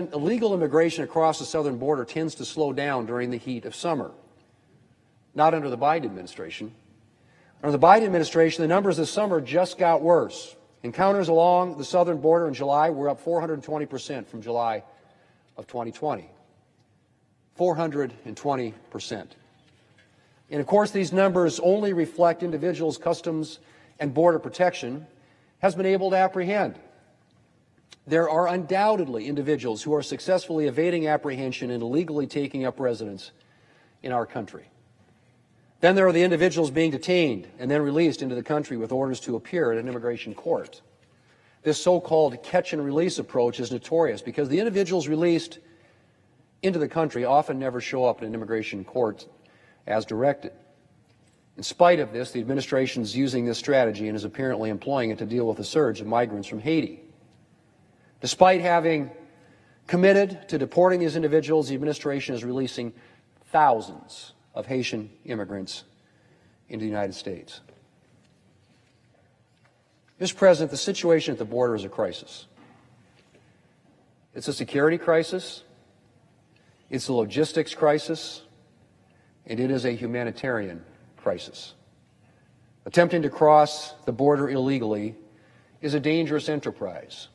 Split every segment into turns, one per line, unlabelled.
Illegal immigration across the southern border tends to slow down during the heat of summer. Not under the Biden administration. Under the Biden administration, the numbers this summer just got worse. Encounters along the southern border in July were up 420% from July of 2020. 420%. And of course, these numbers only reflect individuals Customs and Border Protection has been able to apprehend. There are undoubtedly individuals who are successfully evading apprehension and illegally taking up residence in our country. Then there are the individuals being detained and then released into the country with orders to appear at an immigration court. This so-called catch and release approach is notorious because the individuals released into the country often never show up in an immigration court as directed. In spite of this, the administration is using this strategy and is apparently employing it to deal with a surge of migrants from Haiti. Despite having committed to deporting these individuals, the administration is releasing thousands of Haitian immigrants into the United States. Mr. President, the situation at the border is a crisis. It's a security crisis, it's a logistics crisis, and it is a humanitarian crisis. Attempting to cross the border illegally is a dangerous enterprise.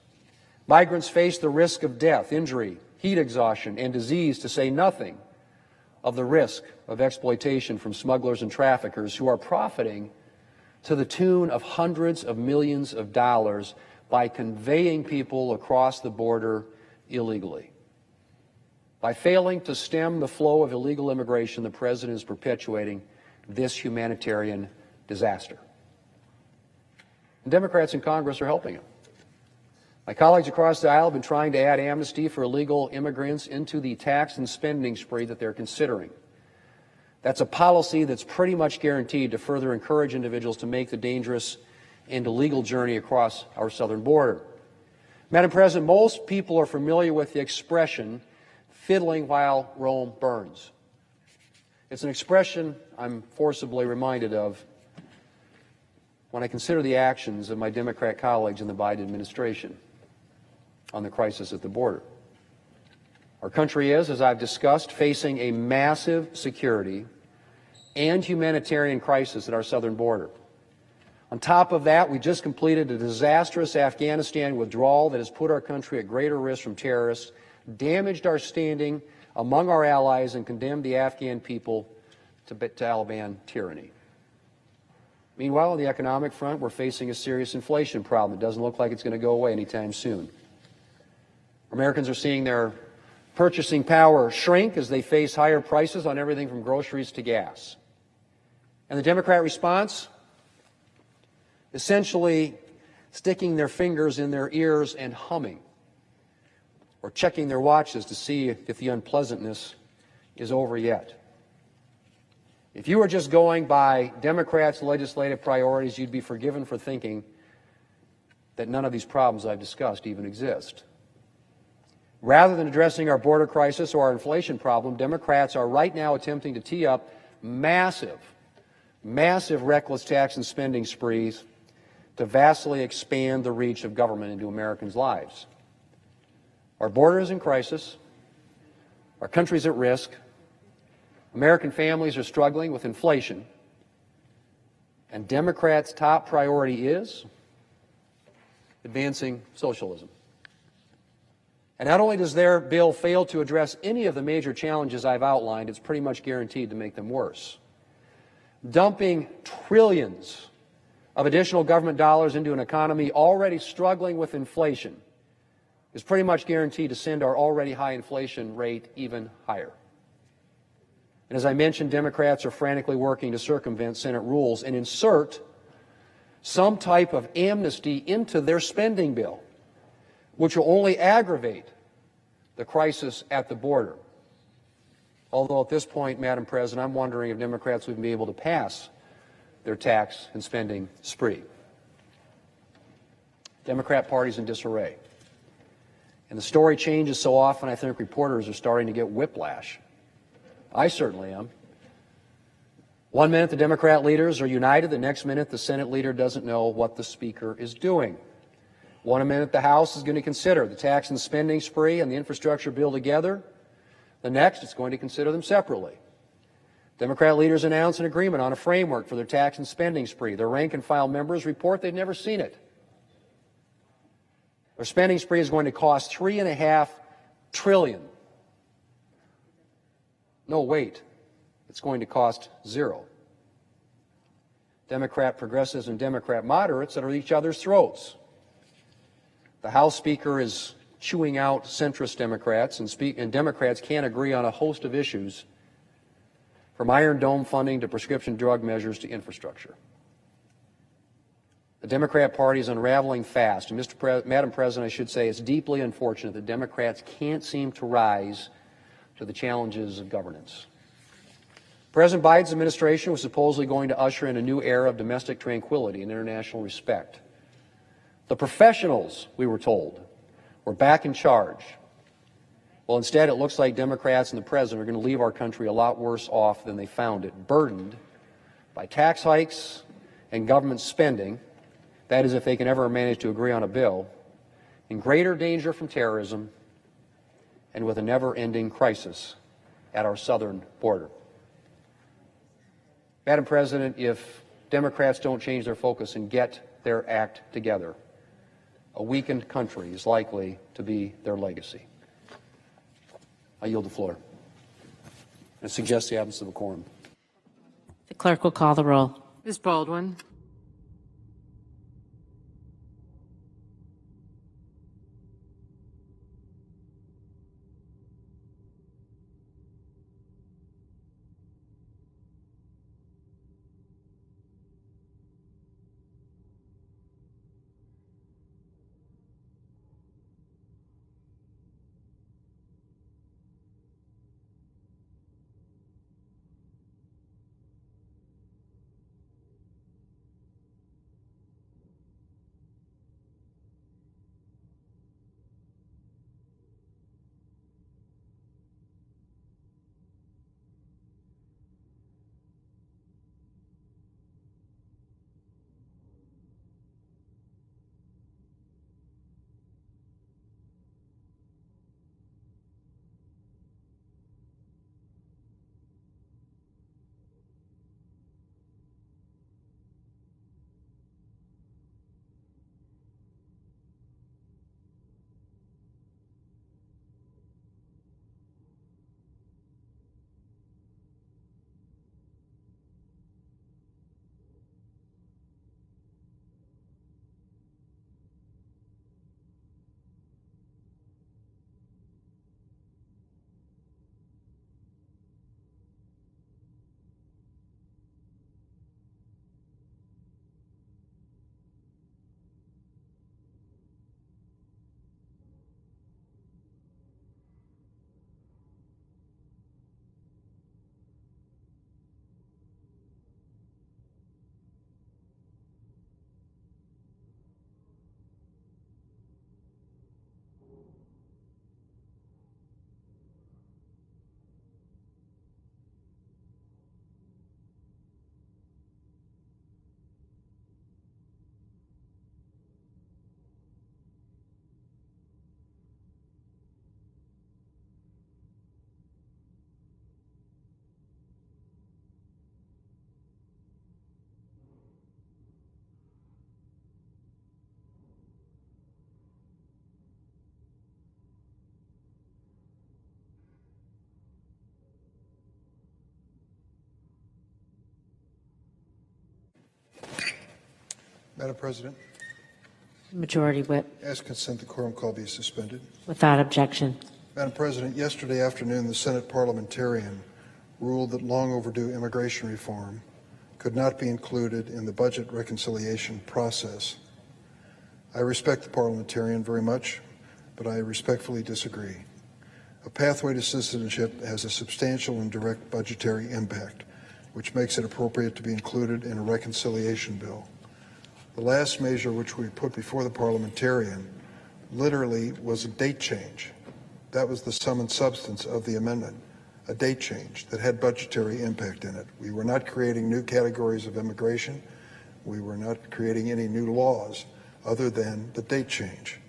Migrants face the risk of death, injury, heat exhaustion, and disease, to say nothing of the risk of exploitation from smugglers and traffickers who are profiting to the tune of hundreds of millions of dollars by conveying people across the border illegally. By failing to stem the flow of illegal immigration, the President is perpetuating this humanitarian disaster. And Democrats in Congress are helping him. My colleagues across the aisle have been trying to add amnesty for illegal immigrants into the tax and spending spree that they're considering. That's a policy that's pretty much guaranteed to further encourage individuals to make the dangerous and illegal journey across our southern border. Madam President, most people are familiar with the expression, fiddling while Rome burns. It's an expression I'm forcibly reminded of when I consider the actions of my Democrat colleagues in the Biden administration on the crisis at the border. Our country is, as I've discussed, facing a massive security and humanitarian crisis at our southern border. On top of that, we just completed a disastrous Afghanistan withdrawal that has put our country at greater risk from terrorists, damaged our standing among our allies, and condemned the Afghan people to Taliban tyranny. Meanwhile, on the economic front, we're facing a serious inflation problem. It doesn't look like it's going to go away anytime soon. Americans are seeing their purchasing power shrink as they face higher prices on everything from groceries to gas. And the Democrat response? Essentially sticking their fingers in their ears and humming, or checking their watches to see if the unpleasantness is over yet. If you were just going by Democrats' legislative priorities, you'd be forgiven for thinking that none of these problems I've discussed even exist. Rather than addressing our border crisis or our inflation problem, Democrats are right now attempting to tee up massive reckless tax and spending sprees to vastly expand the reach of government into Americans' lives. Our border is in crisis. Our country's at risk. American families are struggling with inflation. And Democrats' top priority is advancing socialism. And not only does their bill fail to address any of the major challenges I've outlined, it's pretty much guaranteed to make them worse. Dumping trillions of additional government dollars into an economy already struggling with inflation is pretty much guaranteed to send our already high inflation rate even higher. And as I mentioned, Democrats are frantically working to circumvent Senate rules and insert some type of amnesty into their spending bill, which will only aggravate the crisis at the border. Although at this point, Madam President, I'm wondering if Democrats would be able to pass their tax and spending spree. Democrat party's in disarray. And the story changes so often, I think reporters are starting to get whiplash. I certainly am. One minute the Democrat leaders are united, the next minute the Senate leader doesn't know what the Speaker is doing. One minute the House is going to consider the tax and spending spree and the infrastructure bill together. The next, it's going to consider them separately. Democrat leaders announce an agreement on a framework for their tax and spending spree. Their rank-and-file members report they've never seen it. Their spending spree is going to cost $3.5 trillion. No, wait. It's going to cost zero. Democrat progressives and Democrat moderates that are at each other's throats. The House Speaker is chewing out centrist Democrats, and Democrats can't agree on a host of issues, from Iron Dome funding to prescription drug measures to infrastructure. The Democrat Party is unraveling fast, and Madam President, I should say it's deeply unfortunate that Democrats can't seem to rise to the challenges of governance. President Biden's administration was supposedly going to usher in a new era of domestic tranquility and international respect. The professionals, we were told, were back in charge. Well, instead, it looks like Democrats and the President are going to leave our country a lot worse off than they found it, burdened by tax hikes and government spending, that is, if they can ever manage to agree on a bill, in greater danger from terrorism and with a never-ending crisis at our southern border. Madam President, if Democrats don't change their focus and get their act together, a weakened country is likely to be their legacy. I yield the floor. I suggest the absence of a quorum.
The clerk will call the roll.
Ms. Baldwin.
Madam President.
Majority Whip.
Ask consent the quorum call be suspended.
Without objection.
Madam President, yesterday afternoon the Senate parliamentarian ruled that long overdue immigration reform could not be included in the budget reconciliation process. I respect the parliamentarian very much, but I respectfully disagree. A pathway to citizenship has a substantial and direct budgetary impact, which makes it appropriate to be included in a reconciliation bill. The last measure which we put before the parliamentarian literally was a date change. That was the sum and substance of the amendment, a date change that had budgetary impact in it. We were not creating new categories of immigration. We were not creating any new laws. other than the date change.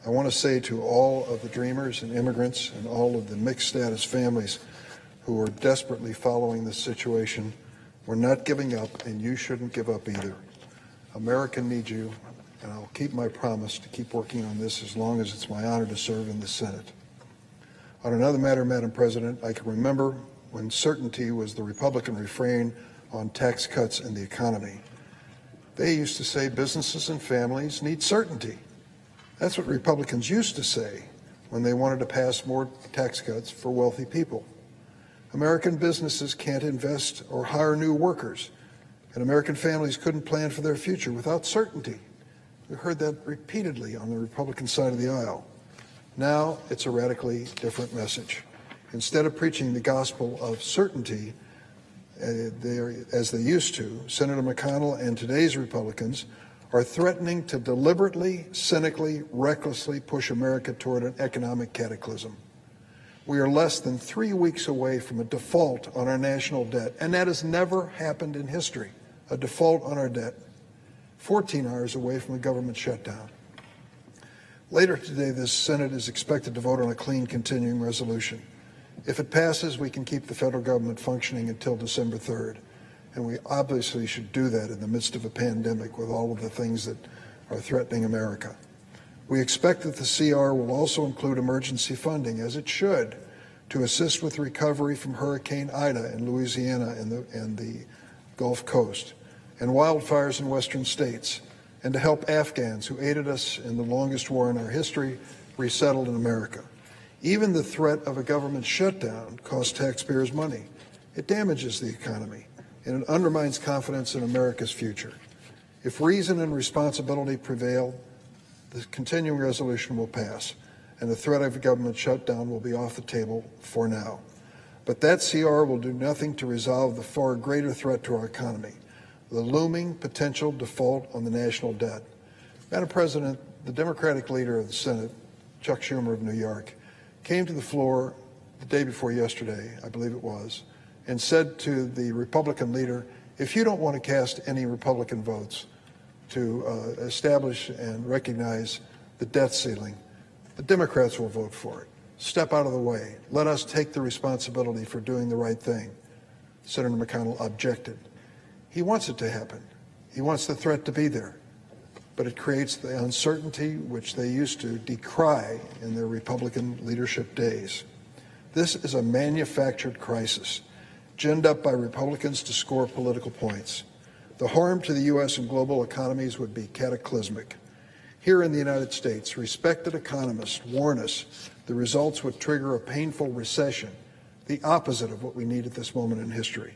I want to say to all of the dreamers and immigrants and all of the mixed status families who are desperately following this situation, we're not giving up, and you shouldn't give up either. America needs you, and I'll keep my promise to keep working on this as long as it's my honor to serve in the Senate. On another matter, Madam President, I can remember when certainty was the Republican refrain on tax cuts and the economy. They used to say businesses and families need certainty. That's what Republicans used to say when they wanted to pass more tax cuts for wealthy people. American businesses can't invest or hire new workers, and American families couldn't plan for their future without certainty. We heard that repeatedly on the Republican side of the aisle. Now it's a radically different message. Instead of preaching the gospel of certainty, as they used to, Senator McConnell and today's Republicans are threatening to deliberately, cynically, recklessly push America toward an economic cataclysm. We are less than 3 weeks away from a default on our national debt, and that has never happened in history, a default on our debt. 14 hours away from a government shutdown. Later today, this Senate is expected to vote on a clean continuing resolution. If it passes, we can keep the federal government functioning until December 3rd, and we obviously should do that in the midst of a pandemic with all of the things that are threatening America. We expect that the CR will also include emergency funding, as it should, to assist with recovery from Hurricane Ida in Louisiana and the Gulf Coast, and wildfires in western states, and to help Afghans who aided us in the longest war in our history resettle in America. Even the threat of a government shutdown costs taxpayers money. It damages the economy, and it undermines confidence in America's future. If reason and responsibility prevail, the continuing resolution will pass, and the threat of a government shutdown will be off the table for now. But that CR will do nothing to resolve the far greater threat to our economy, the looming potential default on the national debt. Madam President, the Democratic leader of the Senate, Chuck Schumer of New York, came to the floor the day before yesterday, I believe it was, and said to the Republican leader, if you don't want to cast any Republican votes to establish and recognize the debt ceiling, the Democrats will vote for it. Step out of the way. Let us take the responsibility for doing the right thing. Senator McConnell objected. He wants it to happen. He wants the threat to be there. But it creates the uncertainty which they used to decry in their Republican leadership days. This is a manufactured crisis, ginned up by Republicans to score political points. The harm to the U.S. and global economies would be cataclysmic. Here in the United States, respected economists warn us the results would trigger a painful recession, the opposite of what we need at this moment in history.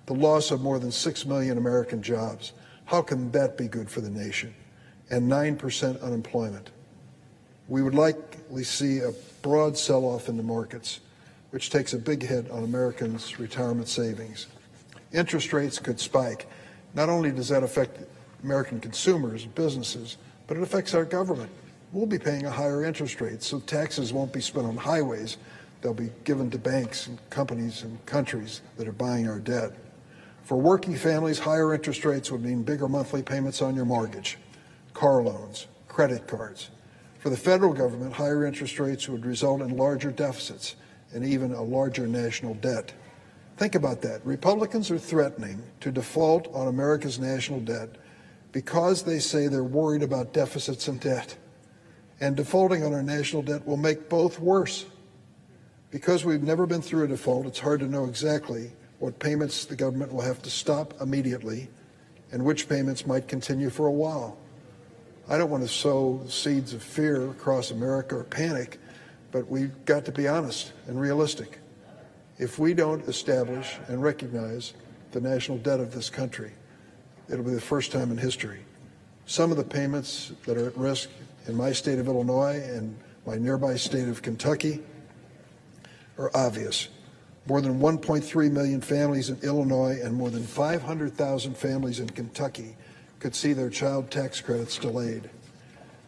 The loss of more than 6 million American jobs. How can that be good for the nation? And 9% unemployment. We would likely see a broad sell-off in the markets, which takes a big hit on Americans' retirement savings. Interest rates could spike. Not only does that affect American consumers and businesses, but it affects our government. We'll be paying a higher interest rate, so taxes won't be spent on highways. They'll be given to banks and companies and countries that are buying our debt. For working families, higher interest rates would mean bigger monthly payments on your mortgage, car loans, credit cards. For the federal government, higher interest rates would result in larger deficits and even a larger national debt. Think about that. Republicans are threatening to default on America's national debt because they say they're worried about deficits and debt. And defaulting on our national debt will make both worse. Because we've never been through a default, it's hard to know exactly what payments the government will have to stop immediately and which payments might continue for a while. I don't want to sow seeds of fear across America or panic, but we've got to be honest and realistic. If we don't establish and recognize the national debt of this country, it'll be the first time in history. Some of the payments that are at risk in my state of Illinois and my nearby state of Kentucky are obvious. More than 1.3 million families in Illinois and more than 500,000 families in Kentucky could see their child tax credits delayed.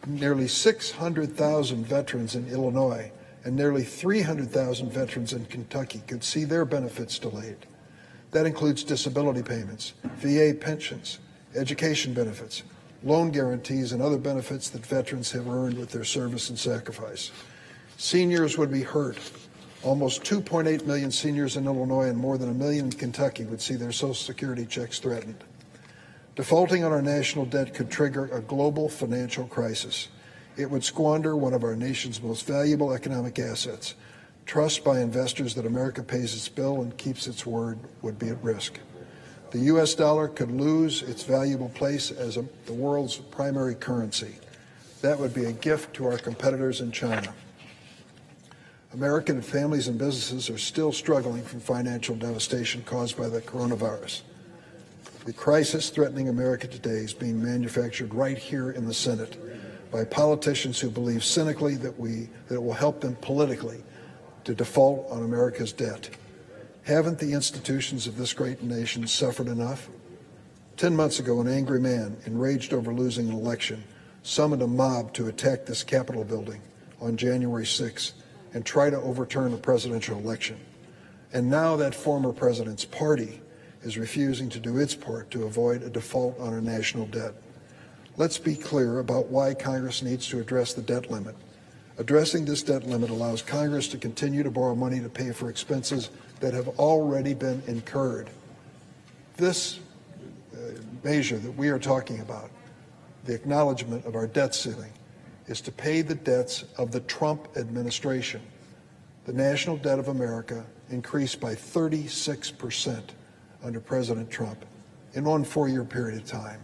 Nearly 600,000 veterans in Illinois and nearly 300,000 veterans in Kentucky could see their benefits delayed. That includes disability payments, VA pensions, education benefits, loan guarantees, and other benefits that veterans have earned with their service and sacrifice. Seniors would be hurt. Almost 2.8 million seniors in Illinois and more than 1 million in Kentucky would see their Social Security checks threatened. Defaulting on our national debt could trigger a global financial crisis. It would squander one of our nation's most valuable economic assets. Trust by investors that America pays its bill and keeps its word would be at risk. The U.S. dollar could lose its valuable place as the world's primary currency. That would be a gift to our competitors in China. American families and businesses are still struggling from financial devastation caused by the coronavirus. The crisis threatening America today is being manufactured right here in the Senate by politicians who believe cynically that it will help them politically to default on America's debt. Haven't the institutions of this great nation suffered enough? 10 months ago, an angry man, enraged over losing an election, summoned a mob to attack this Capitol building on January 6th and try to overturn a presidential election. And now that former president's party is refusing to do its part to avoid a default on our national debt. Let's be clear about why Congress needs to address the debt limit. Addressing this debt limit allows Congress to continue to borrow money to pay for expenses that have already been incurred. This measure that we are talking about, the acknowledgement of our debt ceiling, is to pay the debts of the Trump administration. The national debt of America increased by 36% under President Trump in one 4-year period of time.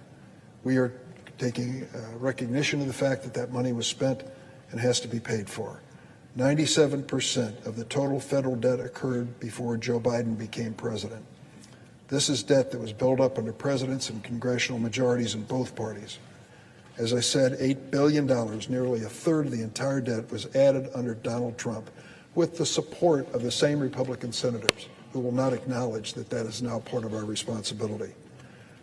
We are taking recognition of the fact that that money was spent and has to be paid for. 97% of the total federal debt occurred before Joe Biden became president. This is debt that was built up under presidents and congressional majorities in both parties. As I said, $8 billion, nearly a third of the entire debt, was added under Donald Trump with the support of the same Republican senators who will not acknowledge that that is now part of our responsibility.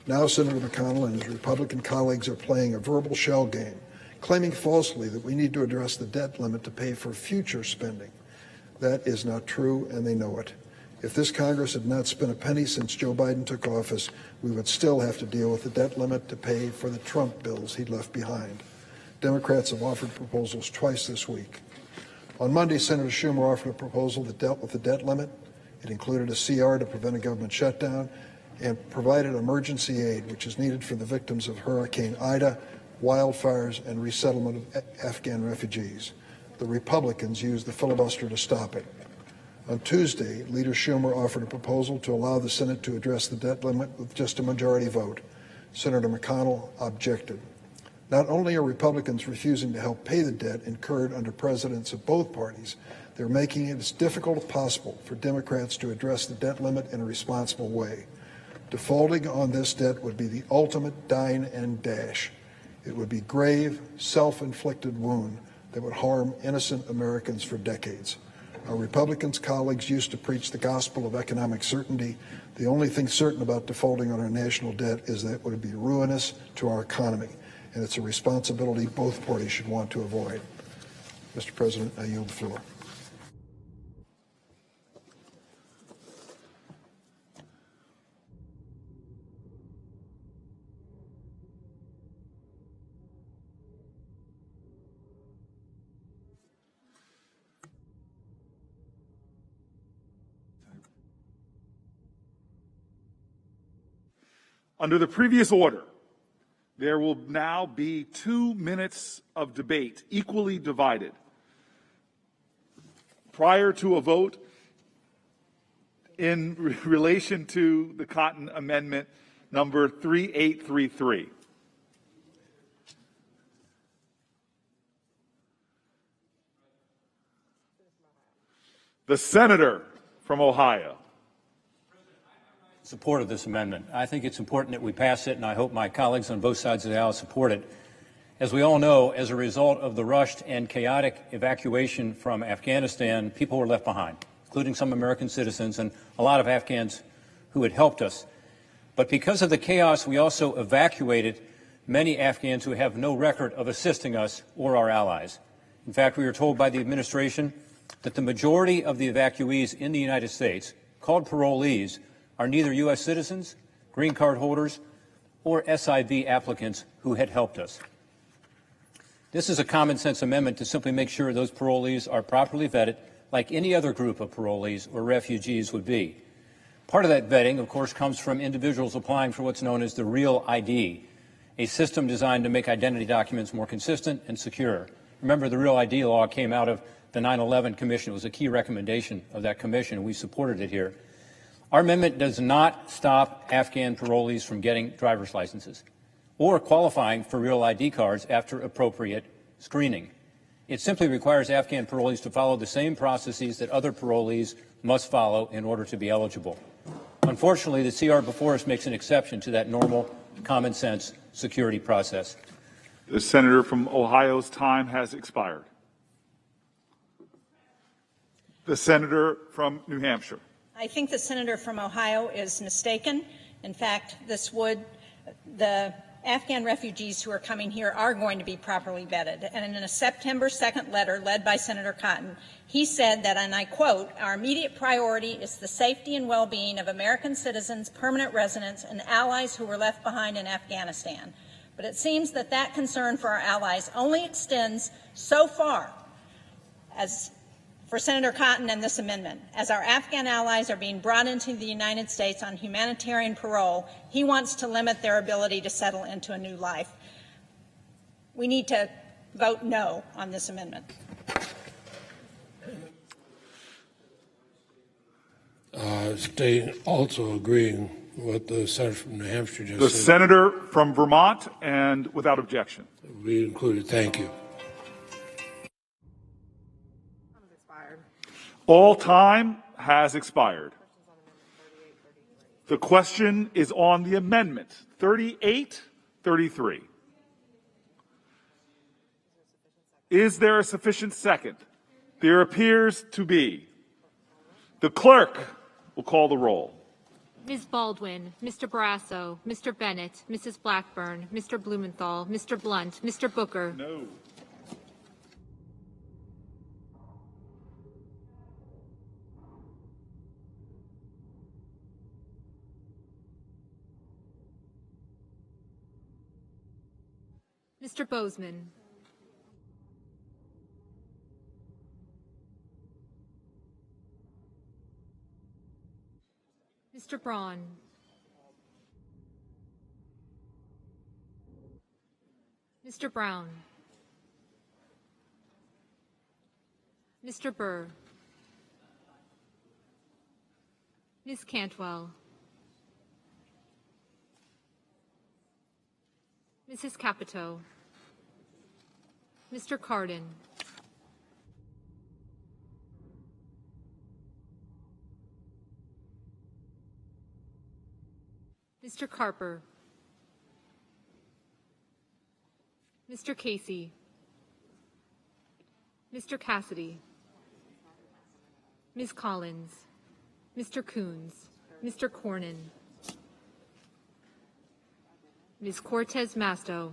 Now Senator McConnell and his Republican colleagues are playing a verbal shell game, claiming falsely that we need to address the debt limit to pay for future spending. That is not true, and they know it. If this Congress had not spent a penny since Joe Biden took office, we would still have to deal with the debt limit to pay for the Trump bills he'd left behind. Democrats have offered proposals twice this week. On Monday, Senator Schumer offered a proposal that dealt with the debt limit. It included a CR to prevent a government shutdown and provided emergency aid, which is needed for the victims of Hurricane Ida, wildfires, and resettlement of Afghan refugees. The Republicans used the filibuster to stop it. On Tuesday, Leader Schumer offered a proposal to allow the Senate to address the debt limit with just a majority vote. Senator McConnell objected. Not only are Republicans refusing to help pay the debt incurred under presidents of both parties, they're making it as difficult as possible for Democrats to address the debt limit in a responsible way. Defaulting on this debt would be the ultimate dine and dash. It would be grave, self-inflicted wound that would harm innocent Americans for decades. Our Republican colleagues used to preach the gospel of economic certainty. The only thing certain about defaulting on our national debt is that it would be ruinous to our economy, and it's a responsibility both parties should want to avoid. Mr. President, I yield the floor.
Under the previous order, there will now be 2 minutes of debate, equally divided. Prior to a vote in relation to the Cotton Amendment number 3833. The senator from Ohio.
Support of this amendment. I think it's important that we pass it, and I hope my colleagues on both sides of the aisle support it. As we all know, as a result of the rushed and chaotic evacuation from Afghanistan, people were left behind, including some American citizens and a lot of Afghans who had helped us. But because of the chaos, we also evacuated many Afghans who have no record of assisting us or our allies. In fact, we were told by the administration that the majority of the evacuees in the United States, called parolees, are neither U.S. citizens, green card holders, or SIV applicants who had helped us. This is a common sense amendment to simply make sure those parolees are properly vetted like any other group of parolees or refugees would be. Part of that vetting, of course, comes from individuals applying for what's known as the Real ID, a system designed to make identity documents more consistent and secure. Remember, the Real ID law came out of the 9/11 Commission. It was a key recommendation of that commission, and we supported it here. Our amendment does not stop Afghan parolees from getting driver's licenses or qualifying for Real ID cards after appropriate screening. It simply requires Afghan parolees to follow the same processes that other parolees must follow in order to be eligible. Unfortunately, the CR before us makes an exception to that normal, common sense security process.
The senator from Ohio's time has expired. The senator from New Hampshire.
I think the senator from Ohio is mistaken. In fact, the Afghan refugees who are coming here are going to be properly vetted. And in a September 2nd letter led by Senator Cotton, he said that, and I quote, "Our immediate priority is the safety and well-being of American citizens, permanent residents, and allies who were left behind in Afghanistan." But it seems that that concern for our allies only extends so far as for Senator Cotton and this amendment. As our Afghan allies are being brought into the United States on humanitarian parole, he wants to limit their ability to settle into a new life. We need to vote no on this amendment.
Stay also agreeing with the senator from New Hampshire just
The
said.
senator from Vermont, and without objection.
Be included. Thank you.
All time has expired. The question is on the amendment 3833. Is there a sufficient second? There appears to be. The clerk will call the roll.
Ms. Baldwin, Mr. Barrasso, Mr. Bennett, Mrs. Blackburn, Mr. Blumenthal, Mr. Blunt, Mr. Booker.
No.
Mr. Bozeman. Mr. Braun. Mr. Brown. Mr. Burr. Ms. Cantwell. Mrs. Capito. Mr. Cardin. Mr. Carper. Mr. Casey. Mr. Cassidy. Ms. Collins. Mr. Coons. Mr. Cornyn. Ms. Cortez Masto.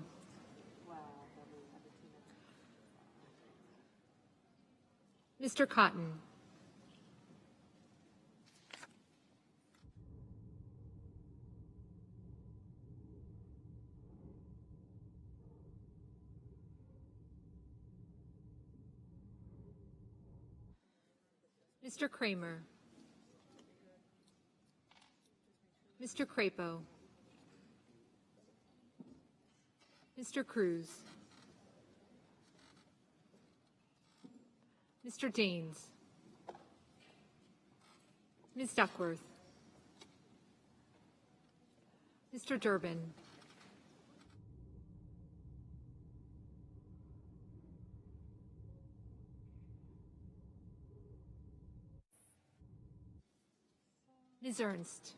Mr. Cotton. Mr. Kramer. Mr. Crapo. Mr. Cruz. Mr. Daines. Ms. Duckworth. Mr. Durbin. Ms. Ernst.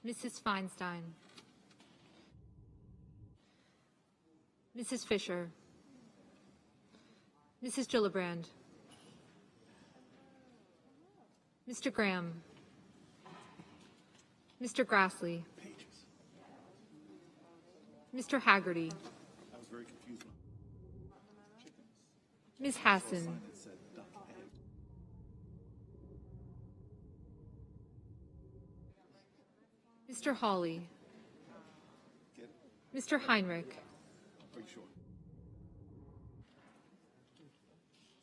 Mrs. Feinstein. Mrs. Fisher. Mrs. Gillibrand. Mr. Graham. Mr. Grassley. Mr. Haggerty. Ms. Hassan. Mr. Hawley. Mr. Heinrich,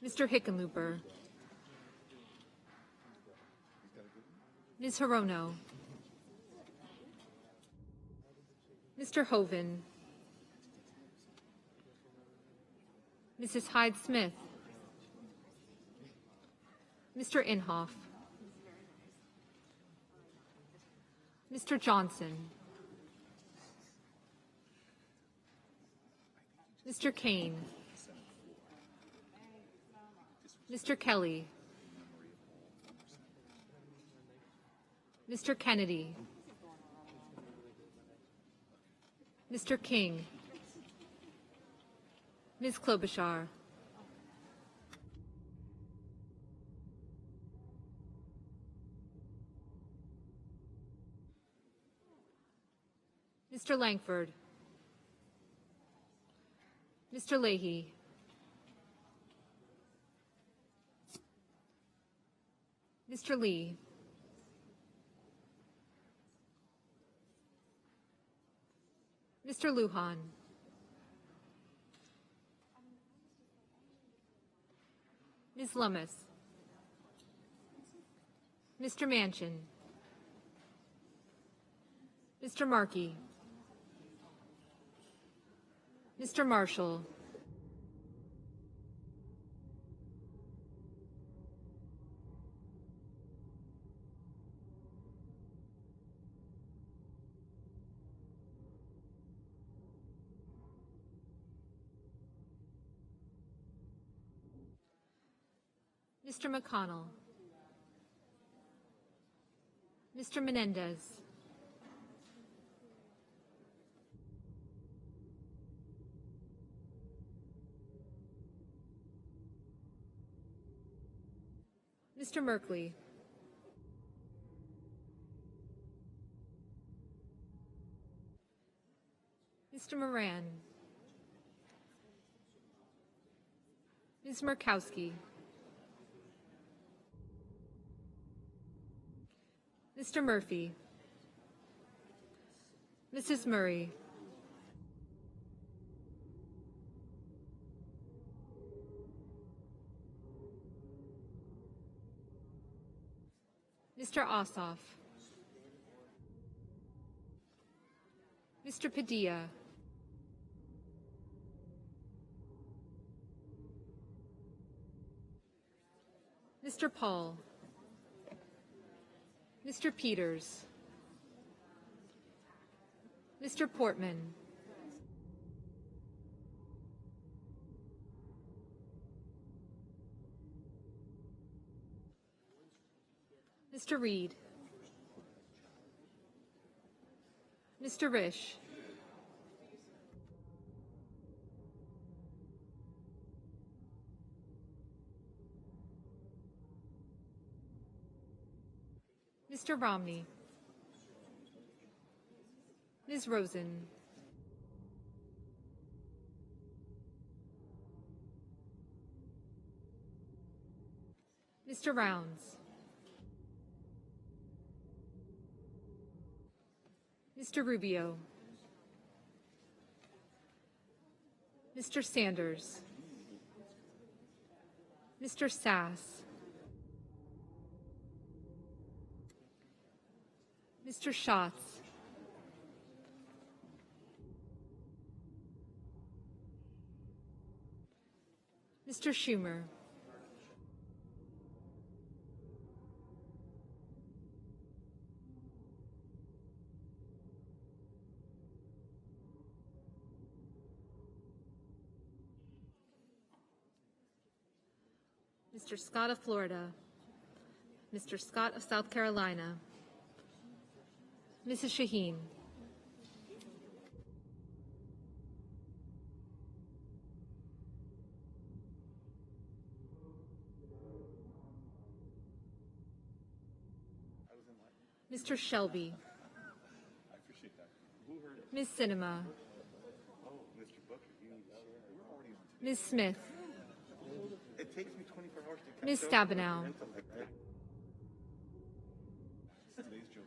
Mr. Hickenlooper, Ms. Hirono, Mr. Hoven, Mrs. Hyde-Smith, Mr. Inhofe, Mr. Johnson, Mr. Kane, Mr. Kelly, Mr. Kennedy, Mr. King, Ms. Klobuchar, Mr. Langford, Mr. Leahy, Mr. Lee, Mr. Lujan, Ms. Lummis, Mr. Manchin, Mr. Markey, Mr. Marshall, Mr. McConnell, Mr. Menendez, Mr. Merkley, Mr. Moran, Ms. Murkowski, Mr. Murphy, Mrs. Murray, Mr. Ossoff, Mr. Padilla, Mr. Paul, Mr. Peters, Mr. Portman, Mr. Reed, Mr. Risch, Mr. Romney, Ms. Rosen, Mr. Rounds, Mr. Rubio, Mr. Sanders, Mr. Sass, Mr. Schatz, Mr. Schumer, Mr. Scott of Florida, Mr. Scott of South Carolina, Mrs. Shaheen, Mr. Shelby, Ms. Sinema, Ms. Smith, Ms. Stabenow,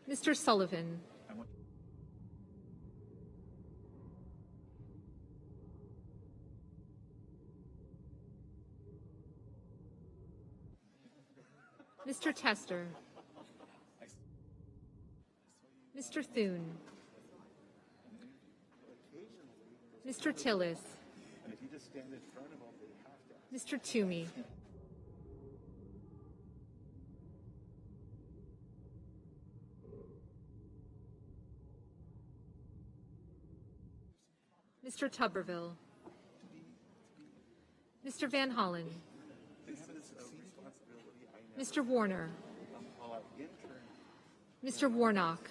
Mr. Sullivan, Mr. Tester, Mr. Thune, Mr. Tillis, Mr. Toomey, Mr. Tuberville, Mr. Van Hollen, Mr. Warner, Mr. Warnock,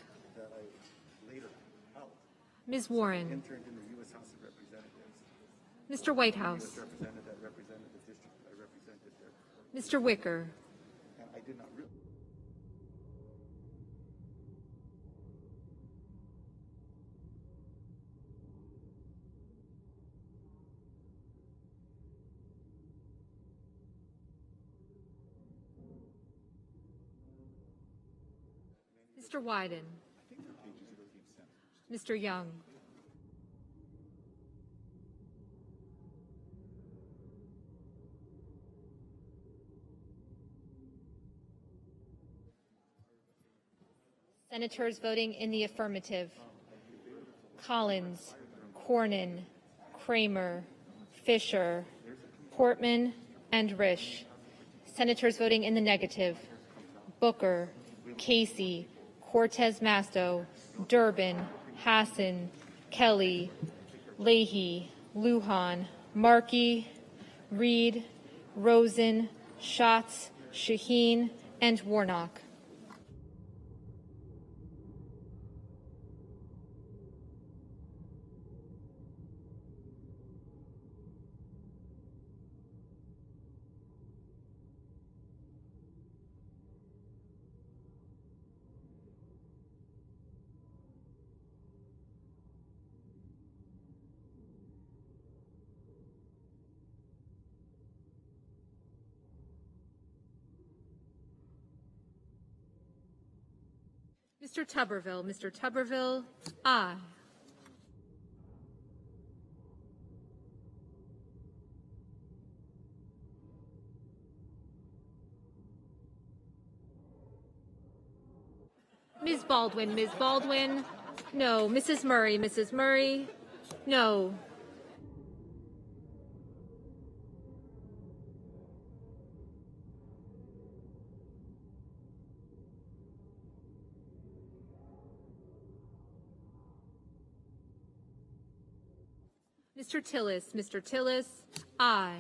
Ms. Warren, Mr. Whitehouse, Mr. Wicker, Mr. Wyden, Mr. Young, Senators voting in the affirmative: Collins, Cornyn, Kramer, Fisher, Portman, and Risch. Senators voting in the negative: Booker, Casey, Cortez Masto, Durbin, Hassan, Kelly, Leahy, Lujan, Markey, Reed, Rosen, Schatz, Shaheen, and Warnock. Mr. Tuberville, aye. Ms. Baldwin, no. Mrs. Murray, no. Mr. Tillis, aye.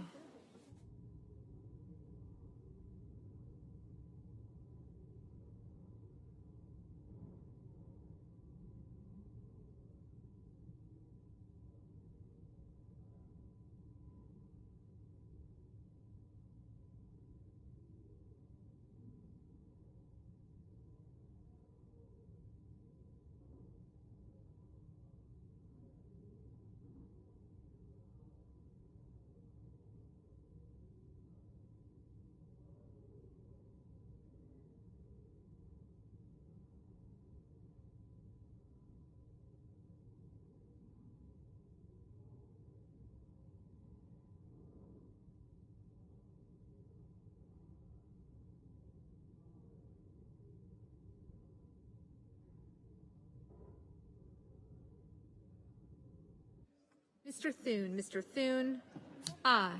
Mr. Thune, aye.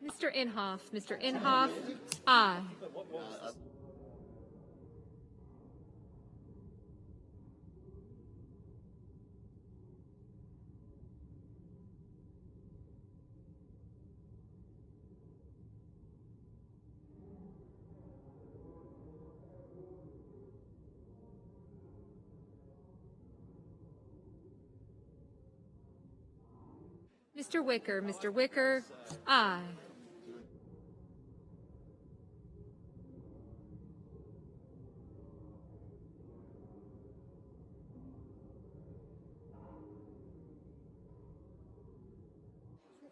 Mr. Inhofe. Mr. Inhofe, aye. Mr. Wicker, aye.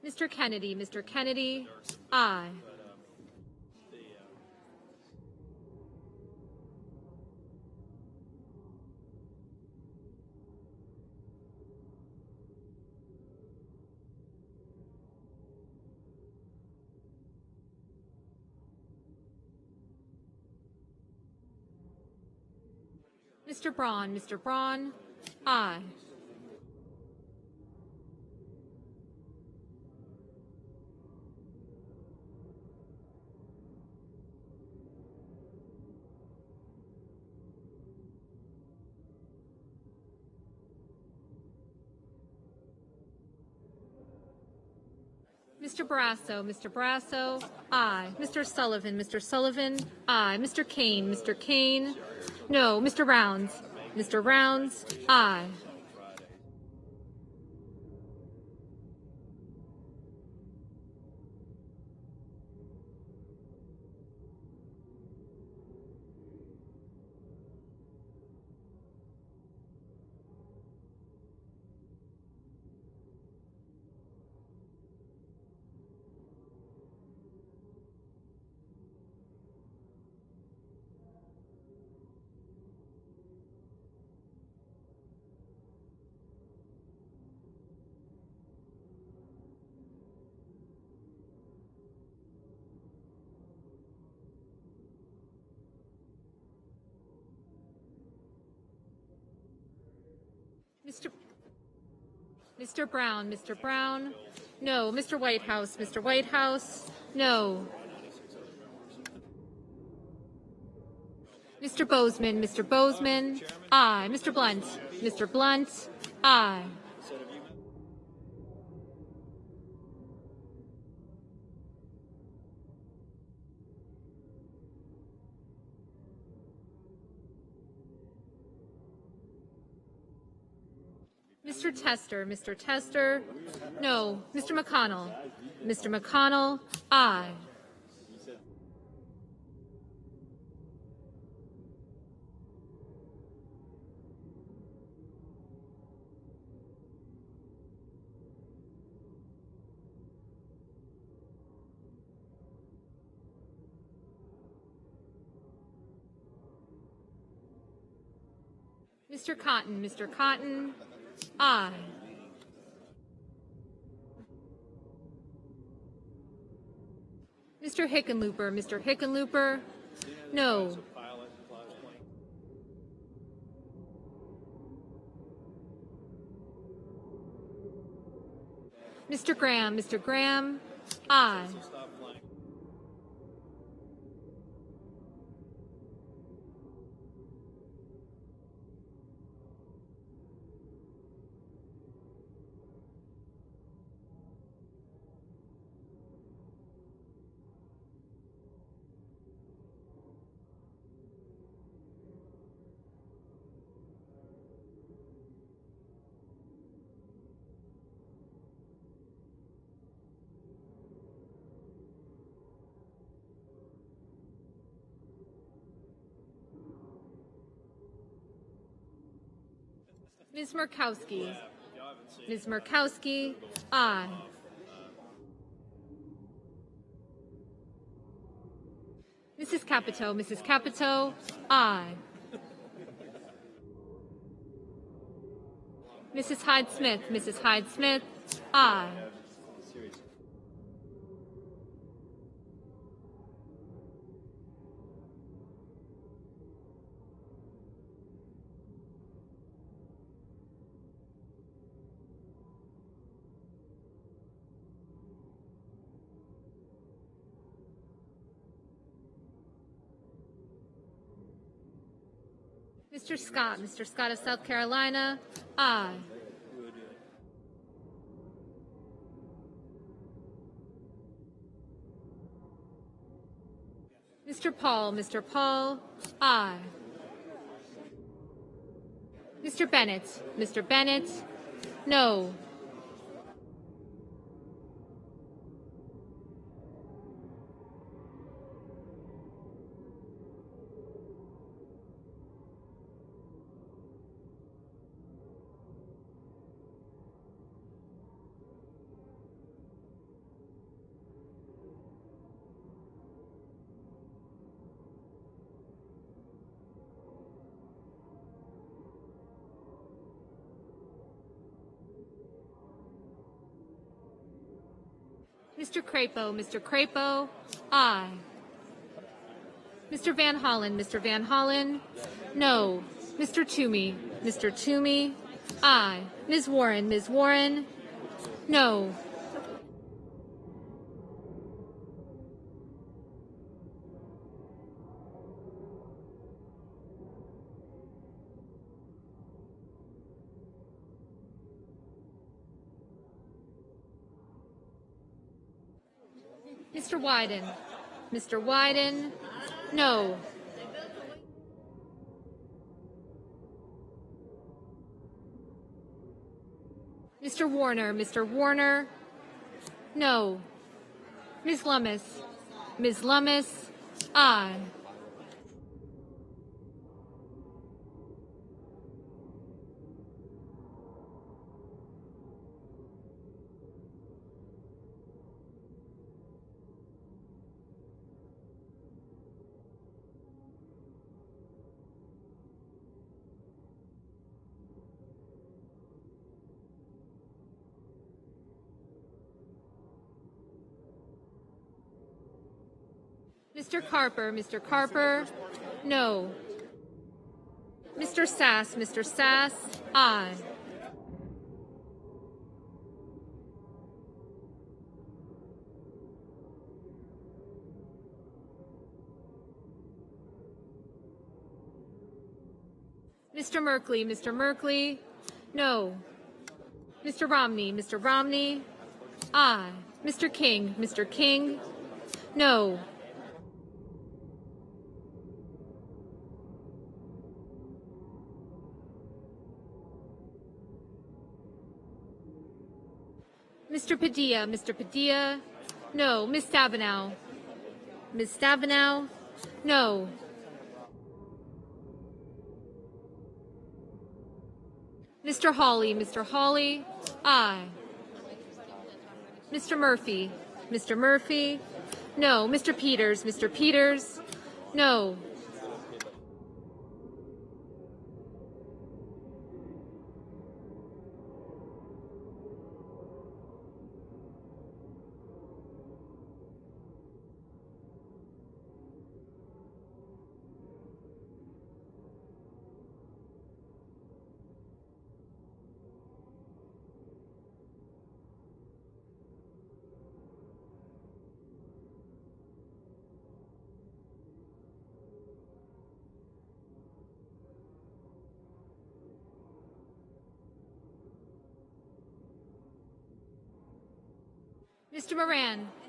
Mr. Kennedy, aye. Mr. Braun, aye. Mr. Barrasso, aye. Mr. Sullivan, aye. Mr. Kane, no. Mr. Rounds, aye. Mr. Brown, no. Mr. Whitehouse, no. Mr. Bozeman, aye. Mr. Blunt, aye. Mr. Tester, no. Mr. McConnell, aye. Mr. Cotton, aye. Mr. Hickenlooper, no. Mr. Graham, aye. Ms. Murkowski, aye. Mrs. Capito, aye. Mrs. Hyde Smith, aye. Mr. Scott of South Carolina, aye. Mr. Paul, aye. Mr. Bennett, no. Mr. Crapo, aye. Mr. Van Hollen, no. Mr. Toomey, aye. Ms. Warren, no. Mr. Wyden, no. Mr. Warner, no. Ms. Lummis, aye. Mr. Carper, no. Mr. Sass, aye. Mr. Merkley, no. Mr. Romney, aye. Mr. King, no. Mr. Padilla, no. Ms. Stabenow, no. Mr. Hawley, aye. Mr. Murphy, no. Mr. Peters, no.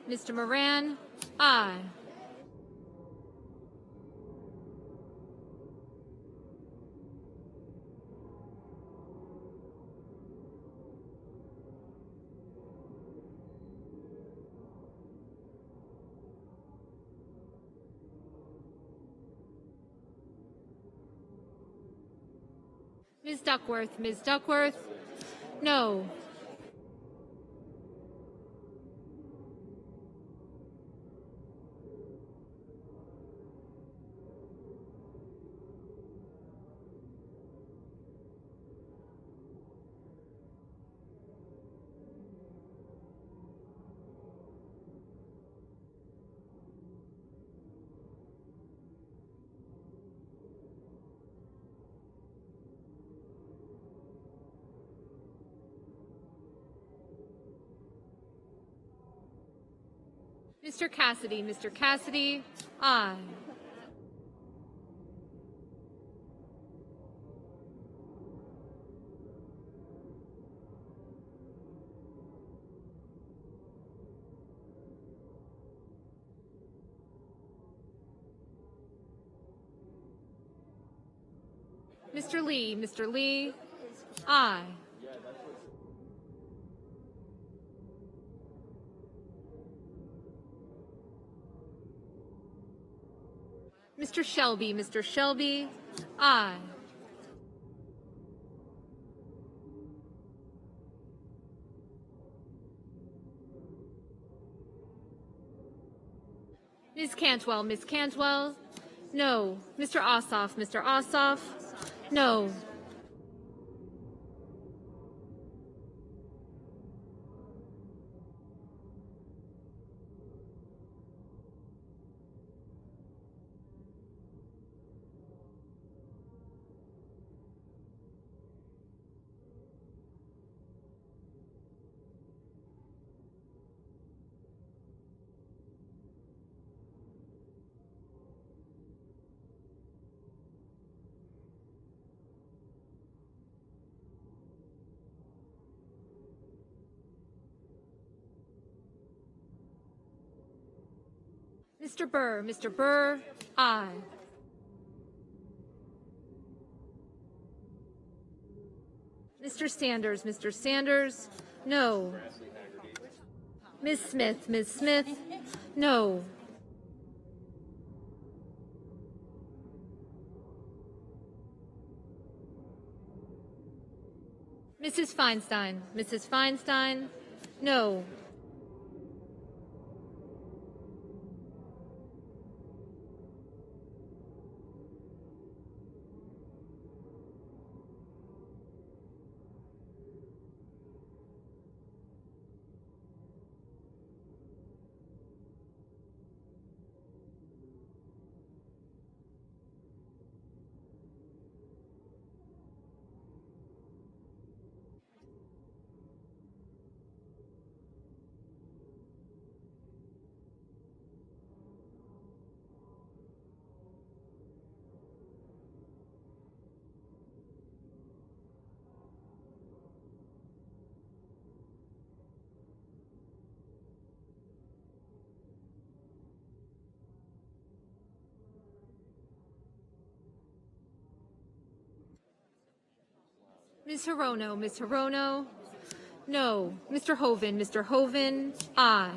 Mr. Moran, aye. Ms. Duckworth, no. Mr. Cassidy, aye. Mr. Lee, Mr. Lee, aye. Mr. Shelby, aye. Ms. Cantwell, no. Mr. Ossoff, no. Mr. Burr, aye. Mr. Sanders, no. Ms. Smith, no. Mrs. Feinstein, no. Ms. Hirono, no. Mr. Hoven, aye.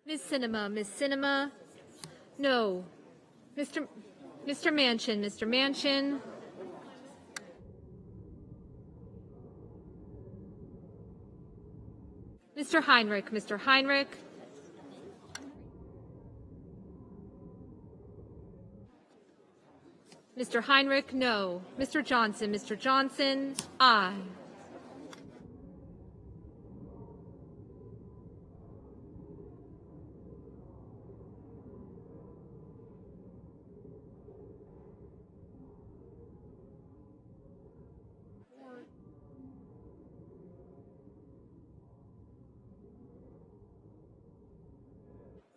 Ms. Cinema, no. Mr. Manchin, Mr. Heinrich, Mr. Heinrich, no. Mr. Johnson, aye.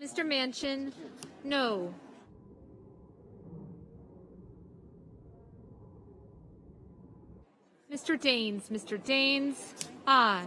Mr. Manchin, no. Mr. Daines, aye.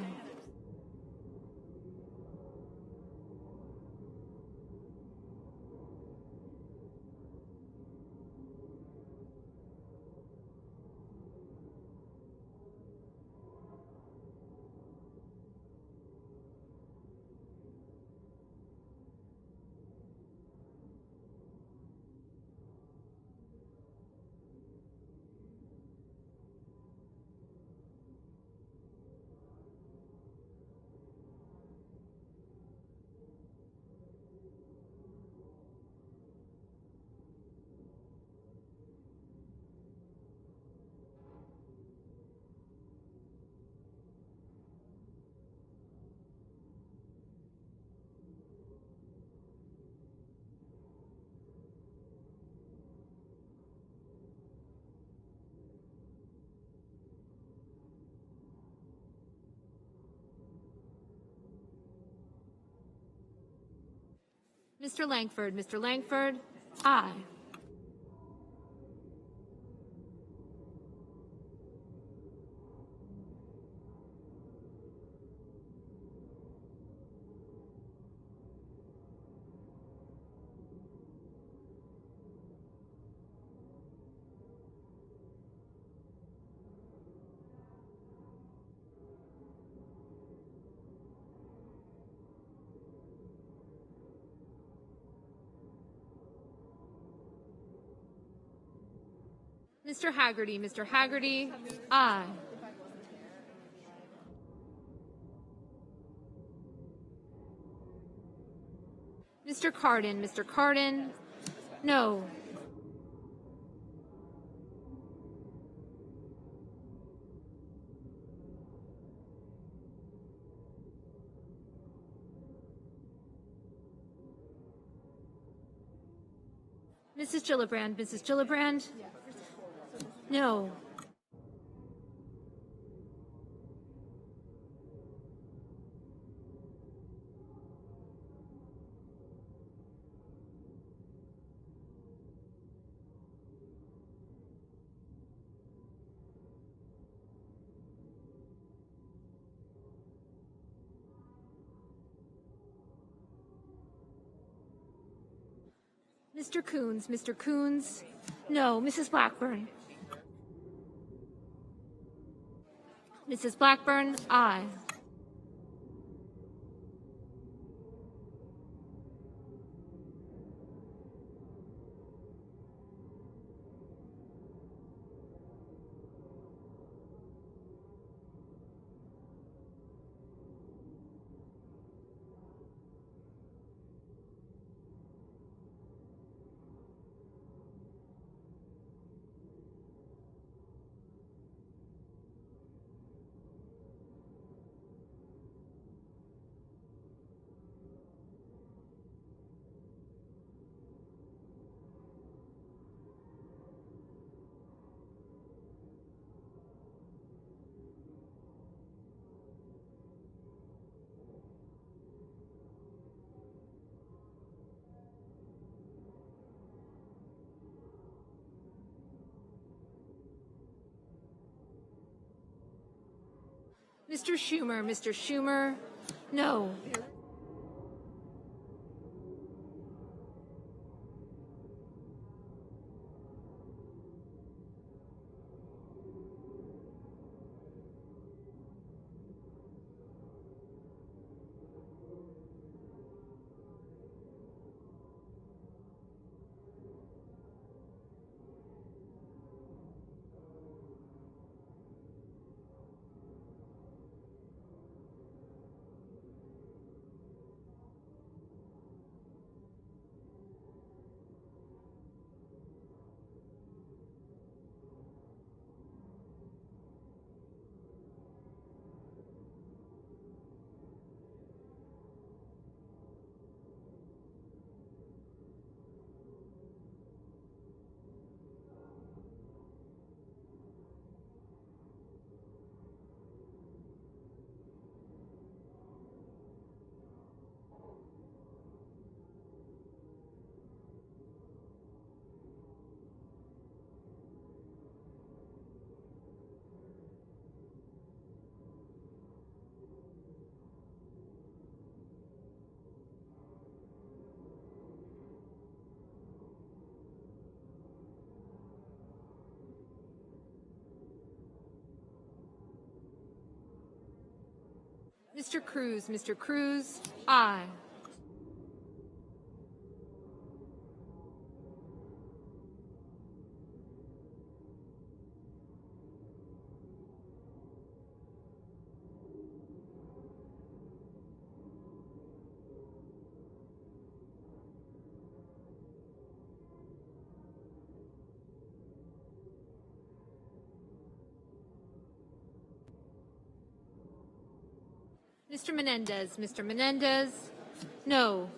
Mr. Langford. Mr. Langford, aye. Mr. Haggerty. Mr. Haggerty, aye. Mr. Cardin. Mr. Cardin, no. Mrs. Gillibrand. Mrs. Gillibrand, no. Mr. Coons. Mr. Coons, no. Mrs. Blackburn. Mrs. Blackburn, aye. Mr. Schumer. Mr. Schumer, no. Mr. Cruz. Mr. Cruz, aye. Mr. Menendez. Mr. Menendez, no.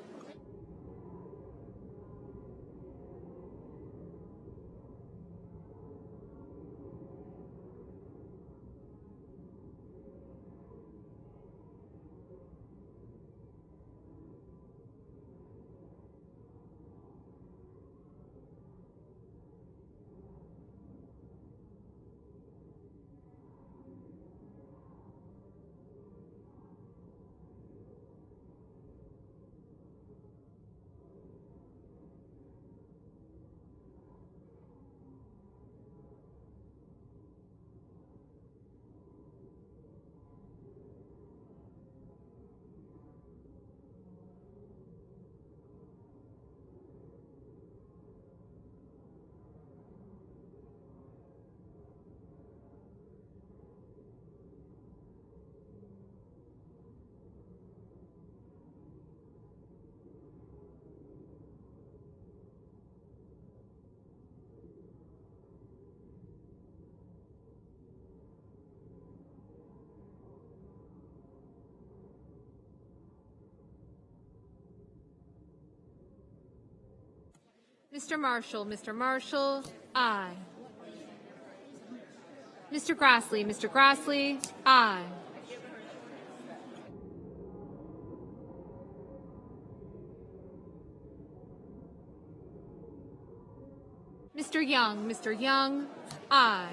Mr. Marshall, aye. Mr. Grassley, aye. Mr. Young, aye.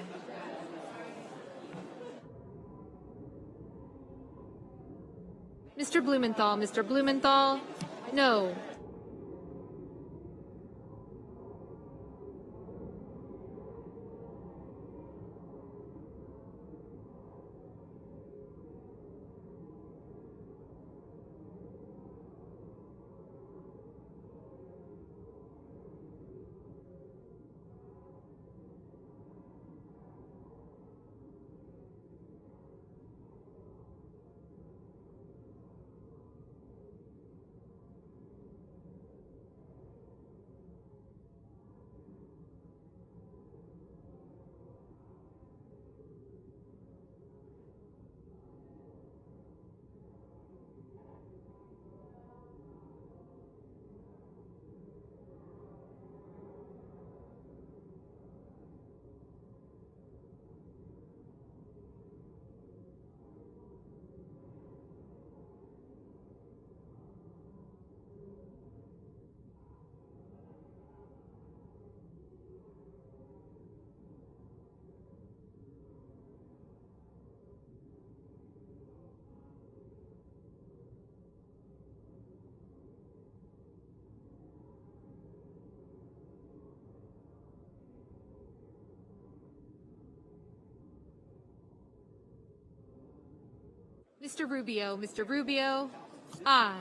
Mr. Blumenthal, no. Mr. Rubio, aye.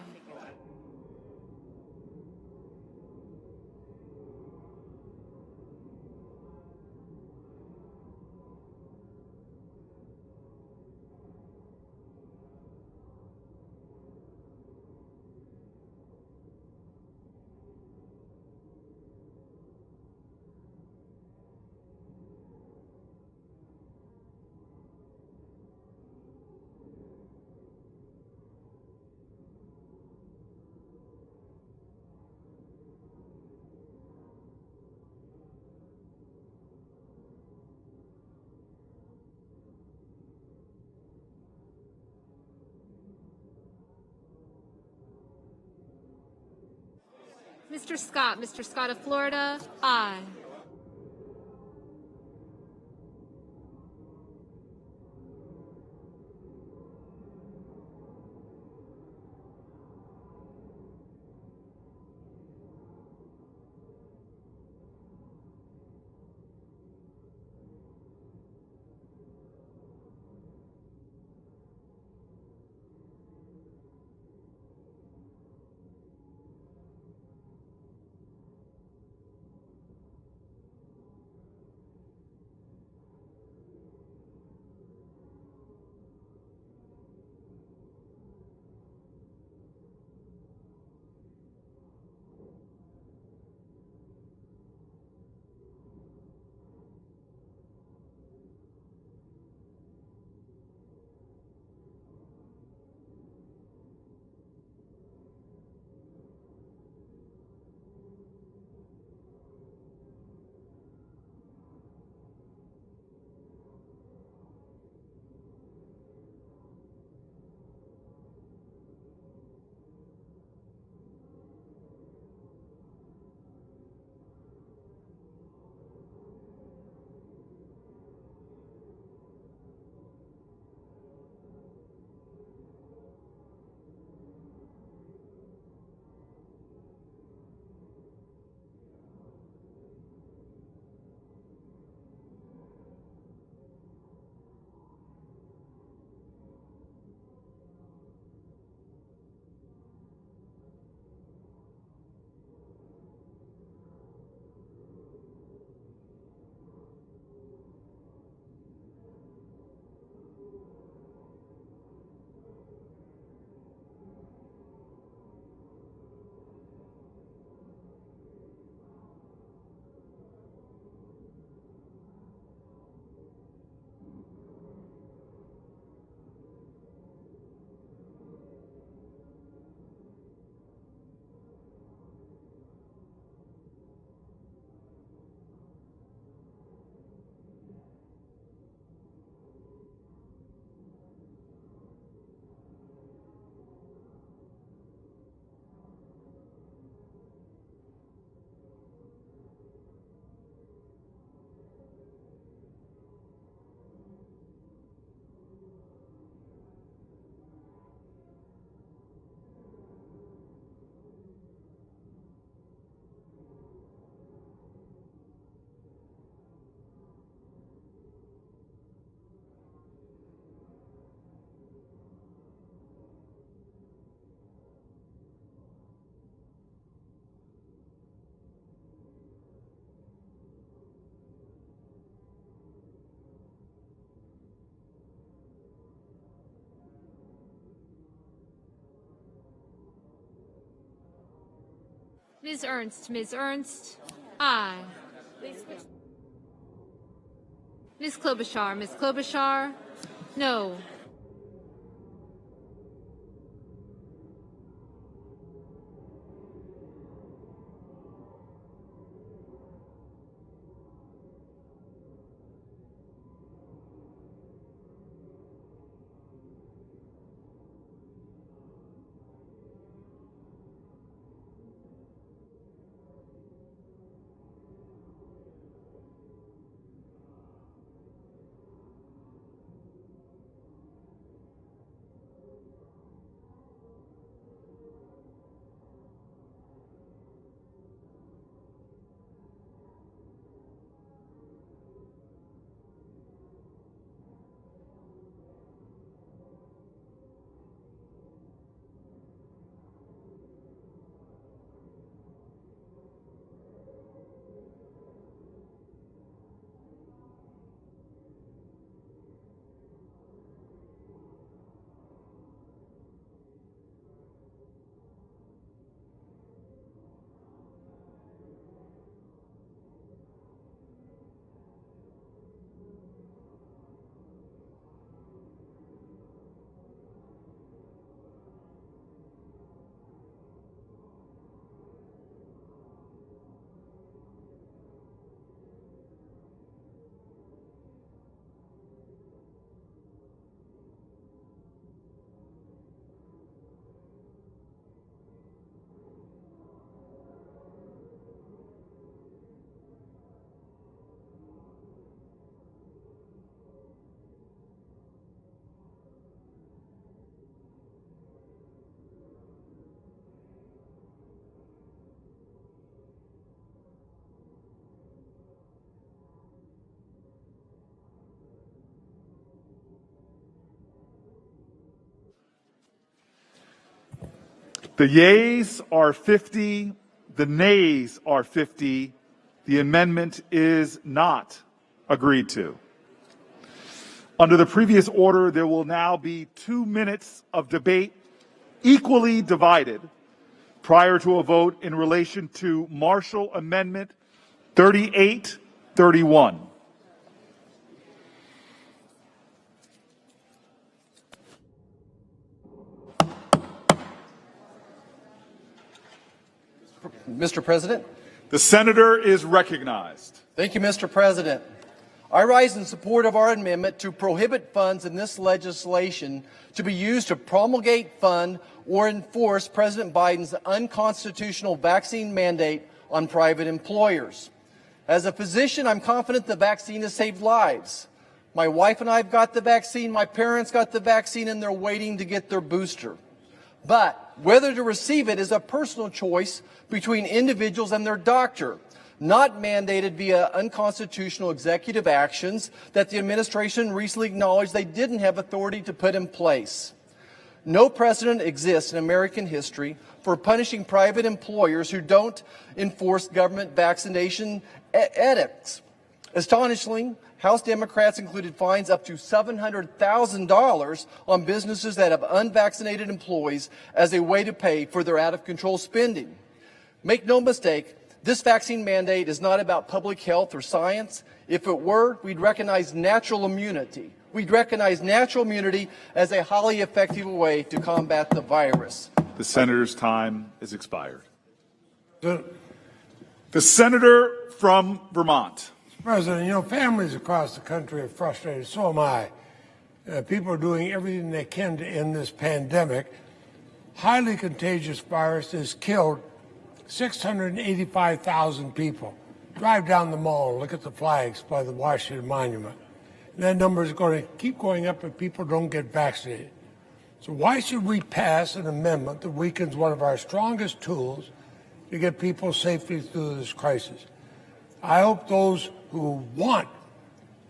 Mr. Scott of Florida, aye. Ms. Ernst, Ms. Ernst, aye. Ms. Klobuchar, Ms. Klobuchar, no.
The yeas are 50, the nays are 50. The amendment is not agreed to. Under the previous order, there will now be 2 minutes of debate equally divided prior to a vote in relation to Marshall Amendment 3831.
Mr. President.
The senator is recognized.
Thank you, Mr. President. I rise in support of our amendment to prohibit funds in this legislation to be used to promulgate, fund, or enforce President Biden's unconstitutional vaccine mandate on private employers. As a physician, I'm confident the vaccine has saved lives. My wife and I have got the vaccine, my parents got the vaccine, and they're waiting to get their booster. But whether to receive it is a personal choice between individuals and their doctor, not mandated via unconstitutional executive actions that the administration recently acknowledged they didn't have authority to put in place. No precedent exists in American history for punishing private employers who don't enforce government vaccination edicts. Astonishingly, House Democrats included fines up to $700,000 on businesses that have unvaccinated employees as a way to pay for their out-of-control spending. Make no mistake, this vaccine mandate is not about public health or science. If it were, we'd recognize natural immunity. We'd recognize natural immunity as a highly effective way to combat the virus.
The senator's time is expired. The senator from Vermont.
President, you know, families across the country are frustrated. So am I. People are doing everything they can to end this pandemic. Highly contagious virus has killed 685,000 people. Drive down the mall, look at the flags by the Washington Monument. And that number is going to keep going up if people don't get vaccinated. So why should we pass an amendment that weakens one of our strongest tools to get people safely through this crisis? I hope those who want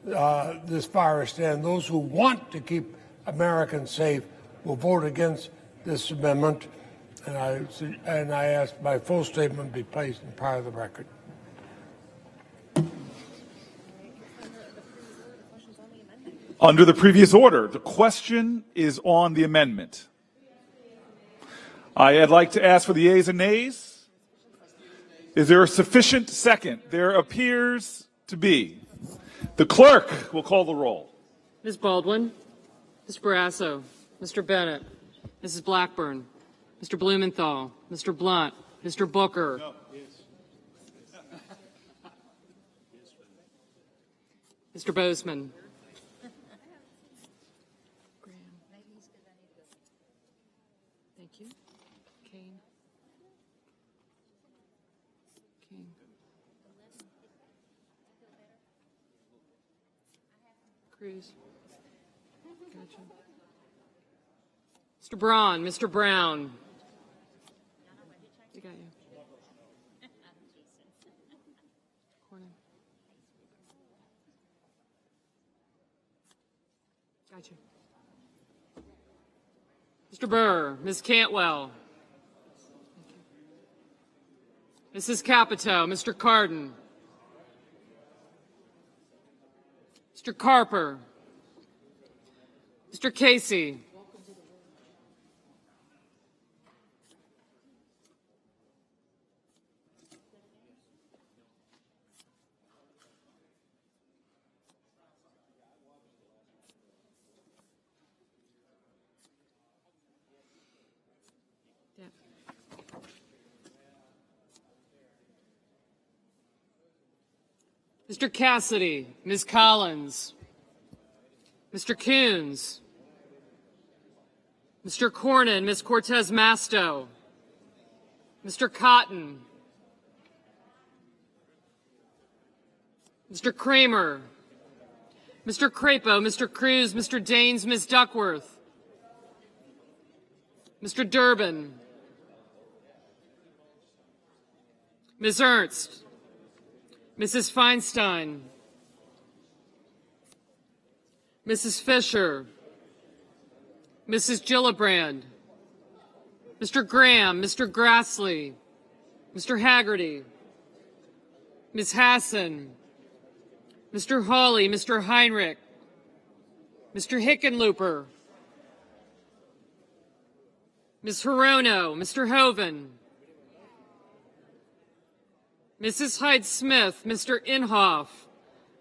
this virus to end, those who want to keep Americans safe, will vote against this amendment. And I ask my full statement be placed in part of the record.
Under the previous order, the question is on the amendment. I'd like to ask for the yeas and nays. Is there a sufficient second? There appears to be. The clerk will call the roll.
Ms. Baldwin, Mr. Barrasso, Mr. Bennett, Mrs. Blackburn, Mr. Blumenthal, Mr. Blunt, Mr. Booker. No. Mr. Bozeman. Thank you. Kane. Cruz. Gotcha. Mr. Braun, Mr. Brown. I got you. Cornyn. Gotcha. Mr. Burr, Ms. Cantwell. Mrs. Capito, Mr. Cardin. Mr. Carper. Mr. Casey. Mr. Cassidy, Ms. Collins, Mr. Coons, Mr. Cornyn, Ms. Cortez Masto, Mr. Cotton, Mr. Kramer, Mr. Crapo, Mr. Cruz, Mr. Daines, Ms. Duckworth, Mr. Durbin, Ms. Ernst, Mrs. Feinstein, Mrs. Fisher, Mrs. Gillibrand, Mr. Graham, Mr. Grassley, Mr. Haggerty, Ms. Hassan, Mr. Hawley, Mr. Heinrich, Mr. Hickenlooper, Ms. Hirono, Mr. Hoven, Mrs. Hyde-Smith, Mr. Inhofe,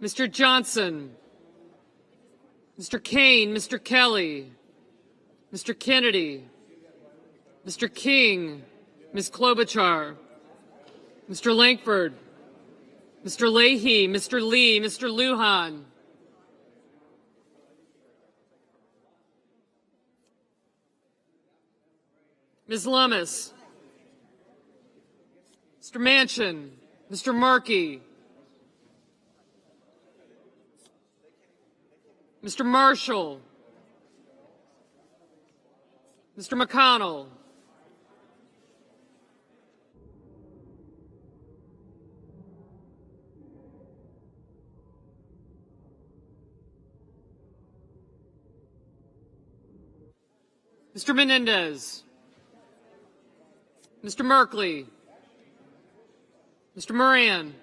Mr. Johnson, Mr. Kane, Mr. Kelly, Mr. Kennedy, Mr. King, Ms. Klobuchar, Mr. Lankford, Mr. Leahy, Mr. Lee, Mr. Lujan, Ms. Lummis, Mr. Manchin, Mr. Markey, Mr. Marshall, Mr. McConnell, Mr. Menendez, Mr. Merkley, Mr. Moran,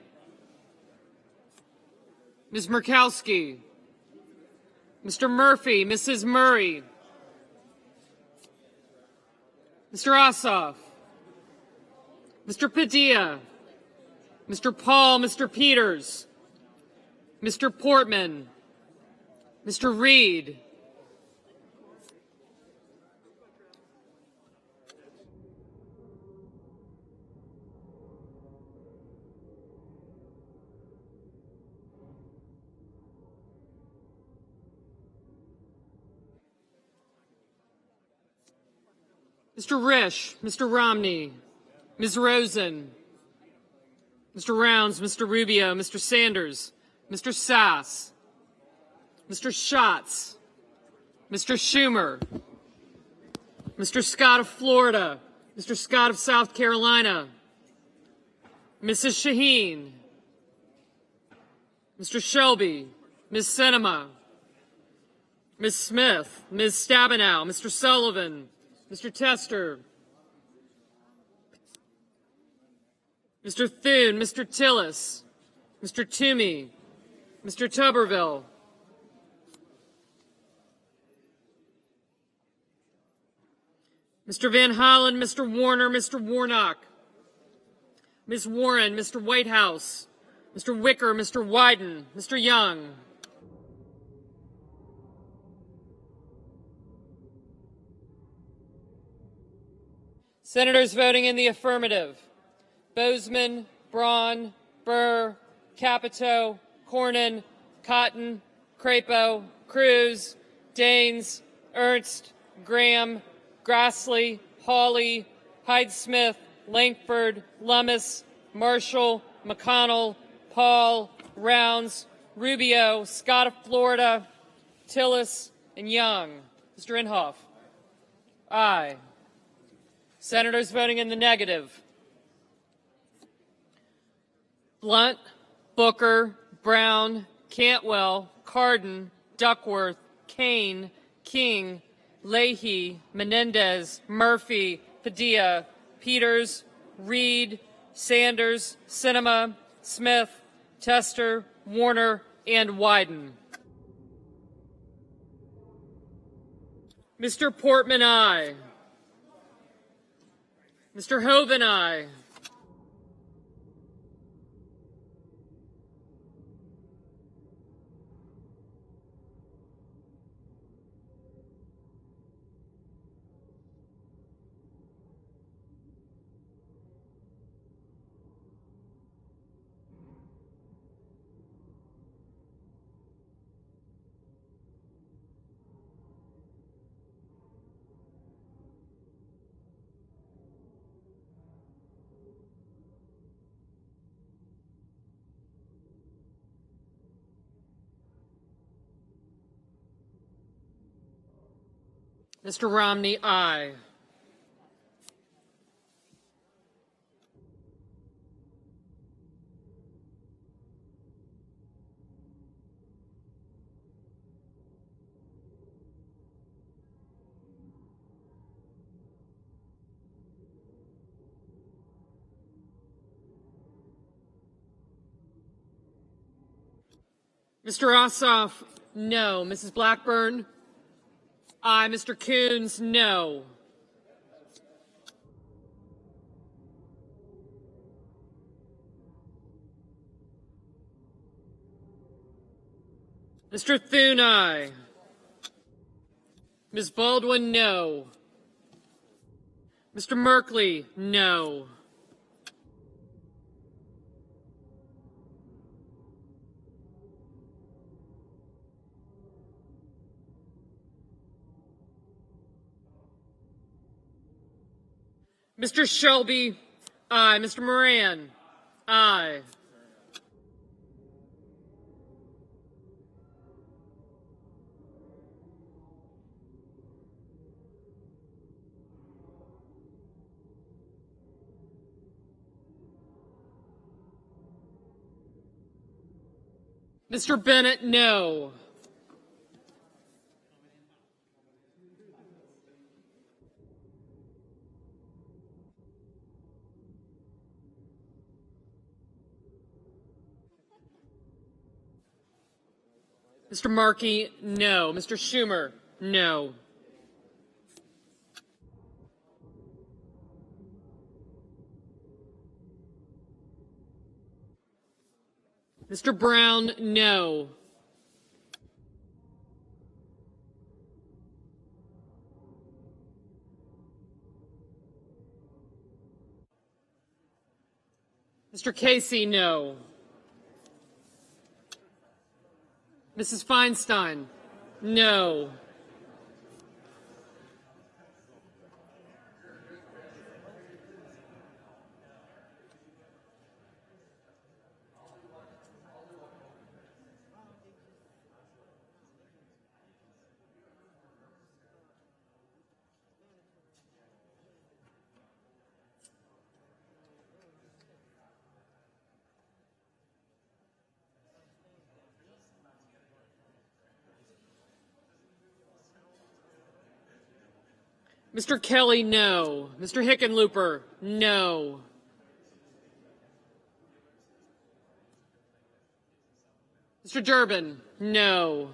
Ms. Murkowski, Mr. Murphy, Mrs. Murray, Mr. Ossoff, Mr. Padilla, Mr. Paul, Mr. Peters, Mr. Portman, Mr. Reed, Mr. Risch, Mr. Romney, Ms. Rosen, Mr. Rounds, Mr. Rubio, Mr. Sanders, Mr. Sass, Mr. Schatz, Mr. Schumer, Mr. Scott of Florida, Mr. Scott of South Carolina, Mrs. Shaheen, Mr. Shelby, Ms. Sinema, Ms. Smith, Ms. Stabenow, Mr. Sullivan, Mr. Tester, Mr. Thune, Mr. Tillis, Mr. Toomey, Mr. Tuberville, Mr. Van Hollen, Mr. Warner, Mr. Warnock, Ms. Warren, Mr. Whitehouse, Mr. Wicker, Mr. Wyden, Mr. Young. Senators voting in the affirmative: Bozeman, Braun, Burr, Capito, Cornyn, Cotton, Crapo, Cruz, Daines, Ernst, Graham, Grassley, Hawley, Hyde-Smith, Langford, Lummis, Marshall, McConnell, Paul, Rounds, Rubio, Scott of Florida, Tillis, and Young. Mr. Inhofe. Aye. Senators voting in the negative: Blunt, Booker, Brown, Cantwell, Cardin, Duckworth, Kane, King, Leahy, Menendez, Murphy, Padilla, Peters, Reed, Sanders, Sinema, Smith, Tester, Warner, and Wyden. Mr. Portman, aye. Mr. Hoven, aye. Mr. Romney, aye. Mr. Ossoff, no. Mrs. Blackburn? Aye. Mr. Coons, no. Mr. Thune, aye. Ms. Baldwin, no. Mr. Merkley, no. Mr. Shelby, aye. Mr. Moran, aye. Mr. Bennett, no. Mr. Markey, no. Mr. Schumer, no. Mr. Brown, no. Mr. Casey, no. Mrs. Feinstein, no. Mr. Kelly, no. Mr. Hickenlooper, no. Mr. Durbin, no.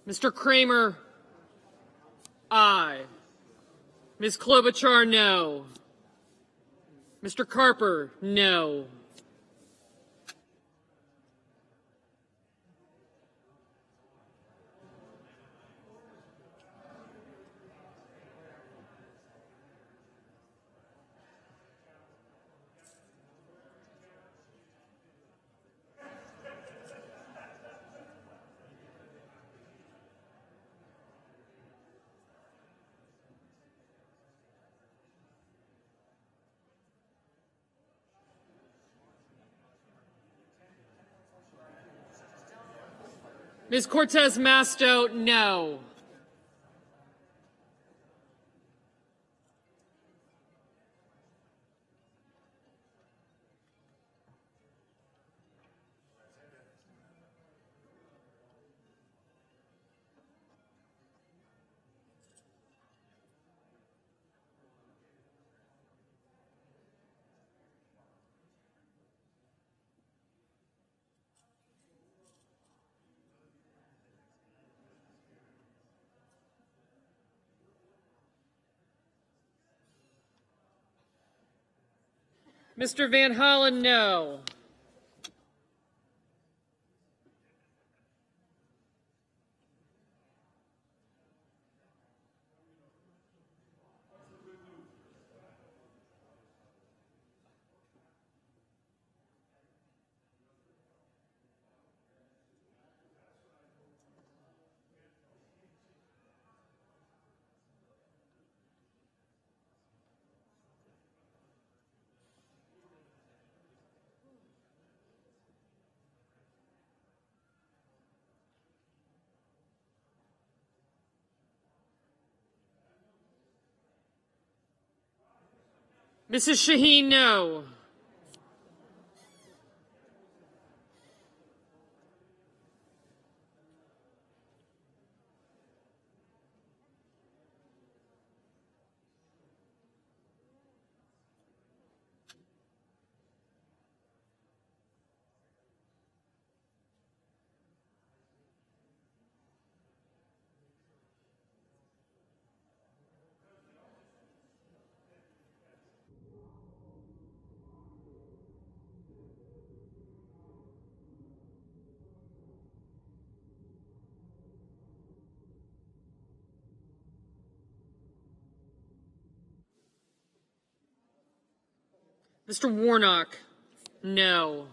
Mr. Kramer, aye. Ms. Klobuchar, no. Mr. Carper, no. Ms. Cortez Masto, no. Mr. Van Hollen, no. Mrs. Shaheen, no. Mr. Warnock, no.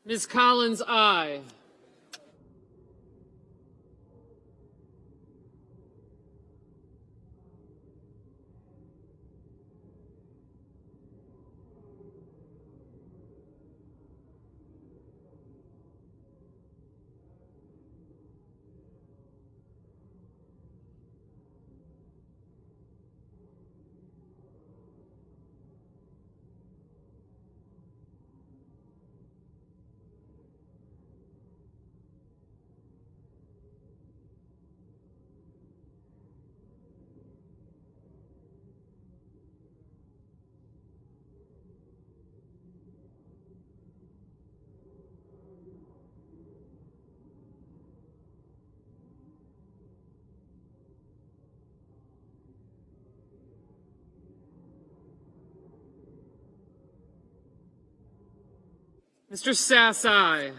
Ms. Collins, aye. Mr. Sass, aye.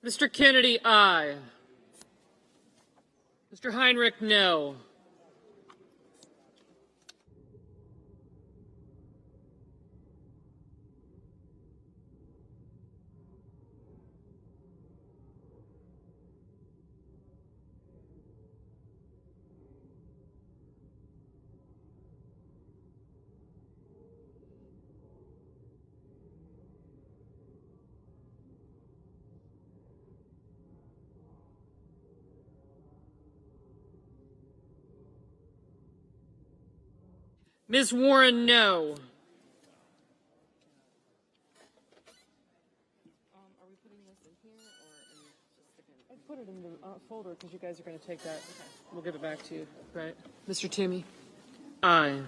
Mr. Kennedy, aye. Mr. Heinrich, no. Ms. Warren, no. Put it in the folder because you guys are going to take that. Okay. We'll give it back to you, right? Mr. Toomey? Aye.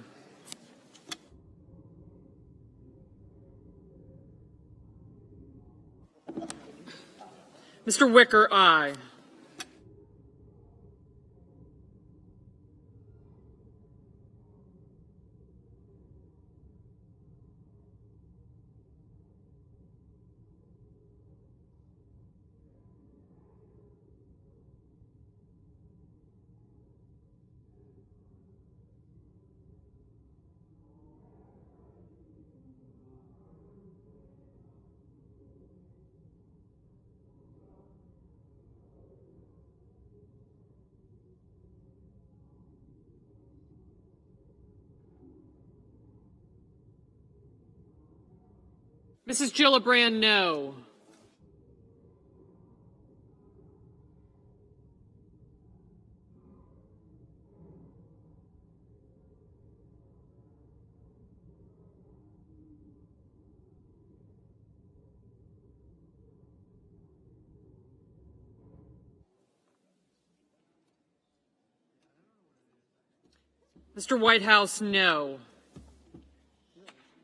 Mr. Wicker, aye. Mrs. Gillibrand, no. Mr. Whitehouse, no.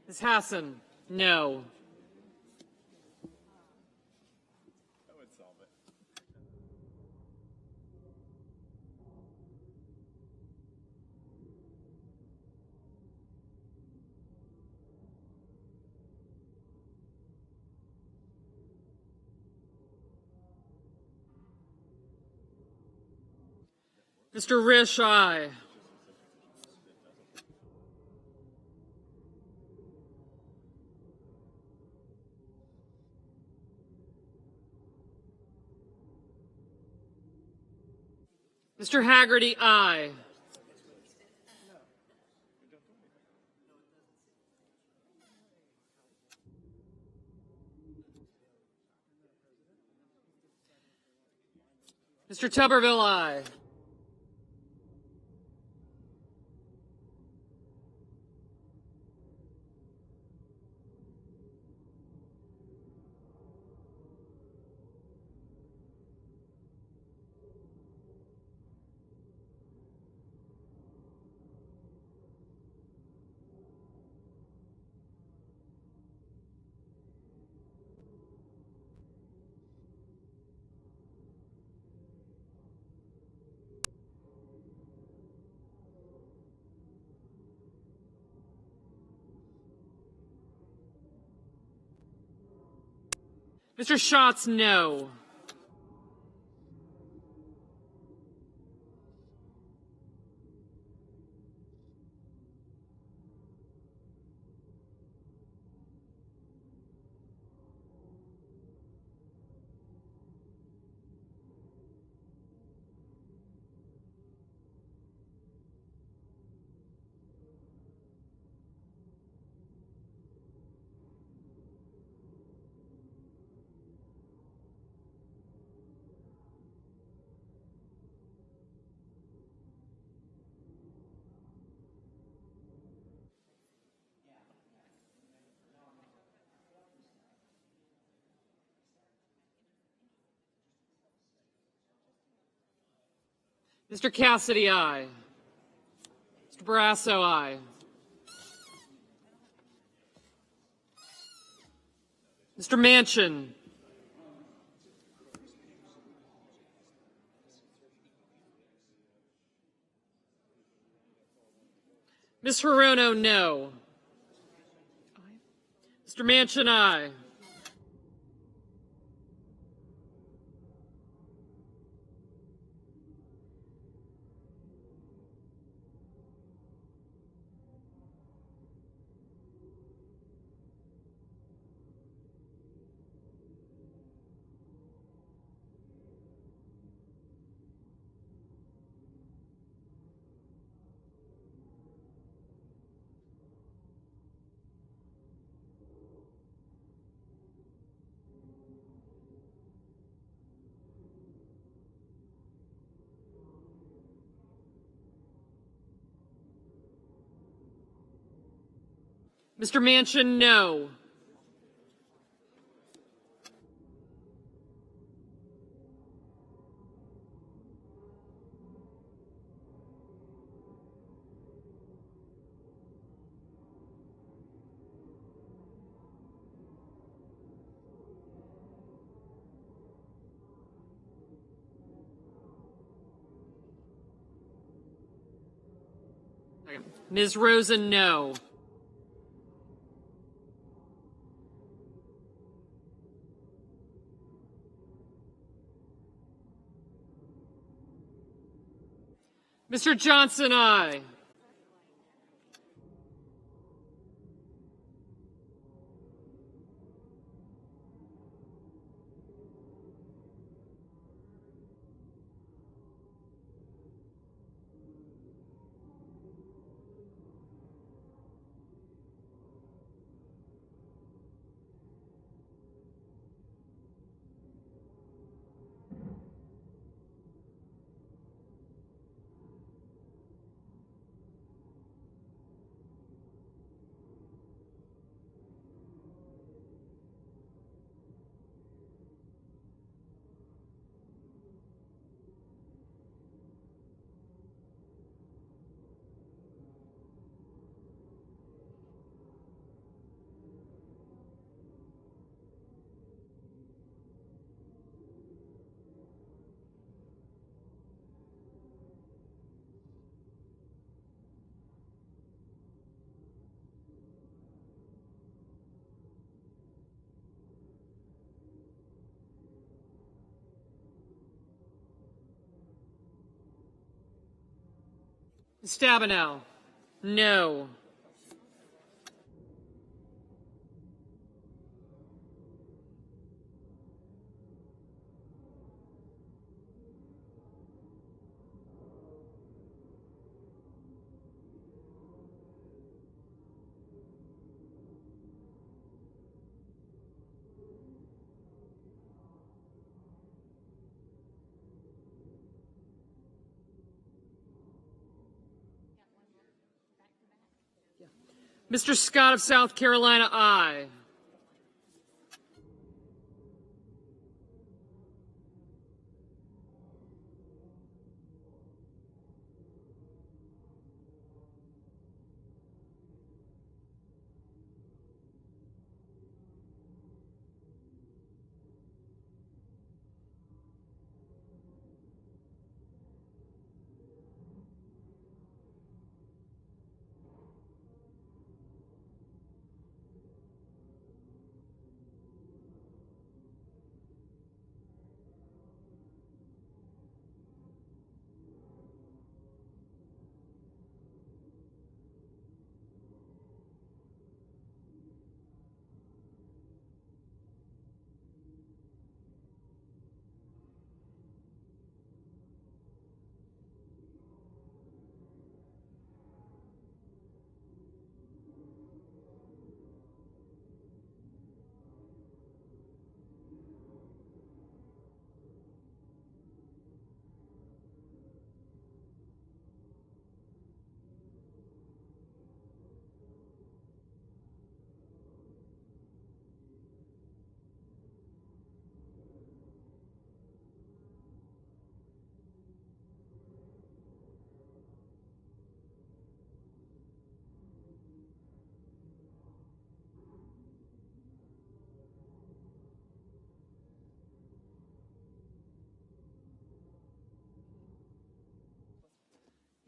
Ms. Hassan, no. Mr. Risch, aye. Mr. Haggerty, aye. Mr. Tuberville, aye. Mr. Schatz, no. Mr. Cassidy, aye. Mr. Barrasso, aye. Mr. Manchin. Ms. Hirono, no. Mr. Manchin, aye. Mr. Manchin, no. Ms. Rosen, no. Mr. Johnson, aye. Stabenow, no. Mr. Scott of South Carolina, aye.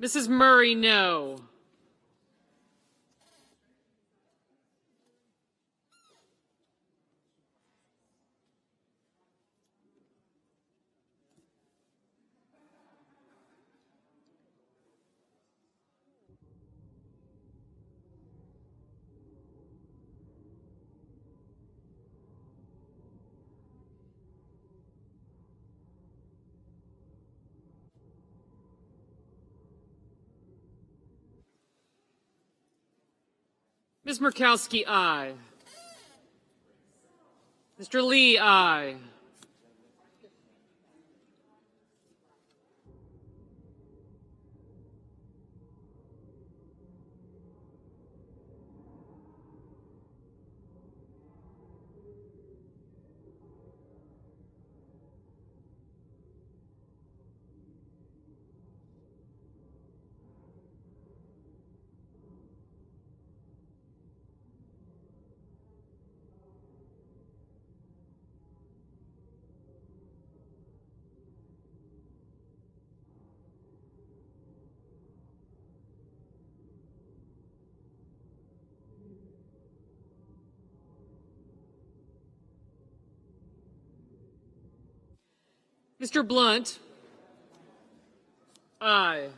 Mrs. Murray, no. Ms. Murkowski, aye. Mr. Lee, aye. Mr. Blunt. Aye.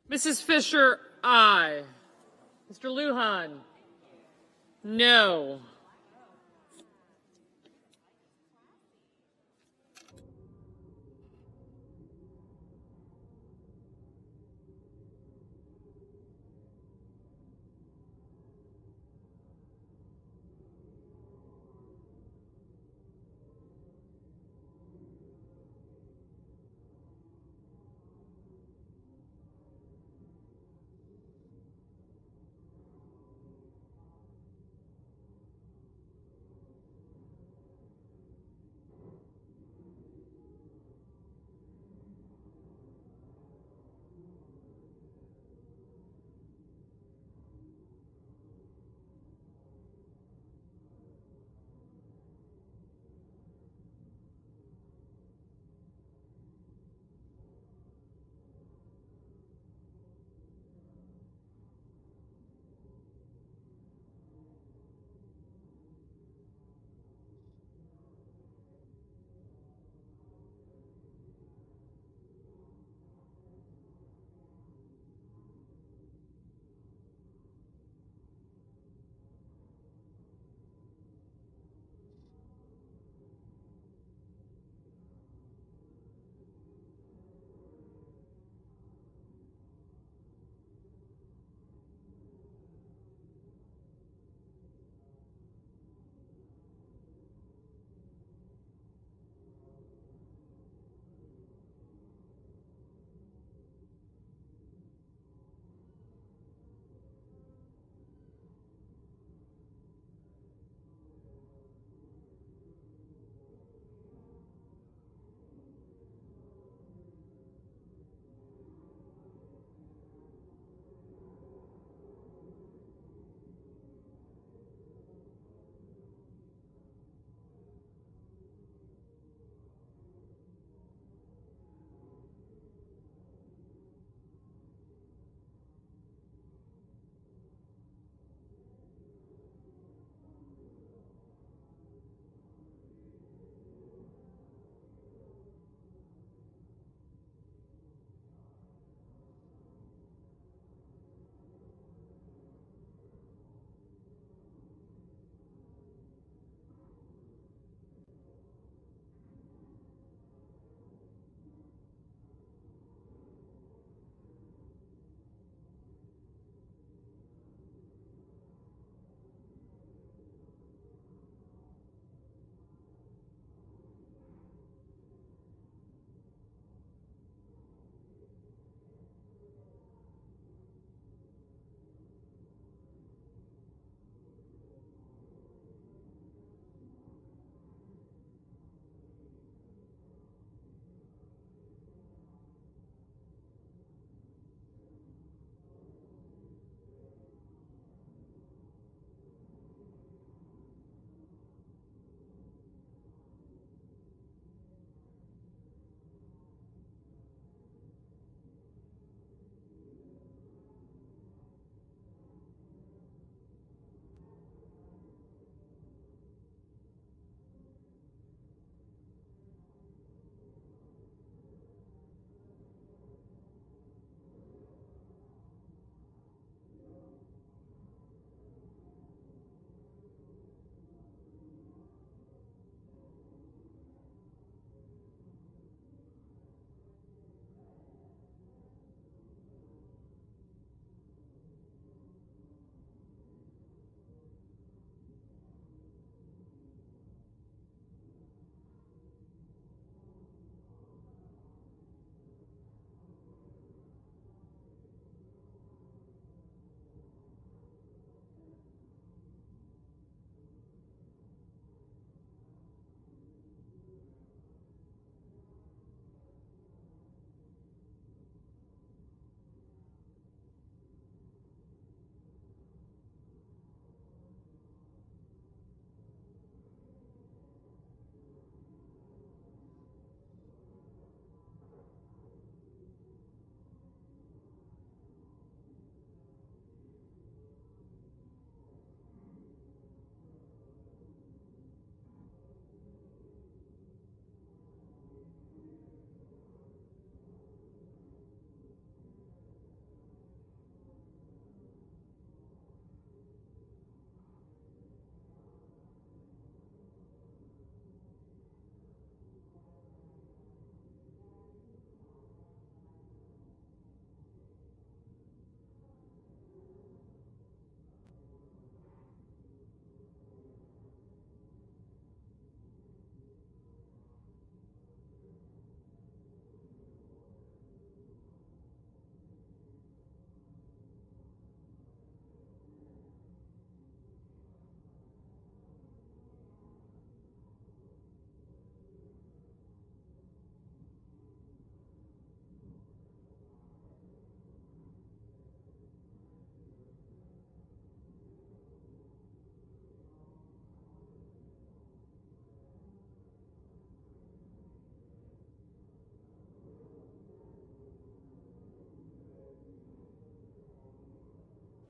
Mrs. Fisher, aye. Mr. Lujan, no.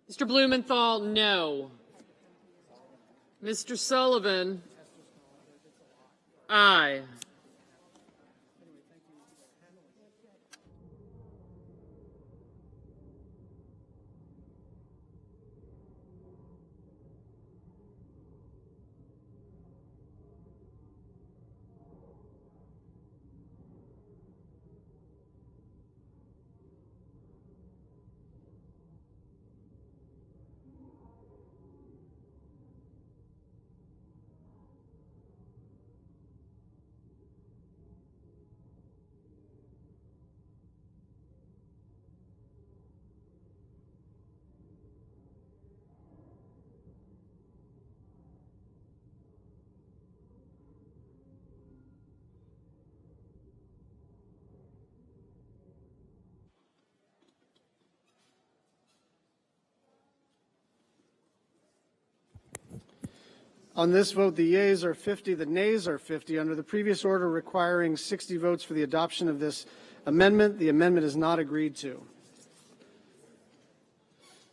Mr. Blumenthal, no. Mr. Sullivan, aye.
On this vote, the yeas are 50, the nays are 50. Under the previous order requiring 60 votes for the adoption of this amendment, the amendment is not agreed to.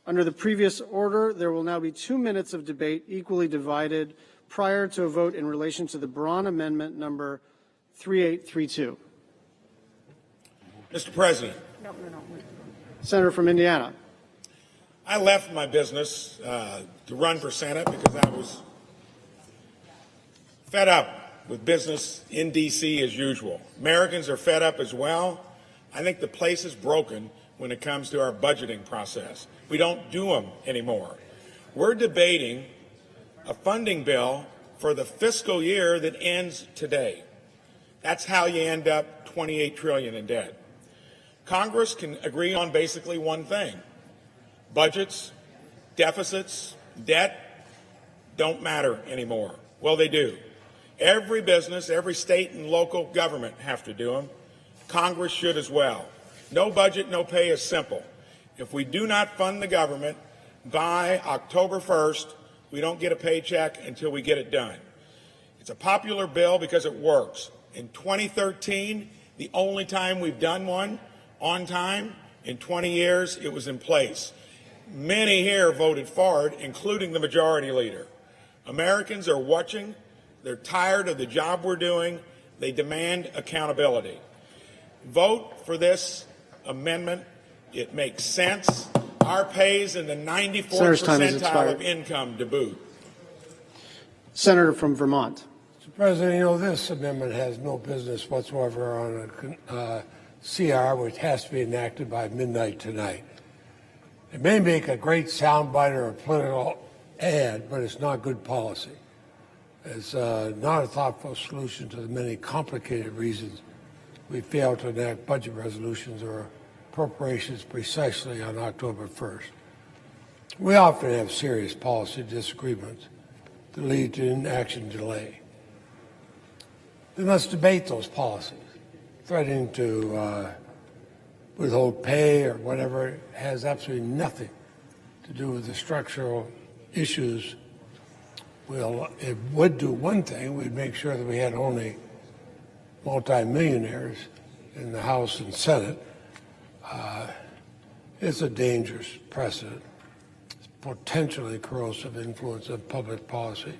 Under the previous order, there will now be 2 minutes of debate equally divided prior to a vote in relation to the Braun Amendment number 3832.
Mr. President.
Senator from Indiana.
I left my business to run for Senate because I was fed up with business in D.C. as usual. Americans are fed up as well. I think the place is broken when it comes to our budgeting process. We don't do them anymore. We're debating a funding bill for the fiscal year that ends today. That's how you end up $28 trillion in debt. Congress can agree on basically one thing. Budgets, deficits, debt don't matter anymore. Well, they do. Every business, every state and local government have to do them. Congress should as well. No budget, no pay is simple. If we do not fund the government by October 1st, we don't get a paycheck until we get it done. It's a popular bill because it works. In 2013, the only time we've done one on time, in 20 years, it was in place. Many here voted for it, including the majority leader. Americans are watching. They're tired of the job we're doing. They demand accountability. Vote for this amendment. It makes sense. Our pay's in the 94th percentile of income to boot.
Senator from Vermont.
Mr. President, you know, this amendment has no business whatsoever on a CR, which has to be enacted by midnight tonight. It may make a great soundbite or a political ad, but it's not good policy. It's not a thoughtful solution to the many complicated reasons we fail to enact budget resolutions or appropriations precisely on October 1st. We often have serious policy disagreements that lead to inaction delay. Then let's debate those policies. Threatening to withhold pay or whatever has absolutely nothing to do with the structural issues. Well, it would do one thing. We'd make sure that we had only multimillionaires in the House and Senate. It's a dangerous precedent. It's potentially corrosive influence of public policy.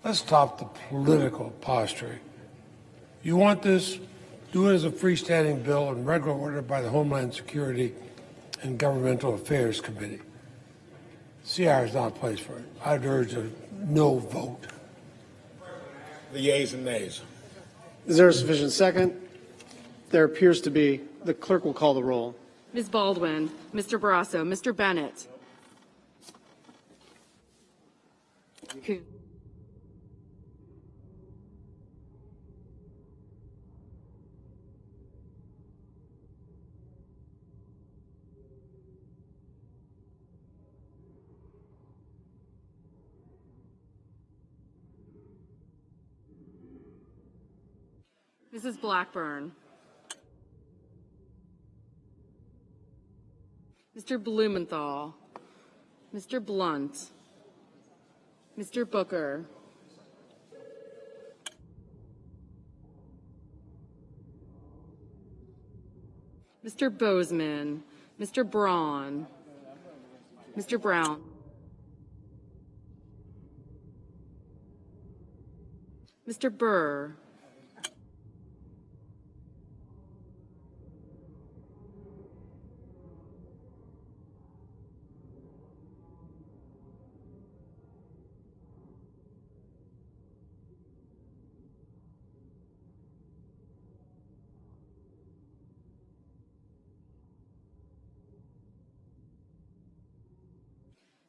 Let's stop the political posturing. You want this? Do it as a freestanding bill in regular order by the Homeland Security and Governmental Affairs Committee. CR is not a place for it. I'd urge a no vote.
The yeas and nays.
Is there a sufficient second? There appears to be. The clerk will call the roll.
Ms. Baldwin, Mr. Barrasso, Mr. Bennett. Mrs. Blackburn. Mr. Blumenthal. Mr. Blunt. Mr. Booker. Mr. Bozeman. Mr. Braun. Mr. Brown, Mr. Burr,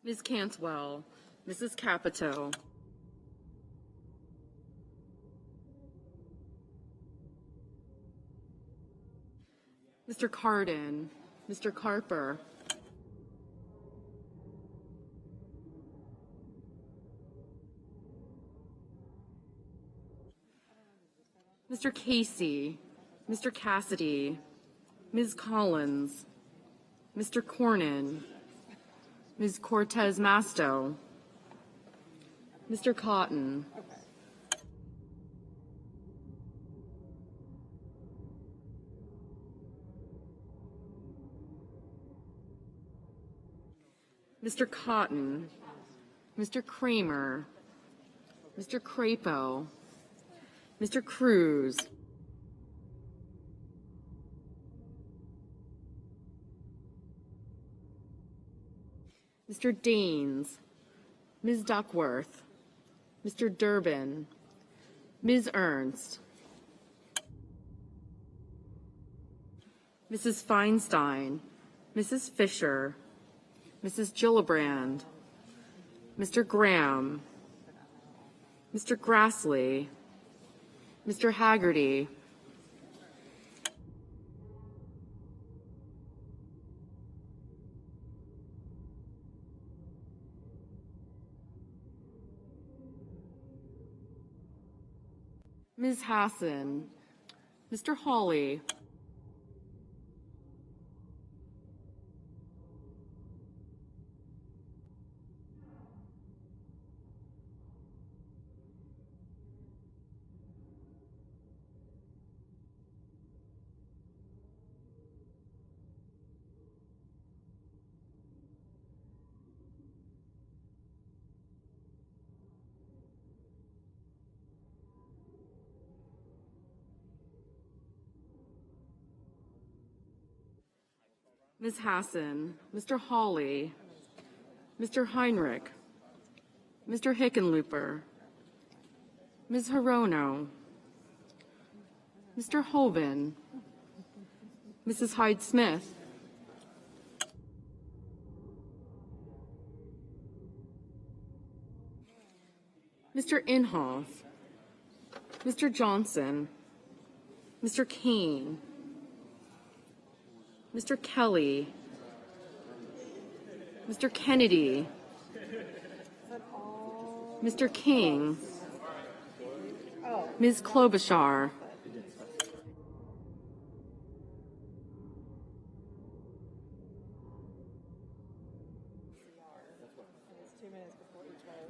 Ms. Cantwell, Mrs. Capito, Mr. Cardin, Mr. Carper, Mr. Casey, Mr. Cassidy, Ms. Collins, Mr. Cornyn, Ms. Cortez Masto, Mr. Cotton, Mr. Cotton, Mr. Kramer, Mr. Crapo, Mr. Cruz, Mr. Daines, Ms. Duckworth, Mr. Durbin, Ms. Ernst, Mrs. Feinstein, Mrs. Fisher, Mrs. Gillibrand, Mr. Graham, Mr. Grassley, Mr. Haggerty, Ms. Hassan, Mr. Hawley, Ms. Hassan, Mr. Hawley, Mr. Heinrich, Mr. Hickenlooper, Ms. Hirono, Mr. Hoban, Mrs. Hyde-Smith, Mr. Inhofe, Mr. Johnson, Mr. Kane, Mr. Kelly, Mr. Kennedy, Mr. King, Ms. Klobuchar,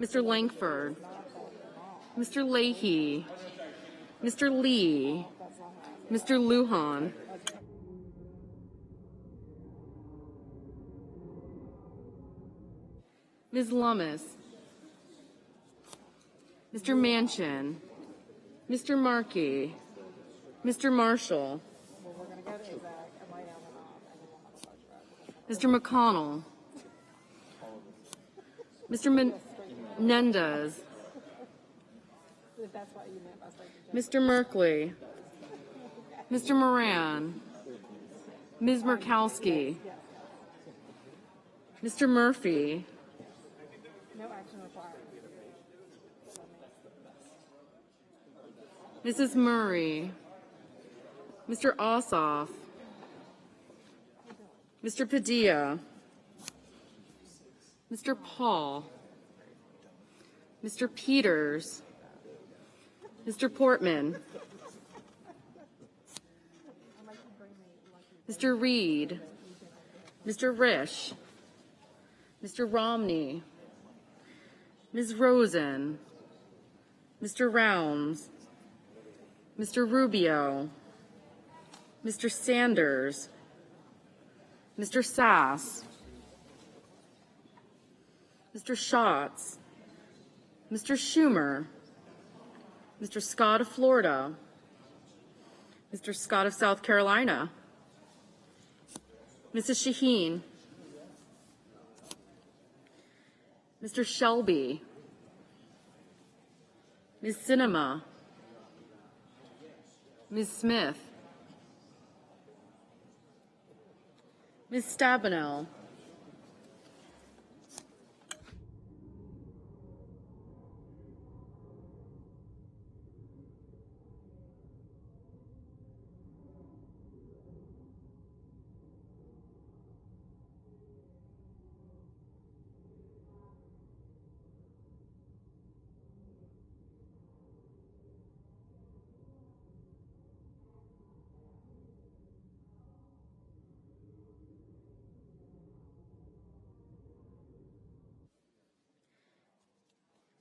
Mr. Langford, Mr. Leahy, Mr. Lee, Mr. Lujan, Ms. Lummis, Mr. Manchin, Mr. Markey, Mr. Marshall, Mr. McConnell, Mr. Menendez, Mr. Merkley, Mr. Moran, Ms. Murkowski, Mr. Murphy, Mrs. Murray, Mr. Ossoff, Mr. Padilla, Mr. Paul, Mr. Peters, Mr. Portman, Mr. Reed, Mr. Risch, Mr. Romney, Ms. Rosen, Mr. Rounds, Mr. Rubio, Mr. Sanders, Mr. Sass, Mr. Schatz, Mr. Schumer, Mr. Scott of Florida, Mr. Scott of South Carolina, Mrs. Shaheen, Mr. Shelby, Ms. Sinema, Ms. Smith, Ms. Stabenow,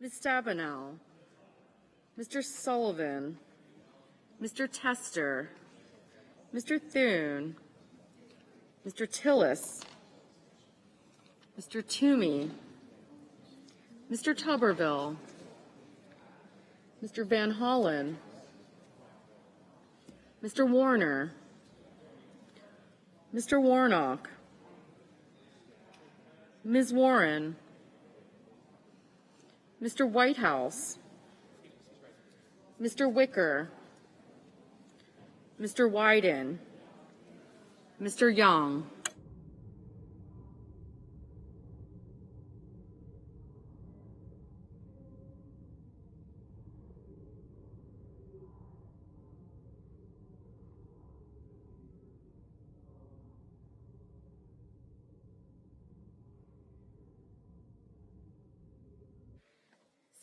Ms. Stabenow, Mr. Sullivan, Mr. Tester, Mr. Thune, Mr. Tillis, Mr. Toomey, Mr. Tuberville, Mr. Van Hollen, Mr. Warner, Mr. Warnock, Ms. Warren, Mr. Whitehouse, Mr. Wicker, Mr. Wyden, Mr. Young,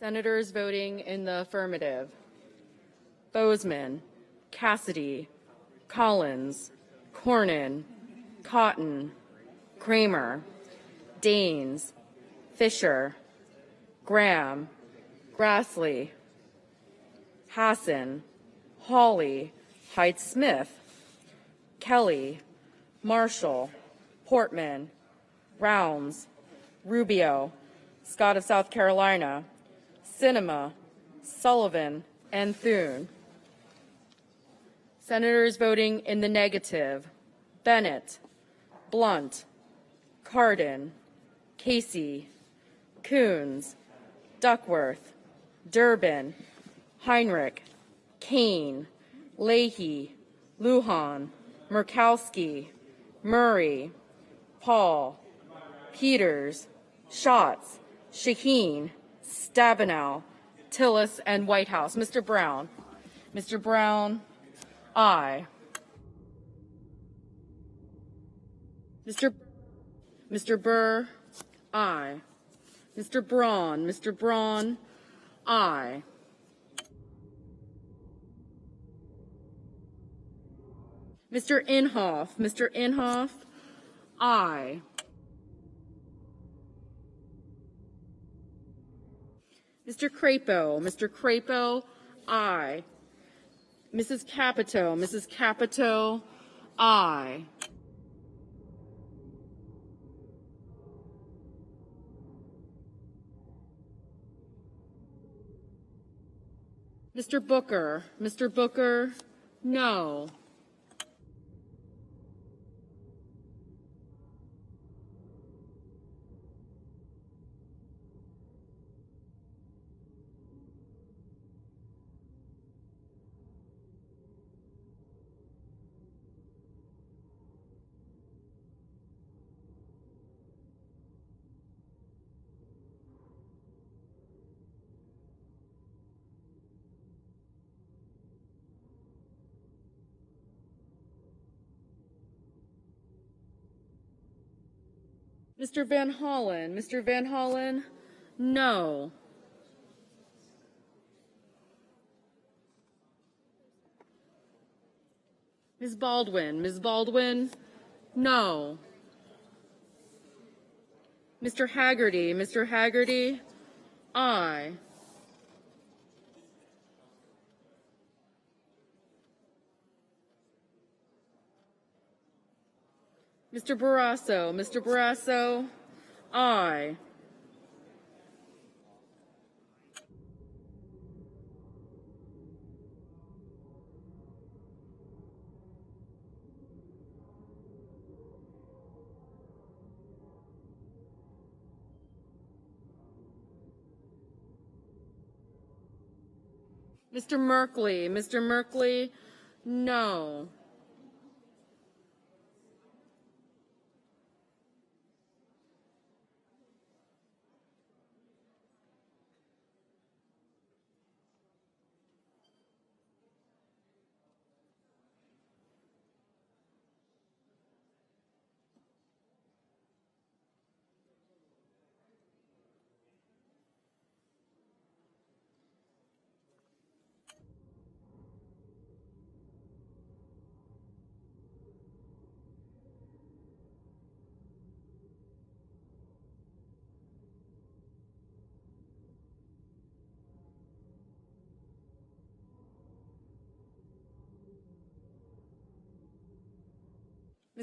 Senators voting in the affirmative: Bozeman, Cassidy, Collins, Cornyn, Cotton, Kramer, Daines, Fisher, Graham, Grassley, Hassan, Hawley, Hyde-Smith, Kelly, Marshall, Portman, Rounds, Rubio, Scott of South Carolina, Sinema, Sullivan, and Thune. Senators voting in the negative: Bennett, Blunt, Cardin, Casey, Coons, Duckworth, Durbin, Heinrich, Kane, Leahy, Lujan, Murkowski, Murray, Paul, Peters, Schatz, Shaheen, Stabenow, Tillis, and Whitehouse. Mr. Brown. Mr. Brown, aye. Mr. Burr, aye. Mr. Braun. Mr. Braun, aye. Mr. Inhofe. Mr. Inhofe, aye. Mr. Crapo. Mr. Crapo, aye. Mrs. Capito. Mrs. Capito, aye. Mr. Booker. Mr. Booker, no. Mr. Van Hollen. Mr. Van Hollen, no. Ms. Baldwin. Ms. Baldwin, no. Mr. Haggerty. Mr. Haggerty, aye. Mr. Barrasso. Mr. Barrasso, aye. Mr. Merkley. Mr. Merkley, no.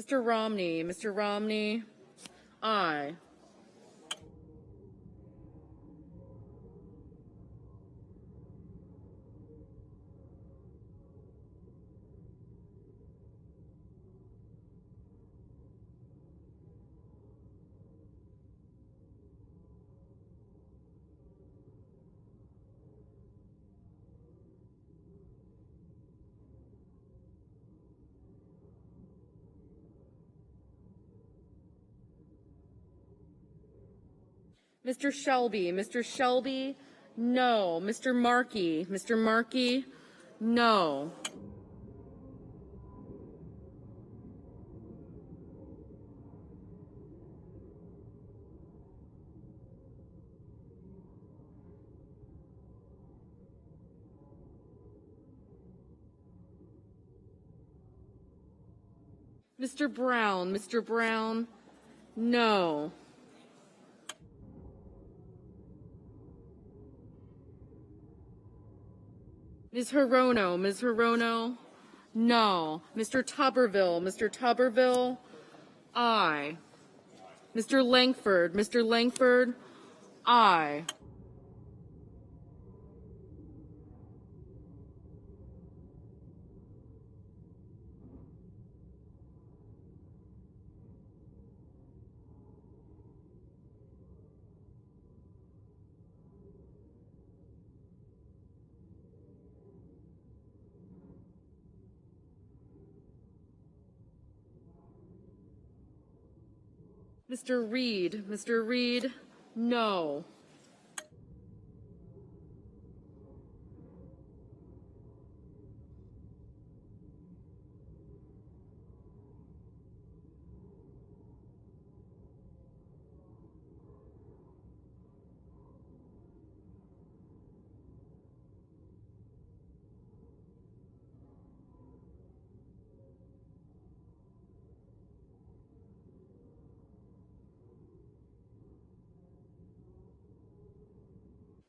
Mr. Romney. Mr. Romney, aye. Mr. Shelby. Mr. Shelby, no. Mr. Markey. Mr. Markey, no. Mr. Brown. Mr. Brown, no. Ms. Hirono. Ms. Hirono, no. Mr. Tuberville. Mr. Tuberville, aye. Mr. Langford. Mr. Langford, aye. Mr. Reed. Mr. Reed, no.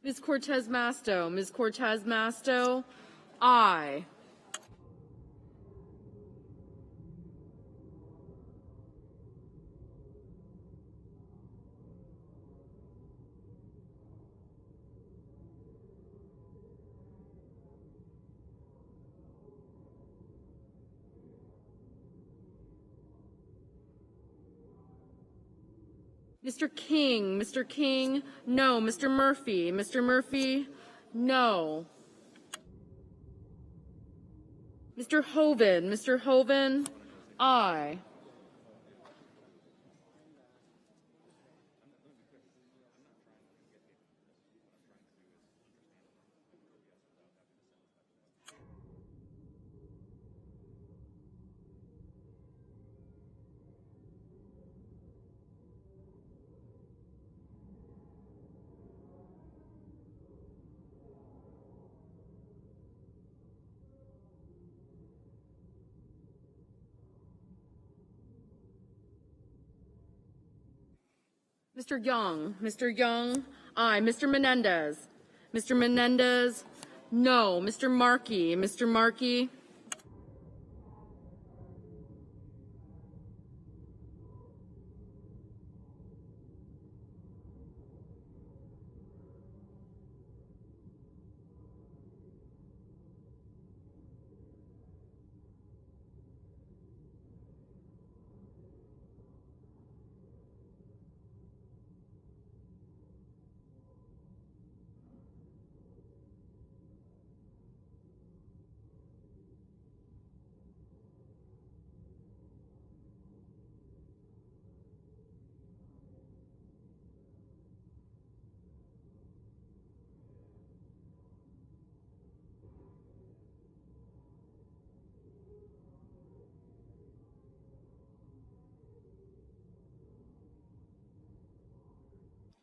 Ms. Cortez Masto. Ms. Cortez Masto, aye. Mr. King. Mr. King, no. Mr. Murphy. Mr. Murphy, no. Mr. Hoven. Mr. Hoven, aye. Mr. Young. Mr. Young, aye. Mr. Menendez. Mr. Menendez, no. Mr. Markey. Mr. Markey,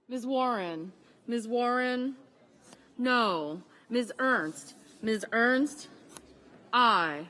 Ms. Warren. Ms. Warren, no. Ms. Ernst. Ms. Ernst, aye.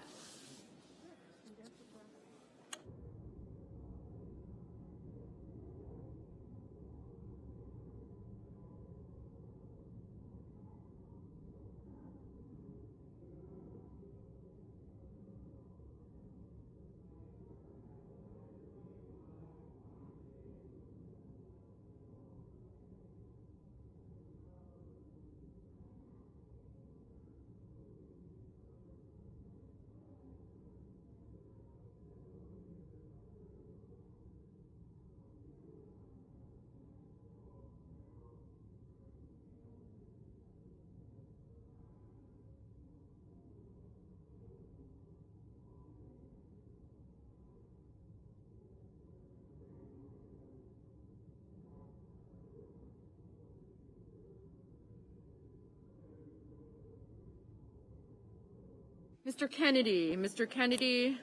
Mr. Kennedy. Mr. Kennedy,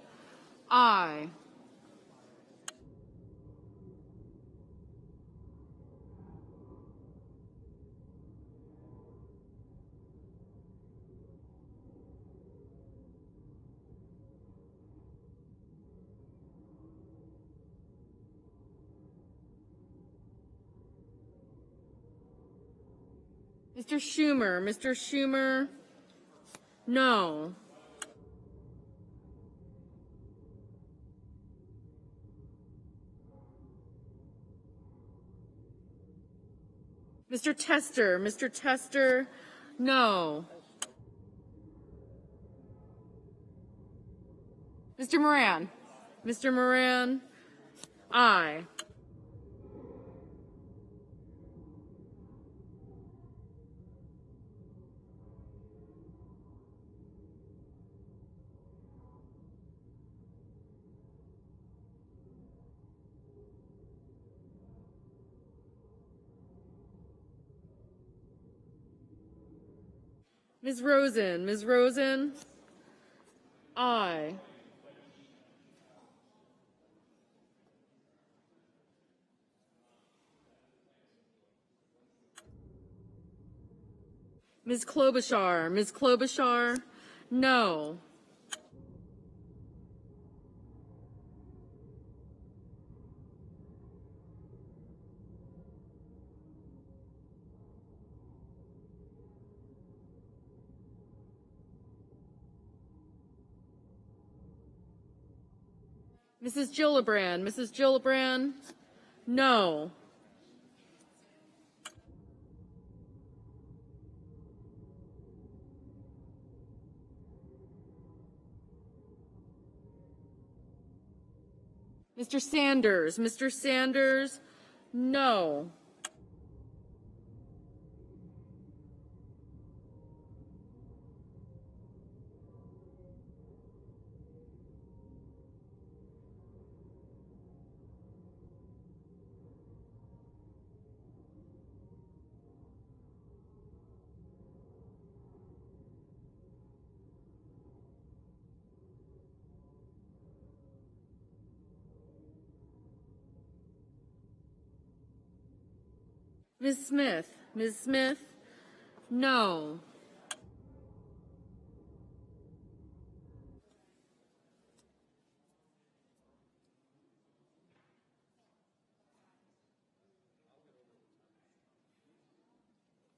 aye. Mr. Schumer. Mr. Schumer, no. Mr. Tester. Mr. Tester, no. Mr. Moran. Mr. Moran, aye. Ms. Rosen. Ms. Rosen, aye. Ms. Klobuchar. Ms. Klobuchar, no. Mrs. Gillibrand. Mrs. Gillibrand, no. Mr. Sanders. Mr. Sanders, no. Ms. Smith. Ms. Smith, no.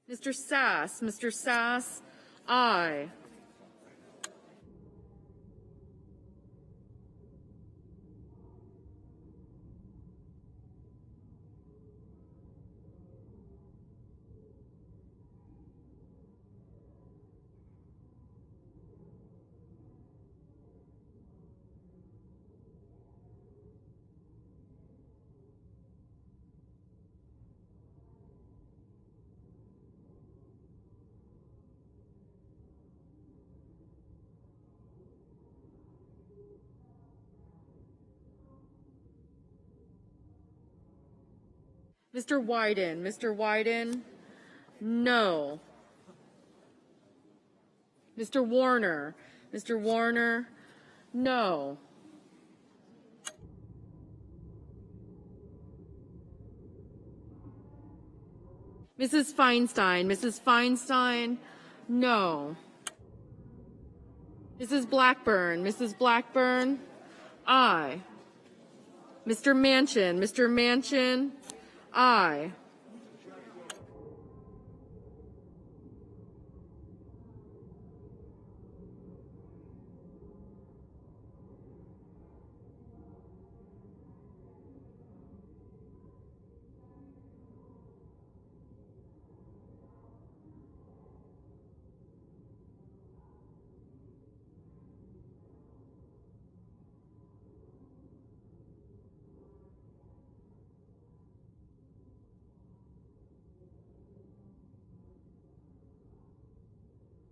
Mr. Sass. Mr. Sass, aye. Mr. Wyden. Mr. Wyden, no. Mr. Warner. Mr. Warner, no. Mrs. Feinstein. Mrs. Feinstein, no. Mrs. Blackburn. Mrs. Blackburn, aye. Mr. Manchin. Mr. Manchin, aye.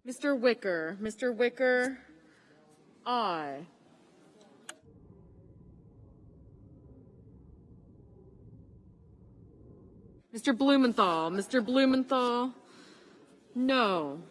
Mr. Wicker. Mr. Wicker, aye. Mr. Blumenthal. Mr. Blumenthal, no.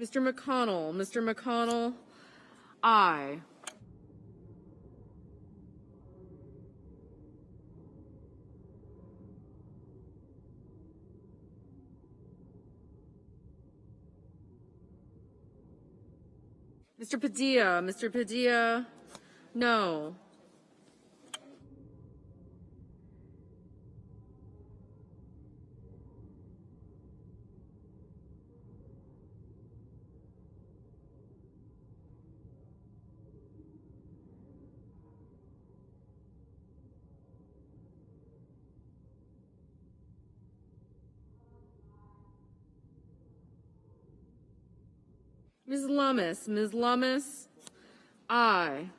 Mr. McConnell. Mr. McConnell, aye. Mr. Padilla. Mr. Padilla, no. Ms. Lummis. Ms. Lummis, aye.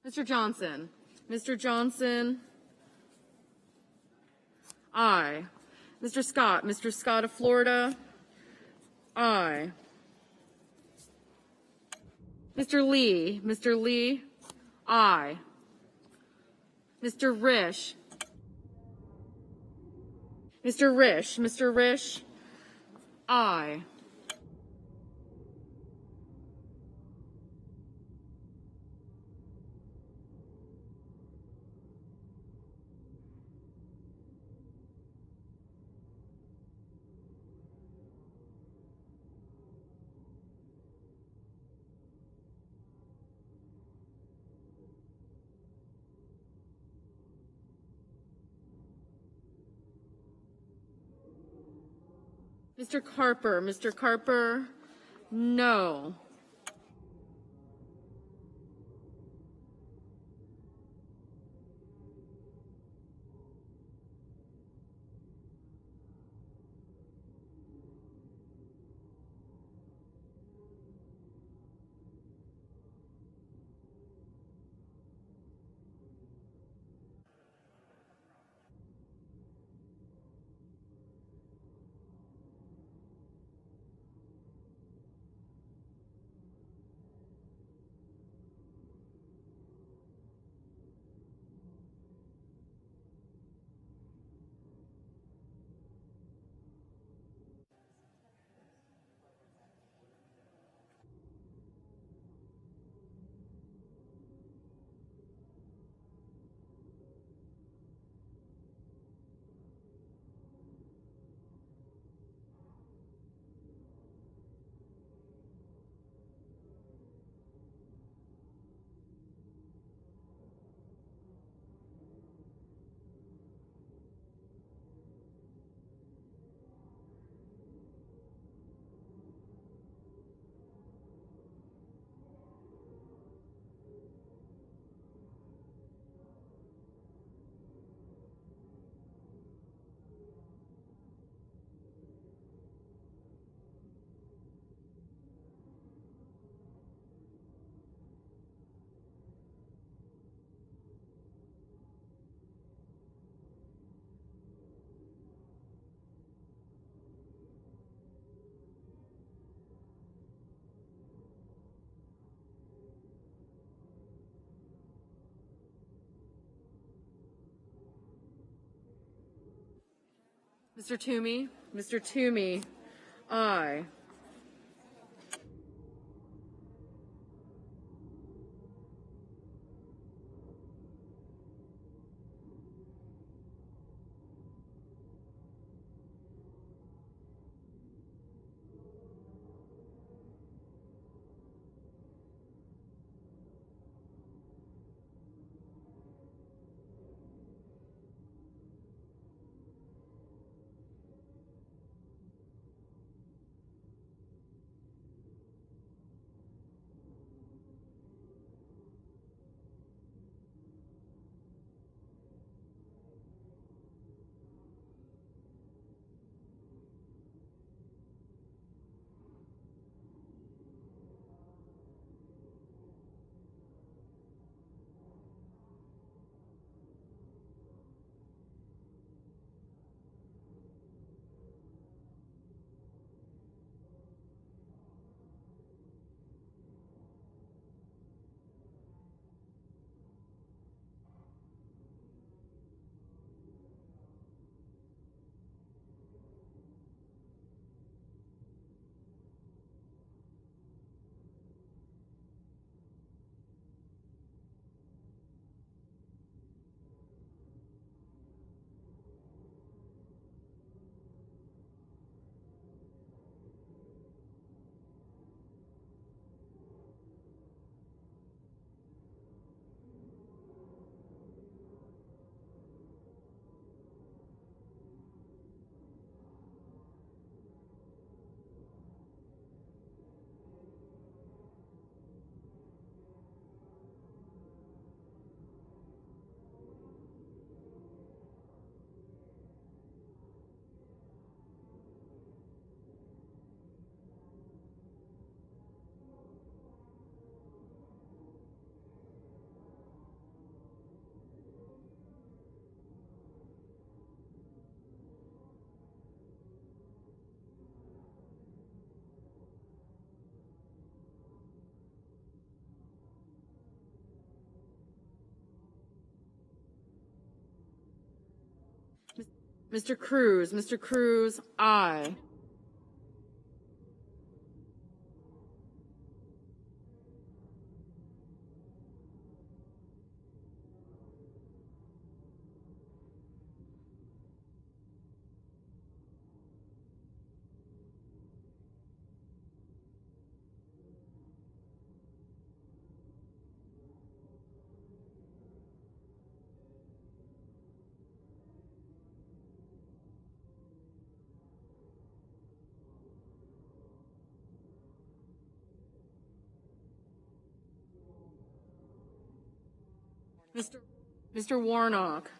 Mr. Johnson. Mr. Johnson, aye. Mr. Scott. Mr. Scott of Florida, aye. Mr. Lee. Mr. Lee, aye. Mr. Risch. Mr. Risch. Mr. Risch, aye. Mr. Carper. Mr. Carper, no. Mr. Toomey? Mr. Toomey, aye. Mr. Cruz, aye.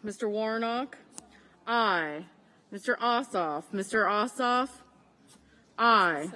Mr. Warnock, aye. Mr. Ossoff, aye.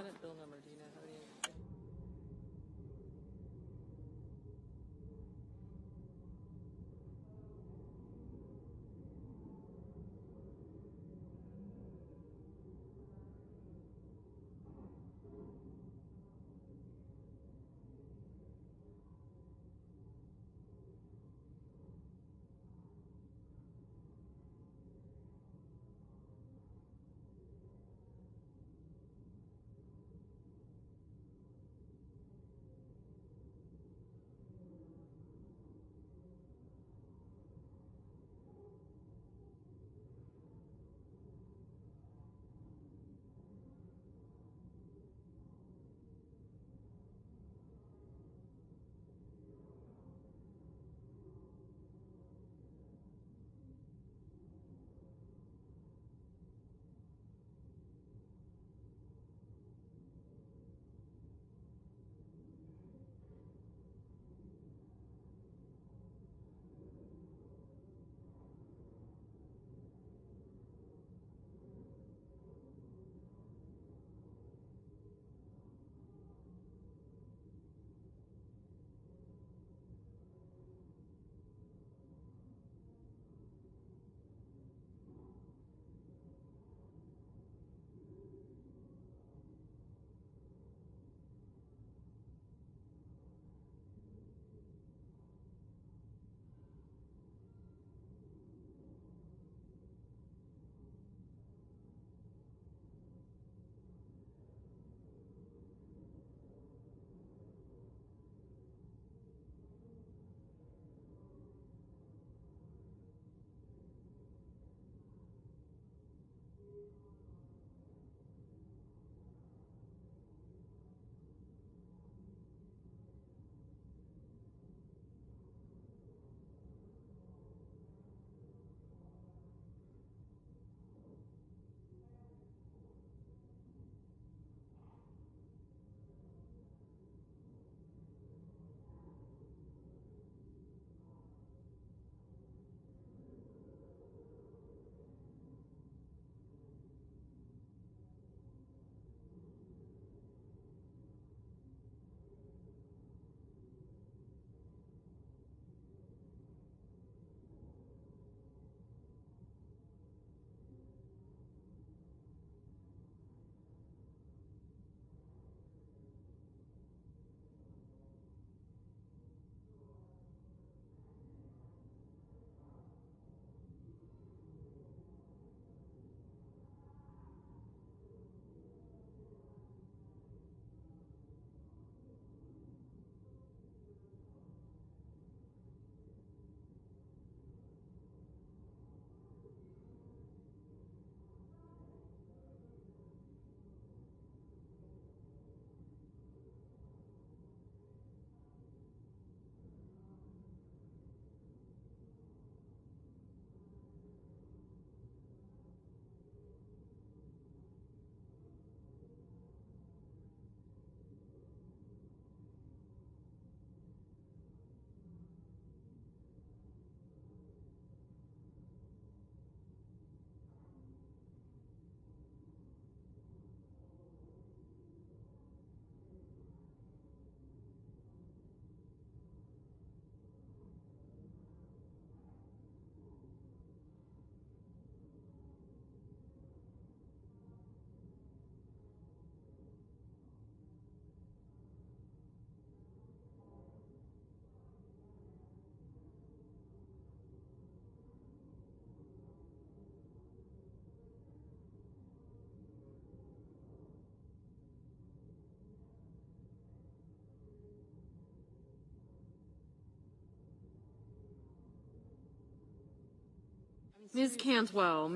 Ms. Cantwell,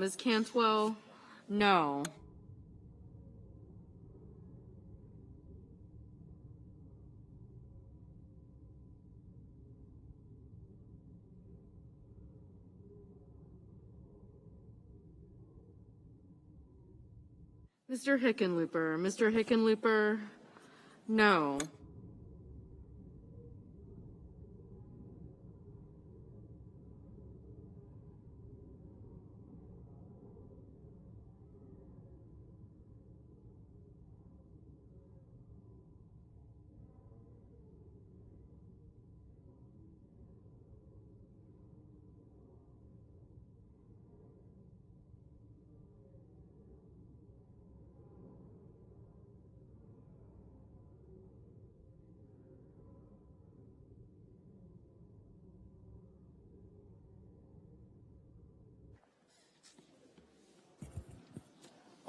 no. Mr. Hickenlooper, no.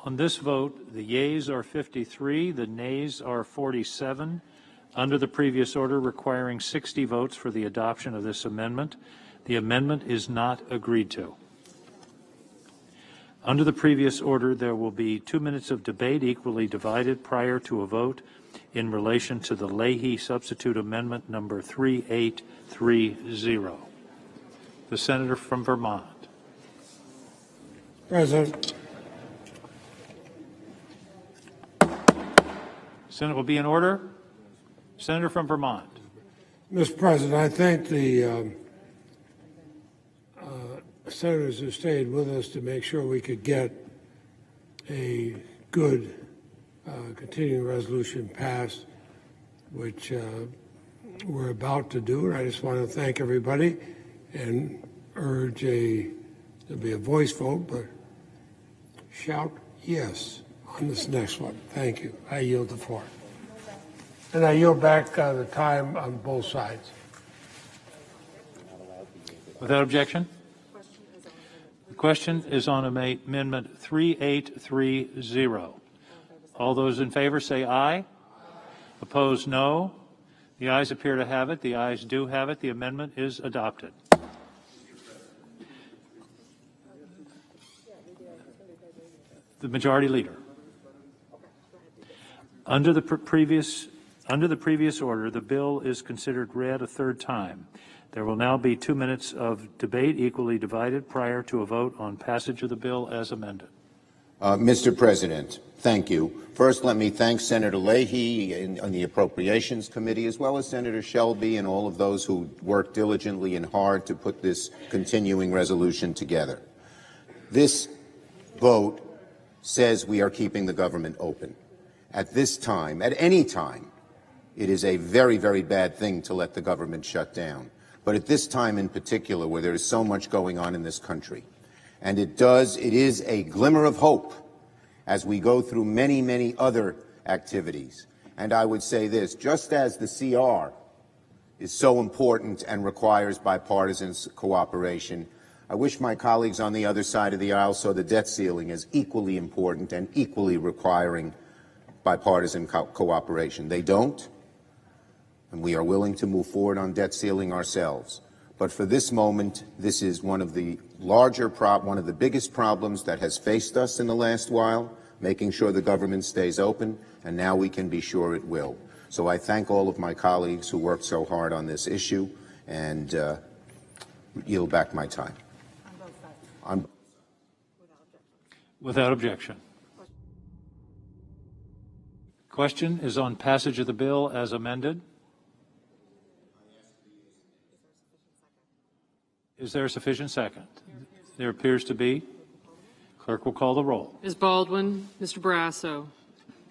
On this vote, the yeas are 53, the nays are 47. Under the previous order requiring 60 votes for the adoption of this amendment, the amendment is not agreed to. Under the previous order, there will be 2 minutes of debate equally divided prior to a vote in relation to the Leahy substitute amendment number 3830. The senator from Vermont.
President.
Senate will be in order. Senator from Vermont.
Mr. President, I thank the senators who stayed with us to make sure we could get a good continuing resolution passed, which we're about to do. And I just want to thank everybody and urge there'll be a voice vote, but shout yes on this next one. Thank you. I yield the floor. And I yield back the time on both sides.
Without objection? The question is on Amendment 3830. All those in favor say aye. Opposed, no. The ayes appear to have it. The ayes do have it. The amendment is adopted. The Majority Leader. Under the previous order, the bill is considered read a third time. There will now be 2 minutes of debate equally divided prior to a vote on passage of the bill as amended.
Mr. President, thank you. First, let me thank Senator Leahy on the Appropriations Committee, as well as Senator Shelby and all of those who worked diligently and hard to put this continuing resolution together. This vote says we are keeping the government open. At this time, at any time, it is a very, very bad thing to let the government shut down. But at this time in particular, where there is so much going on in this country, and it is a glimmer of hope as we go through many, many other activities. And I would say this, just as the CR is so important and requires bipartisan cooperation, I wish my colleagues on the other side of the aisle saw the debt ceiling as equally important and equally requiring bipartisan cooperation. They don't, and we are willing to move forward on debt ceiling ourselves. But for this moment, this is one of the biggest problems that has faced us in the last while, making sure the government stays open, and now we can be sure it will. So I thank all of my colleagues who worked so hard on this issue, and yield back my time.
Without objection. Question is on passage of the bill as amended. Is there a sufficient second? There appears to be. Clerk will call the roll.
Ms. Baldwin, Mr. Barrasso,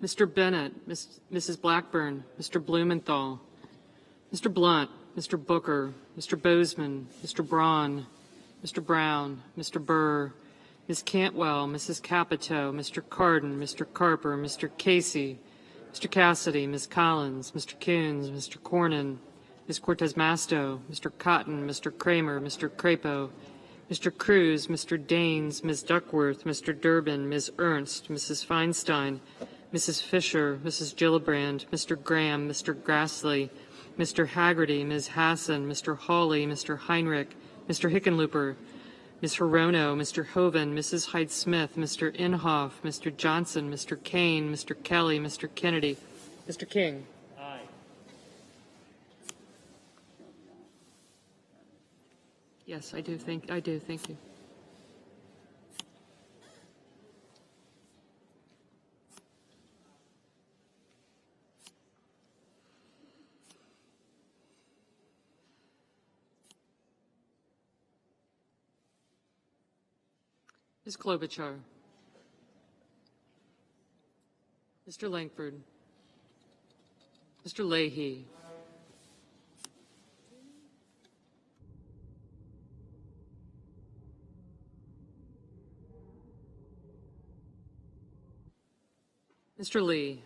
Mr. Bennett, Mrs. Blackburn, Mr. Blumenthal, Mr. Blunt, Mr. Booker, Mr. Bozeman, Mr. Braun, Mr. Brown, Mr. Burr, Ms. Cantwell, Mrs. Capito, Mr. Cardin, Mr. Carper, Mr. Casey, Mr. Cassidy, Ms. Collins, Mr. Coons, Mr. Cornyn, Ms. Cortez Masto, Mr. Cotton, Mr. Kramer, Mr. Crapo, Mr. Cruz, Mr. Daines, Ms. Duckworth, Mr. Durbin, Ms. Ernst, Mrs. Feinstein, Mrs. Fisher, Mrs. Gillibrand, Mr. Graham, Mr. Grassley, Mr. Haggerty, Ms. Hassan, Mr. Hawley, Mr. Heinrich, Mr. Hickenlooper, Ms. Hirono, Mr. Hoven, Mrs. Hyde-Smith, Mr. Inhofe, Mr. Johnson, Mr. Kane, Mr. Kelly, Mr. Kennedy. Mr. King.
Aye.
Yes, I do. Thank you. Ms. Klobuchar. Mr. Langford. Mr. Leahy. Mr. Lee.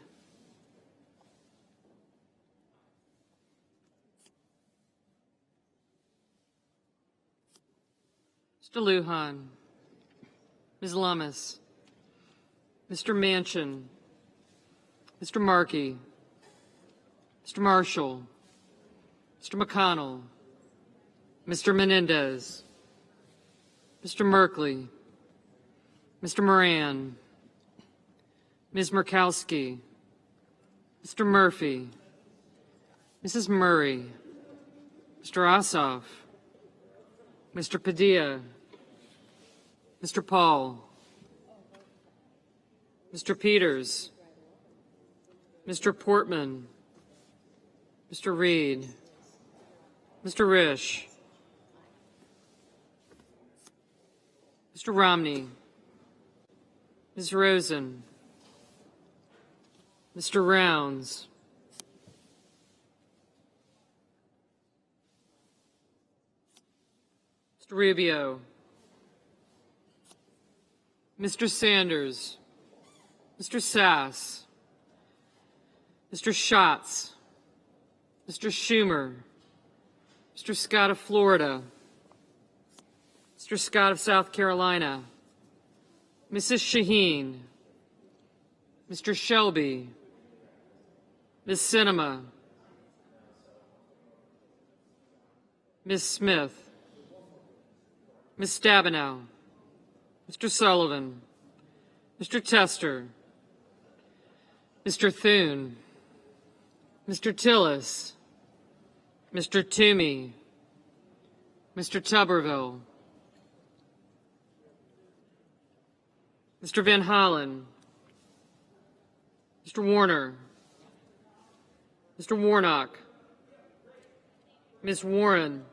Mr. Lujan. Ms. Lummis. Mr. Manchin. Mr. Markey. Mr. Marshall. Mr. McConnell. Mr. Menendez. Mr. Merkley. Mr. Moran. Ms. Murkowski. Mr. Murphy. Mrs. Murray. Mr. Ossoff. Mr. Padilla. Mr. Paul. Mr. Peters. Mr. Portman. Mr. Reed. Mr. Risch. Mr. Romney. Ms. Rosen. Mr. Rounds. Mr. Rubio. Mr. Sanders. Mr. Sass. Mr. Schatz. Mr. Schumer. Mr. Scott of Florida. Mr. Scott of South Carolina. Mrs. Shaheen. Mr. Shelby. Ms. Sinema. Ms. Smith. Ms. Stabenow. Mr. Sullivan. Mr. Tester. Mr. Thune. Mr. Tillis. Mr. Toomey. Mr. Tuberville. Mr. Van Hollen. Mr. Warner. Mr. Warnock. Ms. Warren.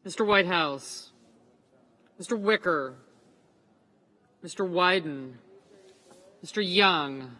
Mr. Whitehouse. Mr. Wicker. Mr. Wyden. Mr. Young.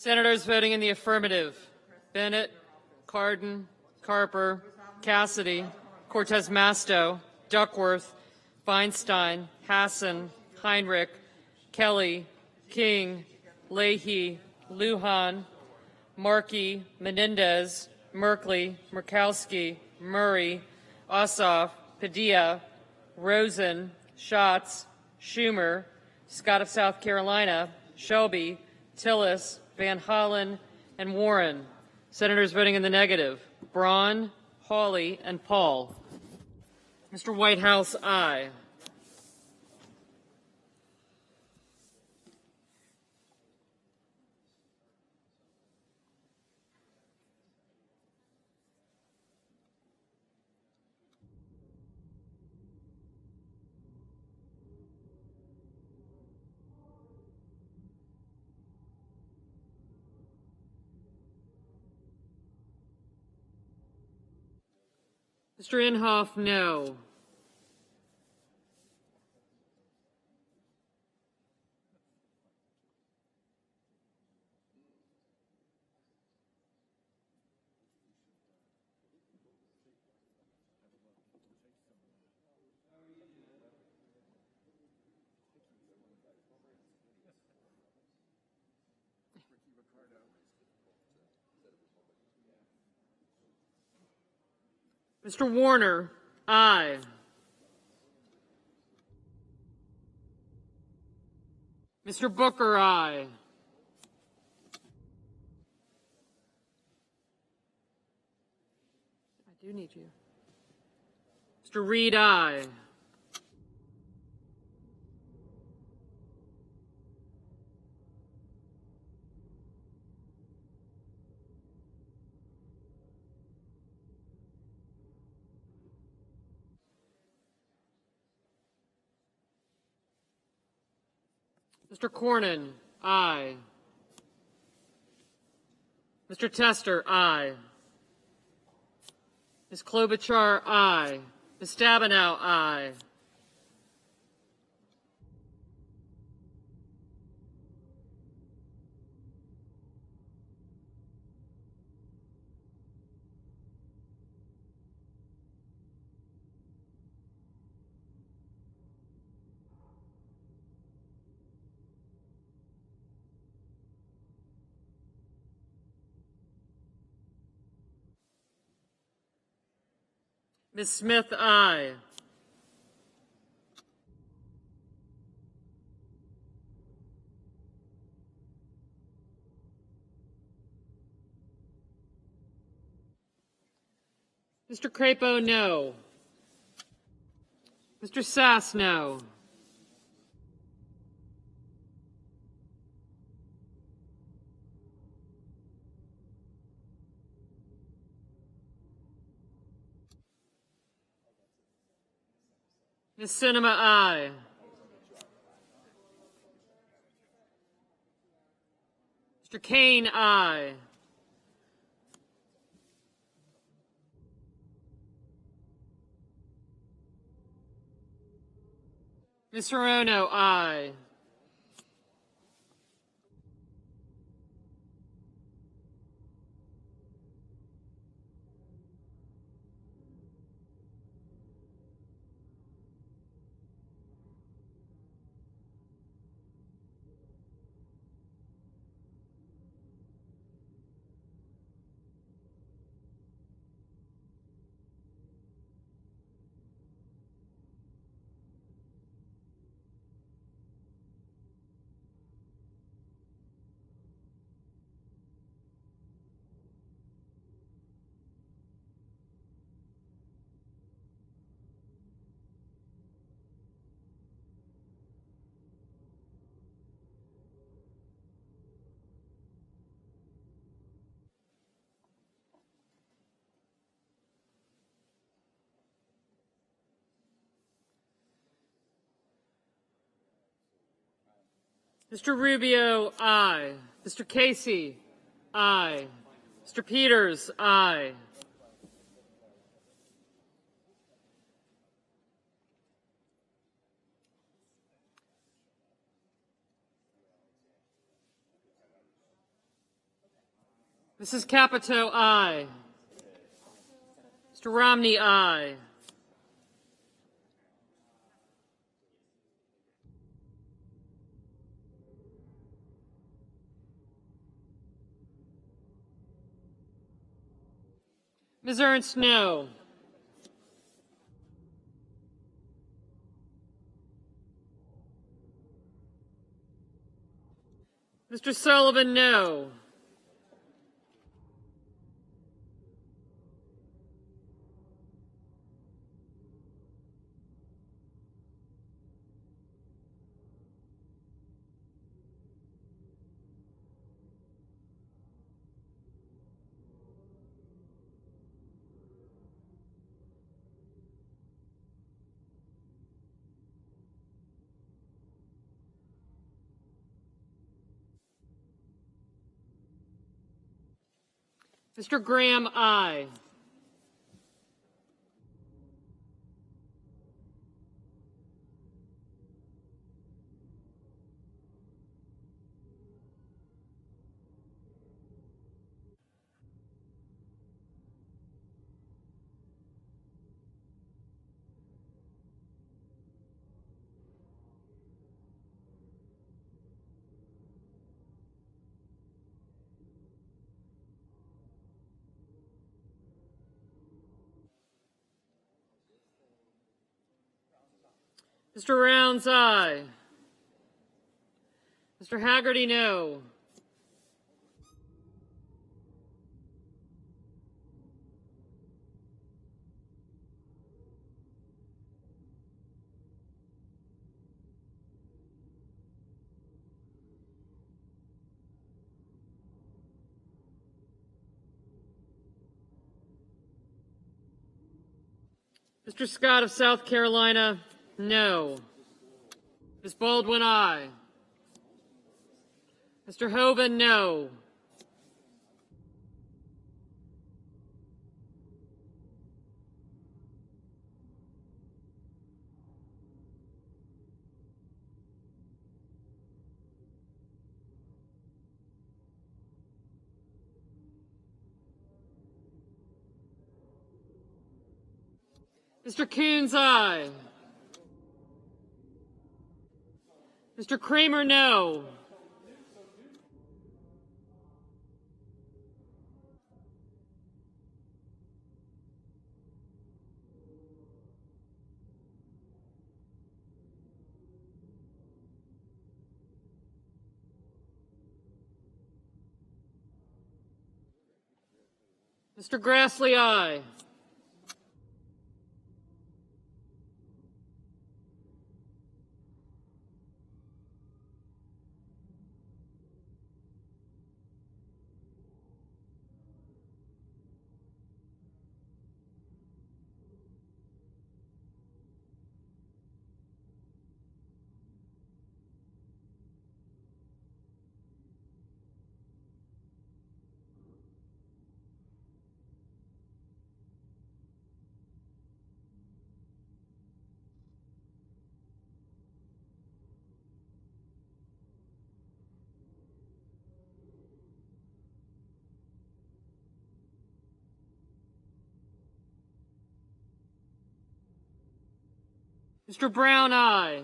Senators voting in the affirmative: Bennett, Cardin, Carper, Cassidy, Cortez Masto, Duckworth, Feinstein, Hassan, Heinrich, Kelly, King, Leahy, Lujan, Markey, Menendez, Merkley, Murkowski, Murray, Ossoff, Padilla, Rosen, Schatz, Schumer, Scott of South Carolina, Shelby, Tillis, Van Hollen, and Warren. Senators voting in the negative: Braun, Hawley, and Paul. Mr. Whitehouse, aye. Mr. Inhofe, no. Mr. Warner, aye. Mr. Booker, aye. I do need you. Mr. Reed, aye. Mr. Cornyn, aye. Mr. Tester, aye. Ms. Klobuchar, aye. Ms. Stabenow, aye. Ms. Smith, aye. Mr. Crapo, no. Mr. Sass, no. Ms. Sinema, aye. Mr. Kane, aye. Ms. Hirono, aye. Mr. Rubio, aye. Mr. Casey, aye. Mr. Peters, aye. Mrs. Capito, aye. Mr. Romney, aye. Ms. Ernst, no. Mr. Sullivan, no. Mr. Graham, aye. Mr. Rounds, aye. Mr. Haggerty, no. Mr. Scott of South Carolina, no. Ms. Baldwin, aye. Mr. Hoven, no. Mr. Coons, aye. Mr. Kramer, no. Mr. Grassley, aye. Mr. Brown, aye.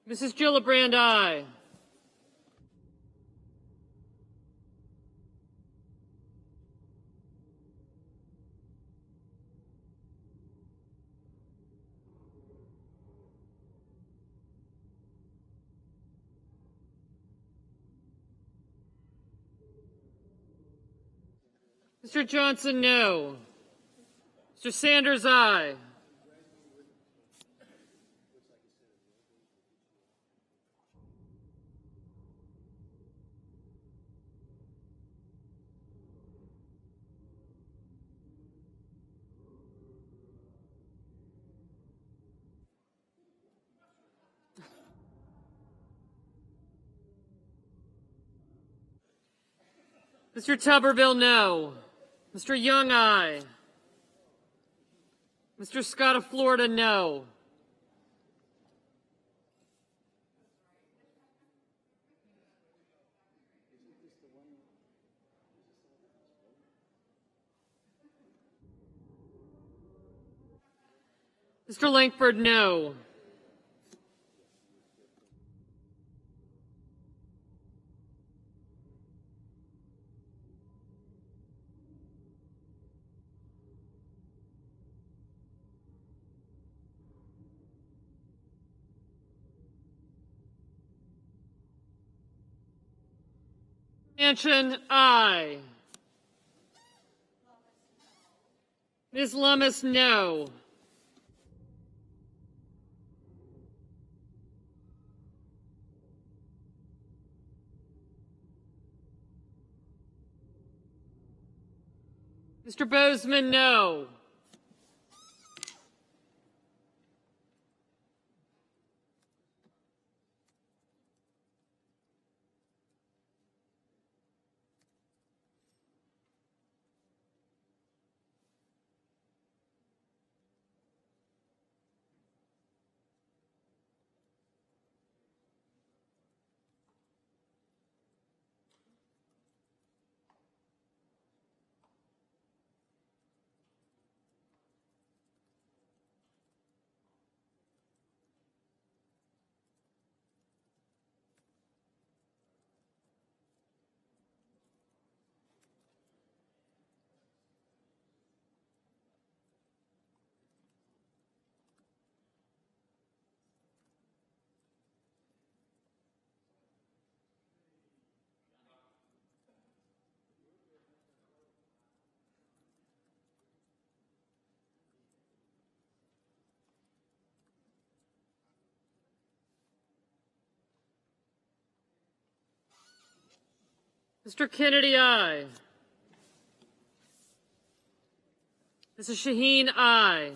Mrs. Gillibrand, aye. Mr. Johnson, no. Mr. Sanders, aye. Mr. Tuberville, no. Mr. Young, aye. Mr. Scott of Florida, no. Mr. Langford, no. Manchin, aye. Ms. Lummis, no. Mr. Bozeman, no. Mr. Kennedy, aye. Mrs. Shaheen, aye.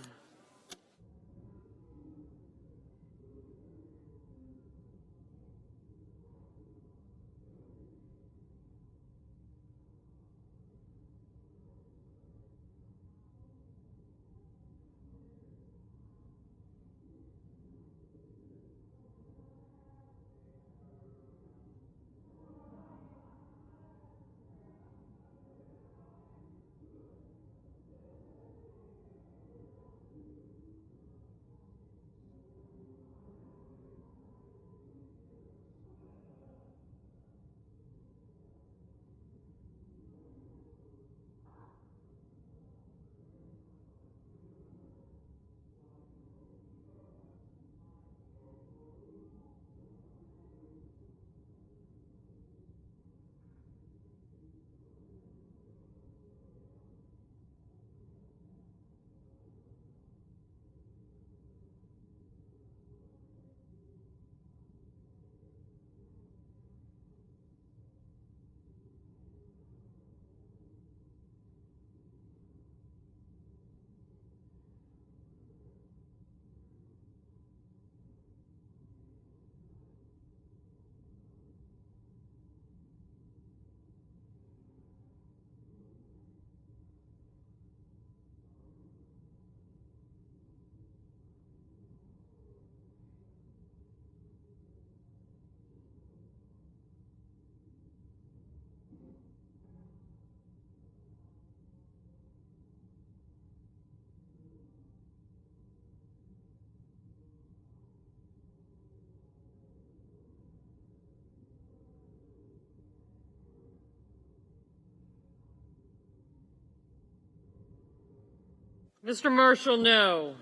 Mr. Marshall, no.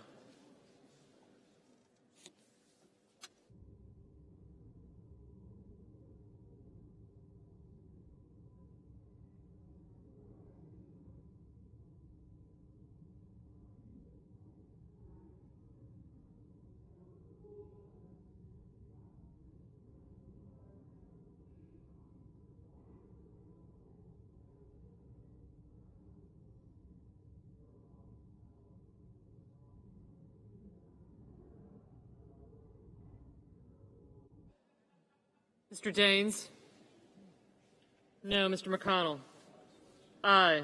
Mr. Daines? No. Mr. McConnell? Aye.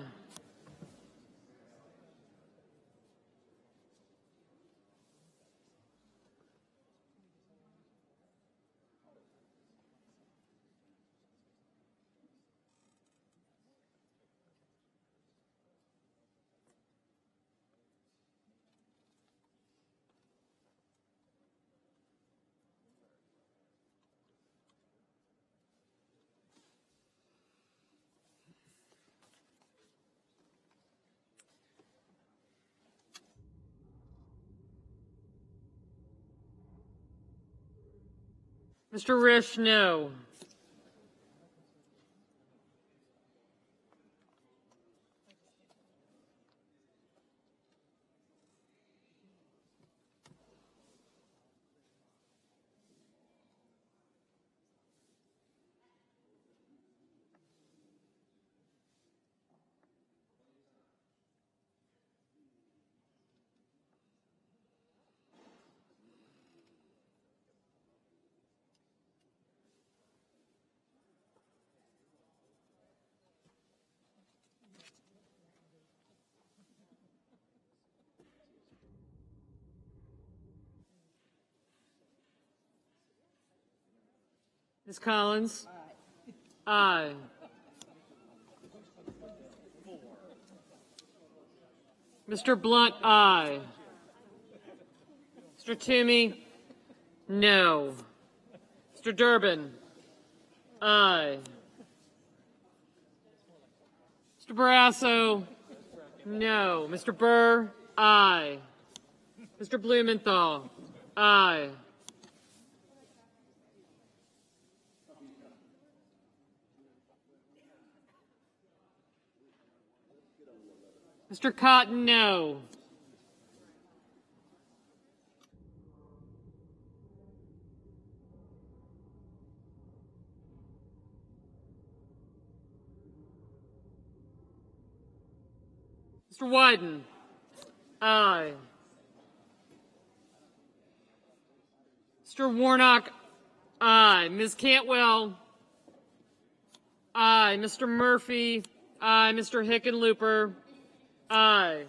Mr. Risch, no. Ms. Collins? Aye. Mr. Blunt, aye. Mr. Toomey? No. Mr. Durbin? Aye. Mr. Barrasso? No. Mr. Burr? Aye. Mr. Blumenthal? Aye. Mr. Cotton, no. Mr. Wyden? Aye. Mr. Warnock? Aye. Ms. Cantwell? Aye. Mr. Murphy? Aye. Mr. Hickenlooper? Aye.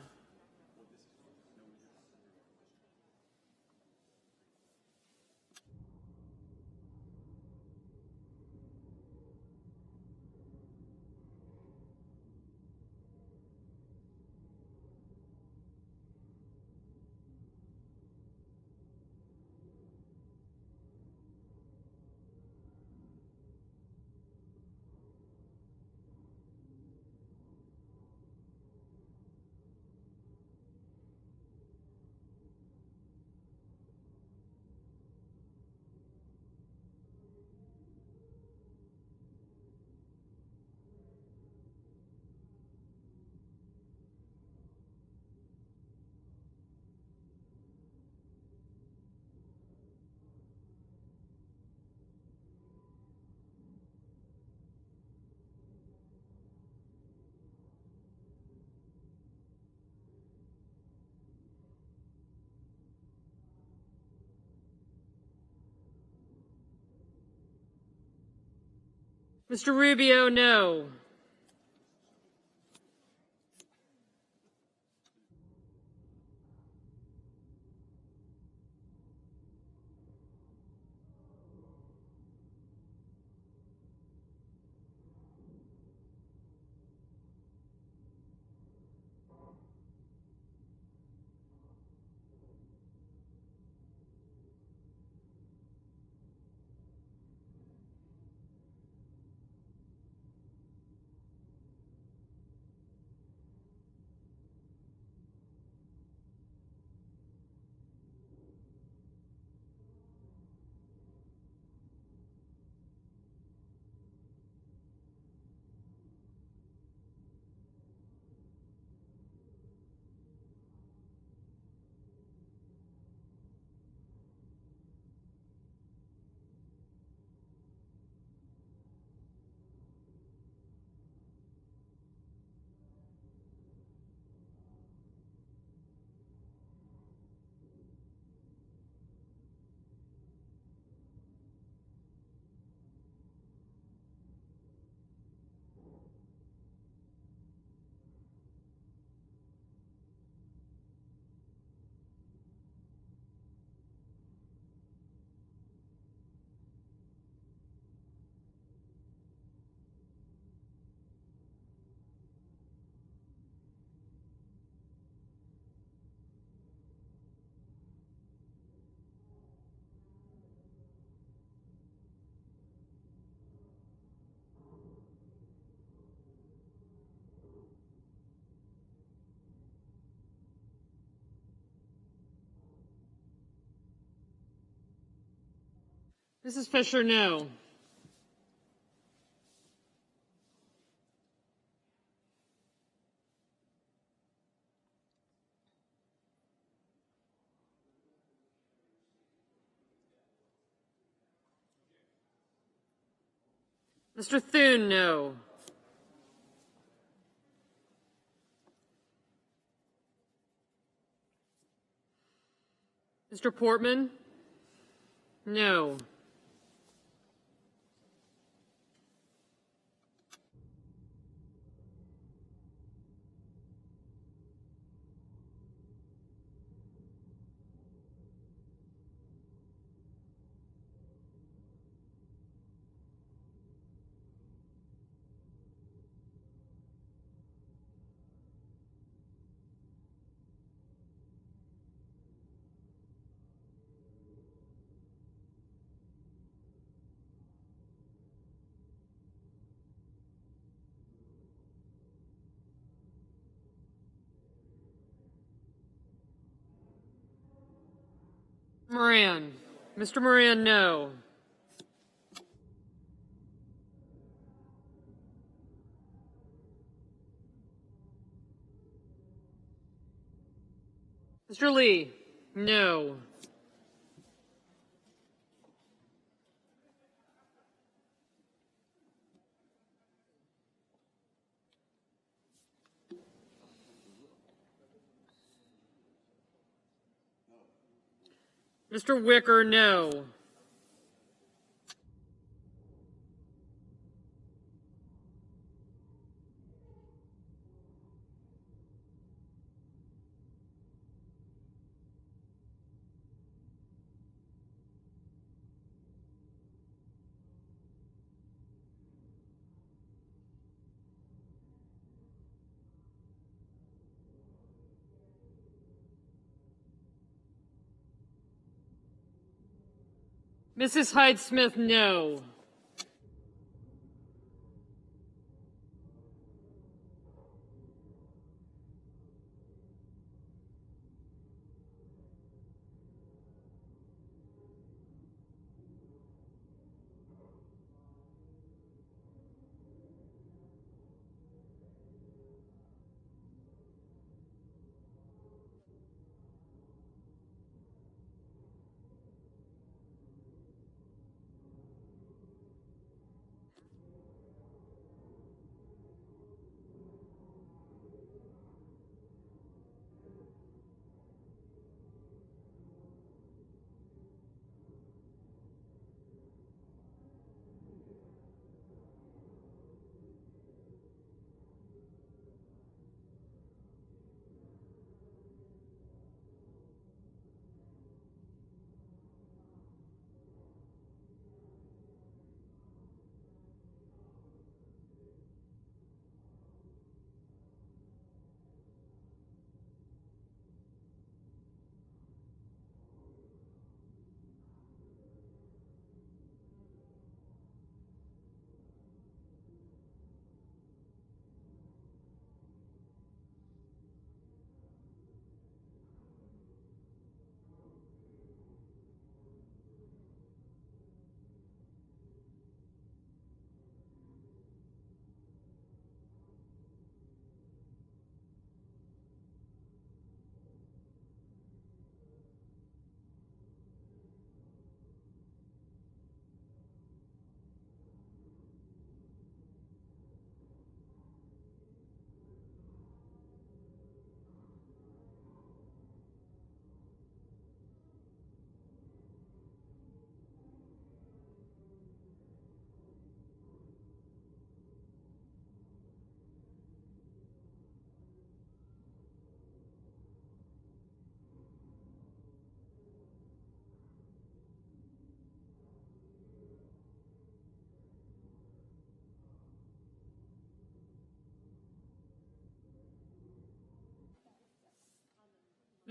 Mr. Rubio, no. Mrs. Fisher, no. Mr. Thune, no. Mr. Portman, no. Moran. Mr. Moran, no. Mr. Lee, no. Mr. Wicker, no. Mrs. Hyde-Smith, no.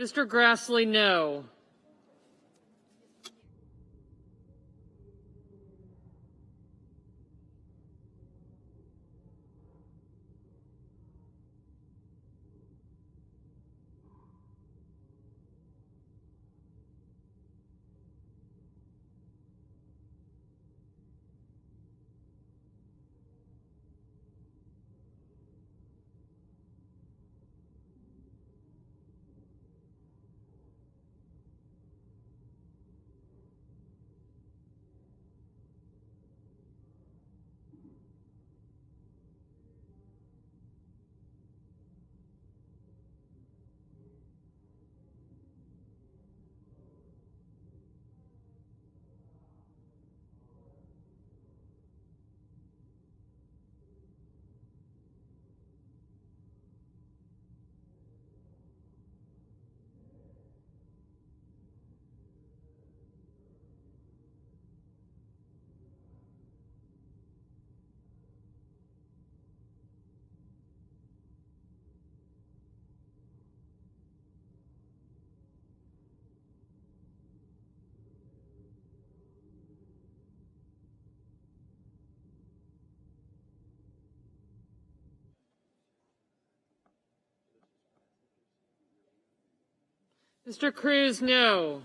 Mr. Grassley, no. Mr. Cruz, no.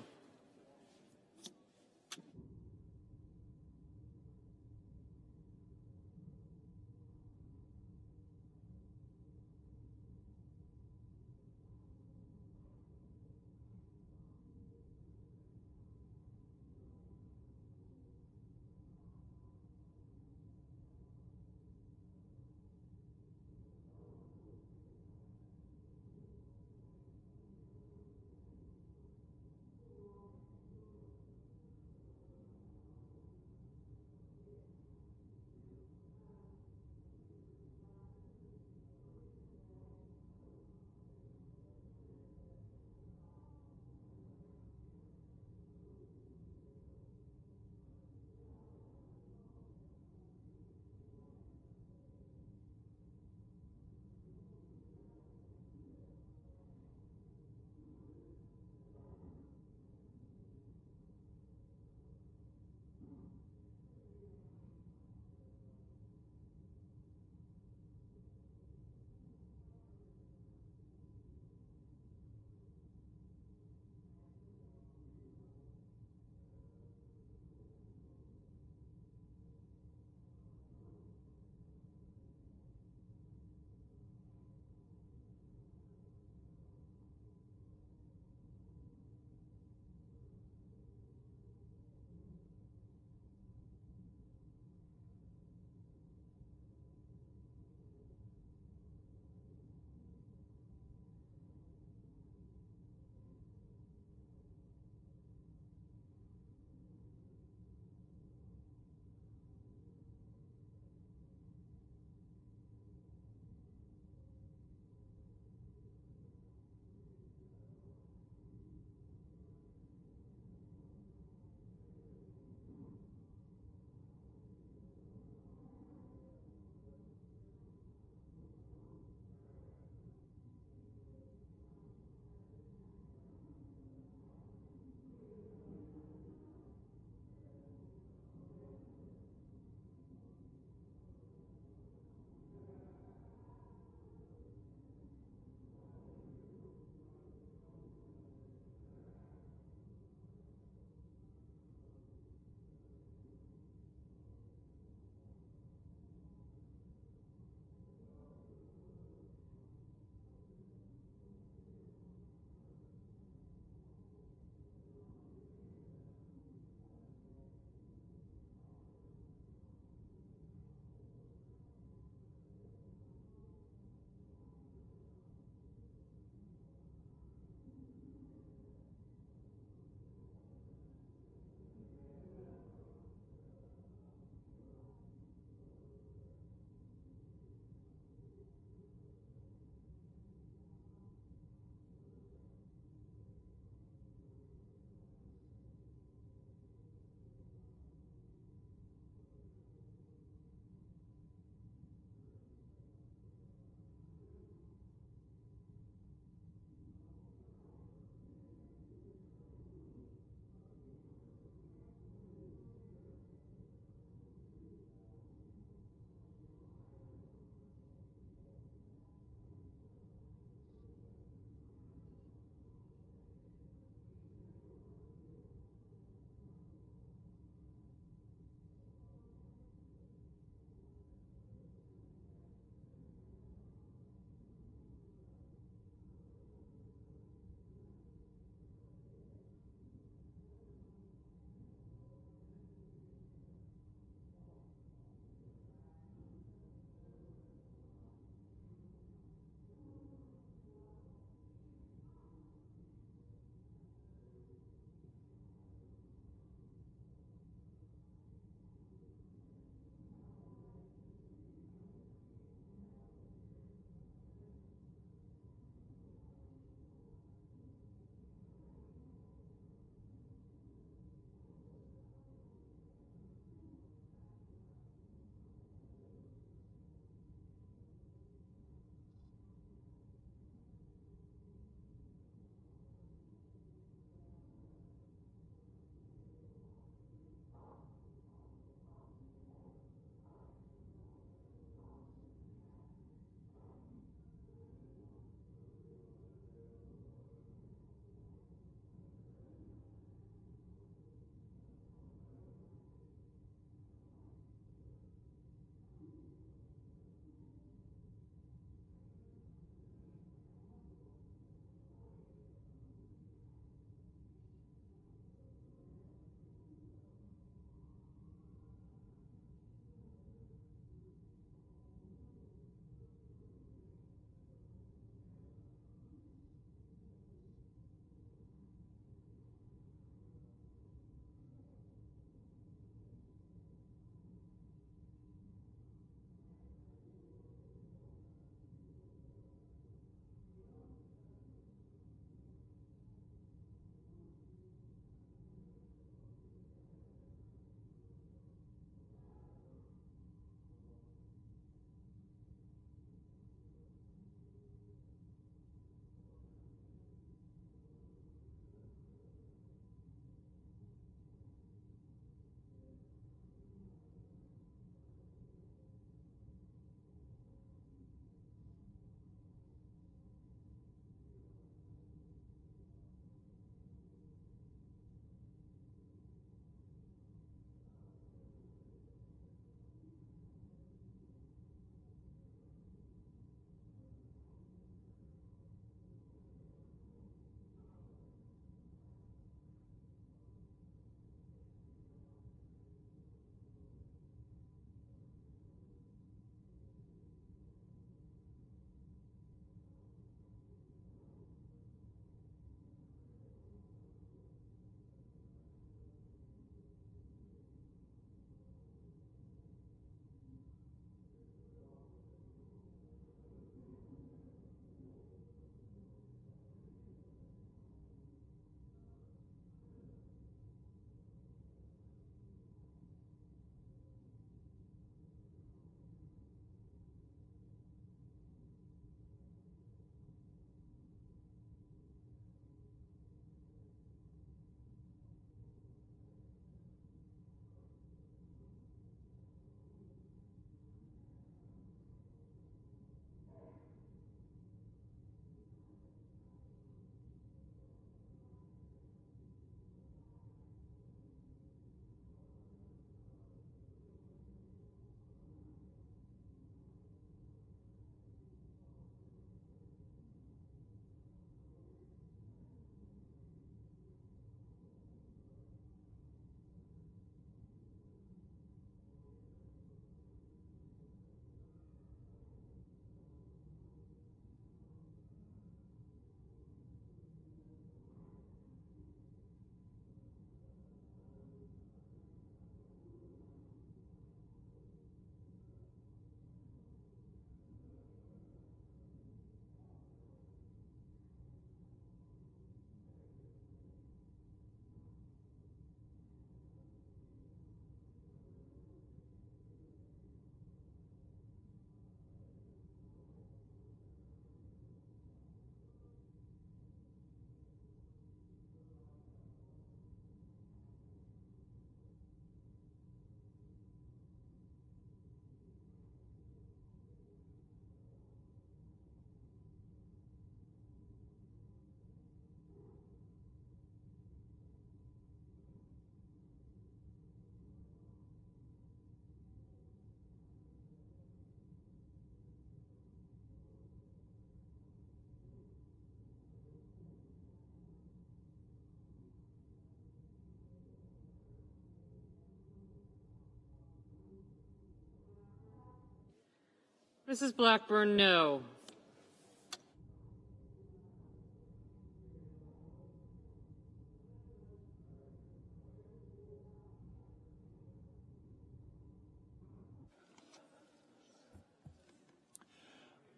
Mrs. Blackburn, no.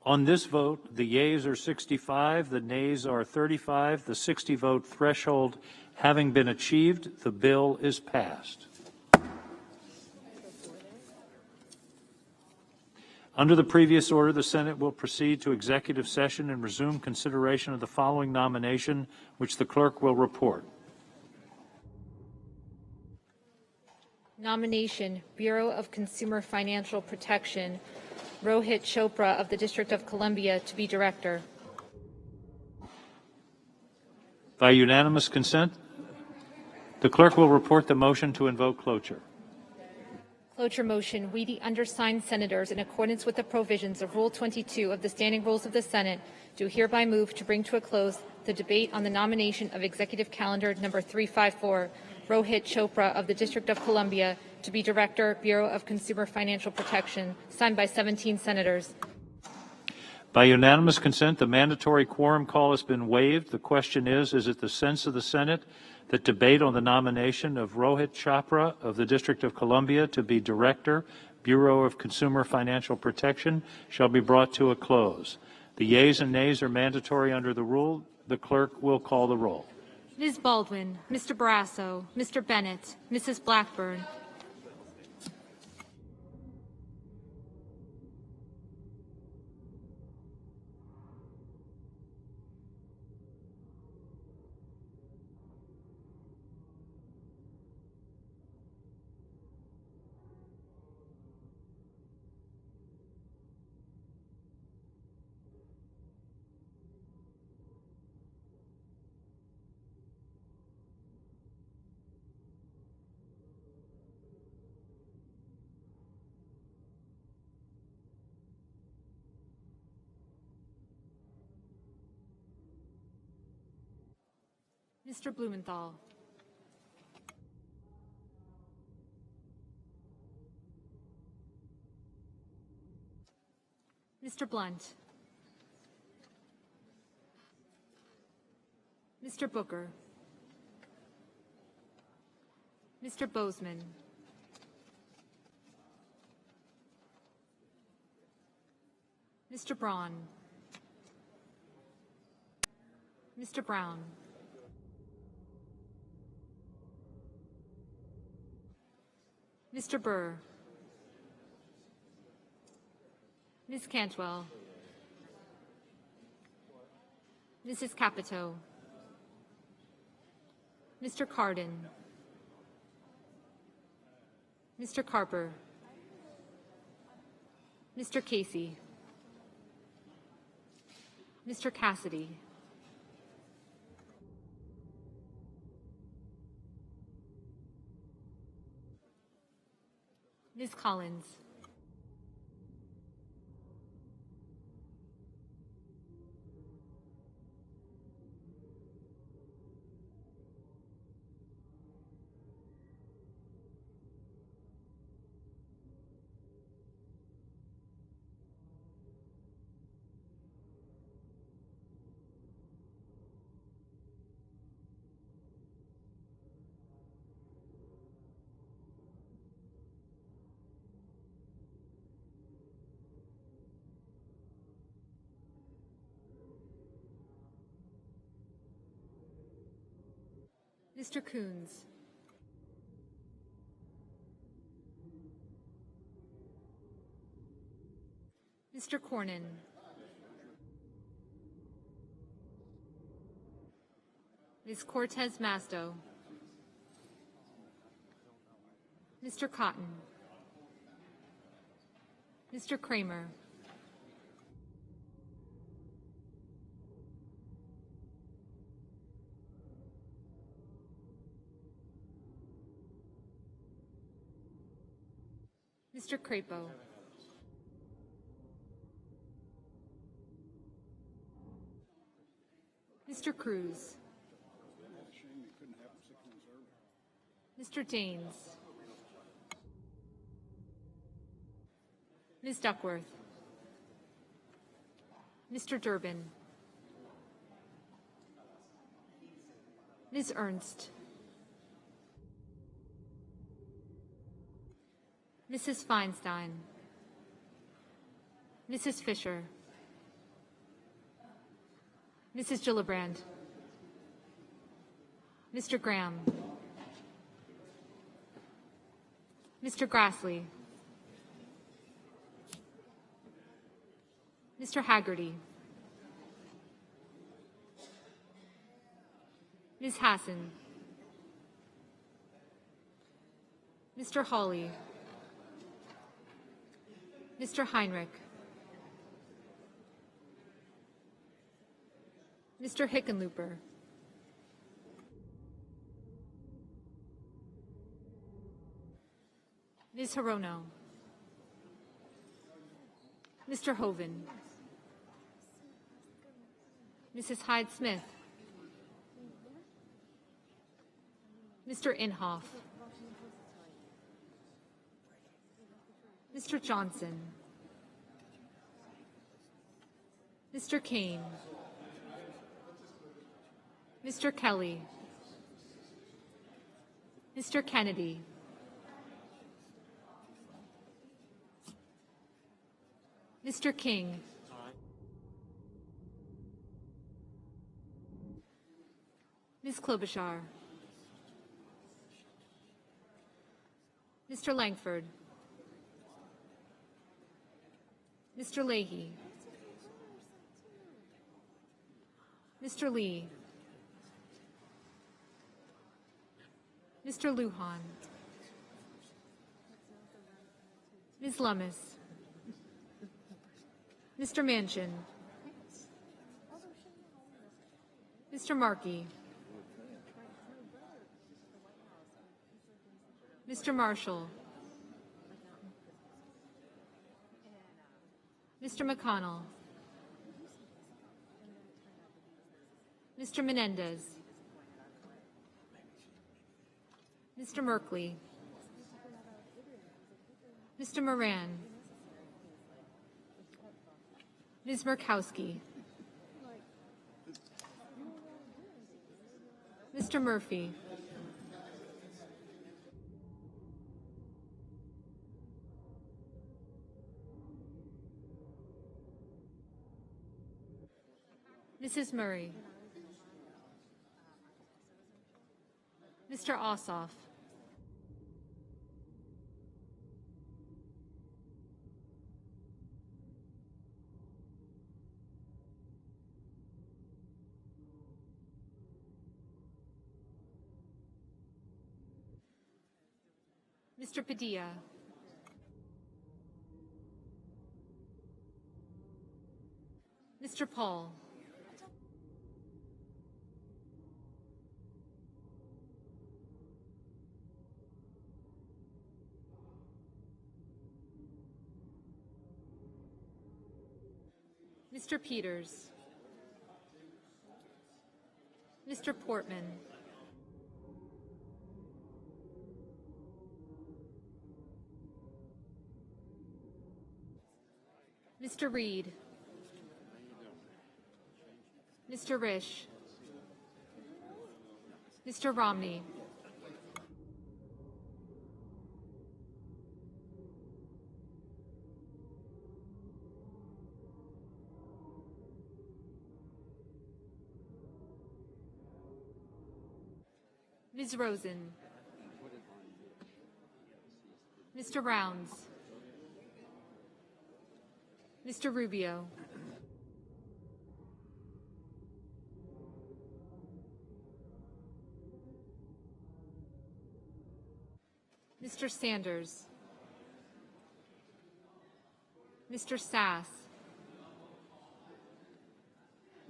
On this vote, the yeas are 65, the nays are 35. The 60 vote threshold having been achieved, the bill is passed. Under the previous order, the Senate will proceed to executive session and resume consideration of the following nomination, which the clerk will report.
Nomination, Bureau of Consumer Financial Protection, Rohit Chopra of the District of Columbia to be director.
By unanimous consent, the clerk will report the motion to invoke cloture.
Cloture motion, we the undersigned senators, in accordance with the provisions of Rule 22 of the Standing Rules of the Senate, do hereby move to bring to a close the debate on the nomination of Executive Calendar Number 354, Rohit Chopra of the District of Columbia to be Director, Bureau of Consumer Financial Protection, signed by 17 senators.
By unanimous consent, the mandatory quorum call has been waived. The question is it the sense of the Senate that debate on the nomination of Rohit Chopra of the District of Columbia to be Director, Bureau of Consumer Financial Protection shall be brought to a close? The yeas and nays are mandatory under the rule. The clerk will call the roll.
Ms. Baldwin, Mr. Barrasso, Mr. Bennett, Mrs. Blackburn, Mr. Blumenthal, Mr. Blunt, Mr. Booker, Mr. Bozeman, Mr. Braun, Mr. Brown, Mr. Burr, Ms. Cantwell, Mrs. Capito, Mr. Cardin, Mr. Carper, Mr. Casey, Mr. Cassidy, Ms. Collins, Mr. Coons, Mr. Cornyn, Ms. Cortez Masto, Mr. Cotton, Mr. Kramer, Mr. Crapo, Mr. Cruz, Mr. Daines, Ms. Duckworth, Mr. Durbin, Ms. Ernst, Mrs. Feinstein, Mrs. Fisher, Mrs. Gillibrand, Mr. Graham, Mr. Grassley, Mr. Haggerty, Ms. Hassan, Mr. Hawley, Mr. Heinrich, Mr. Hickenlooper, Ms. Hirono, Mr. Hoven, Mrs. Hyde-Smith, Mr. Inhofe, Mr. Johnson, Mr. Kane, Mr. Kelly, Mr. Kennedy, Mr. King, Ms. Klobuchar, Mr. Langford, Mr. Leahy, Mr. Lee, Mr. Lujan, Ms. Lummis, Mr. Manchin, Mr. Markey, Mr. Marshall, Mr. McConnell, Mr. Menendez, Mr. Merkley, Mr. Moran, Ms. Murkowski, Mr. Murphy, Mrs. Murray, Mr. Ossoff, Mr. Padilla, Mr. Paul, Mr. Peters, Mr. Portman, Mr. Reed, Mr. Risch, Mr. Romney, Ms. Rosen, Mr. Rounds, Mr. Rubio, Mr. Sanders, Mr. Sass,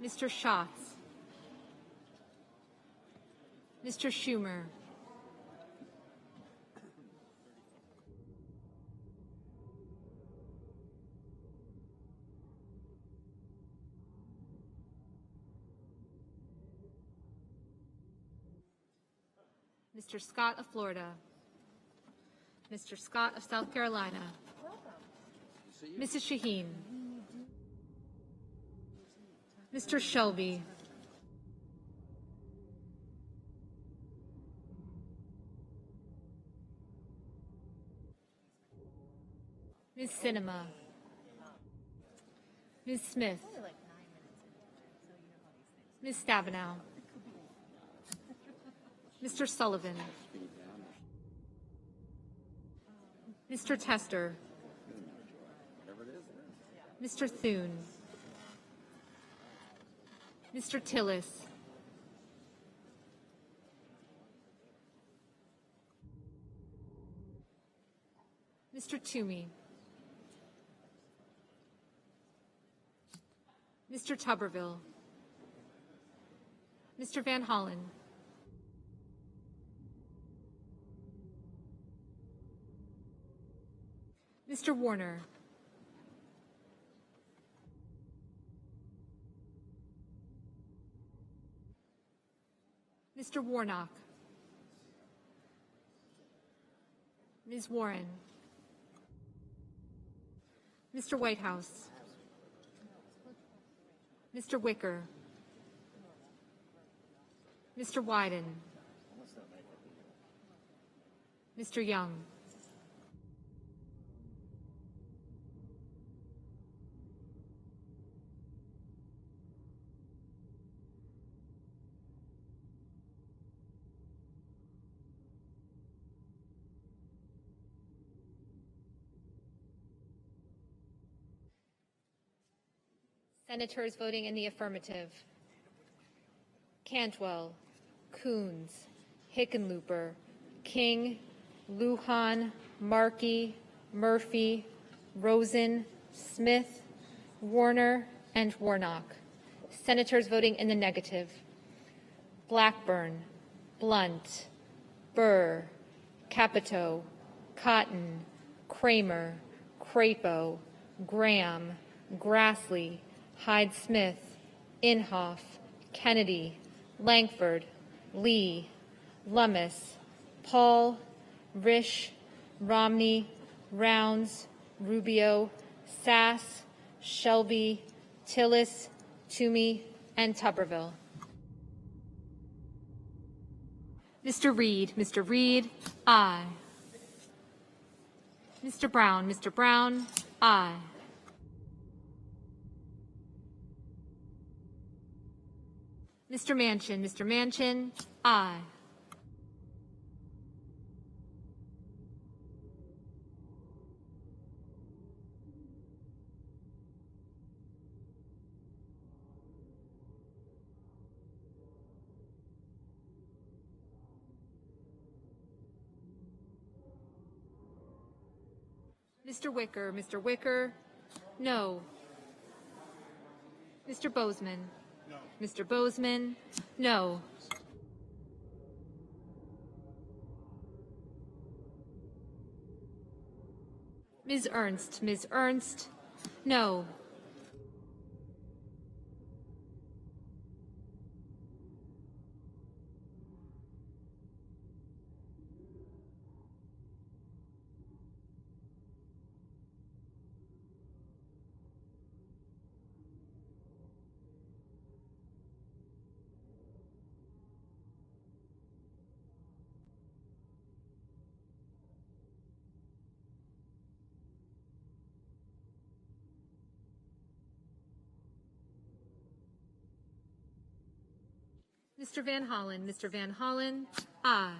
Mr. Schatz, Mr. Schumer, Mr. Scott of Florida, Mr. Scott of South Carolina, Mrs. Shaheen, Mr. Shelby. Ms. Sinema. Ms. Smith. Ms. Stabenow. Mr. Sullivan. Mr. Tester. Mr. Thune. Mr. Tillis. Mr. Toomey. Mr. Tuberville. Mr. Van Hollen. Mr. Warner. Mr. Warnock. Ms. Warren. Mr. Whitehouse. Mr. Wicker. Mr. Wyden. Mr. Young. Senators voting in the affirmative: Cantwell, Coons, Hickenlooper, King, Lujan, Markey, Murphy, Rosen, Smith, Warner, and Warnock. Senators voting in the negative: Blackburn, Blunt, Burr, Capito, Cotton, Kramer, Crapo, Graham, Grassley, Hyde-Smith, Inhofe, Kennedy, Langford, Lee, Lummis, Paul, Risch, Romney, Rounds, Rubio, Sass, Shelby, Tillis, Toomey, and Tuberville. Mr. Reed, aye. Mr. Brown, aye. Mr. Manchin, aye. Mr. Wicker, no. Mr. Bozeman. No. Mr. Bozeman, no. Ms. Ernst, no. Mr. Van Hollen, aye.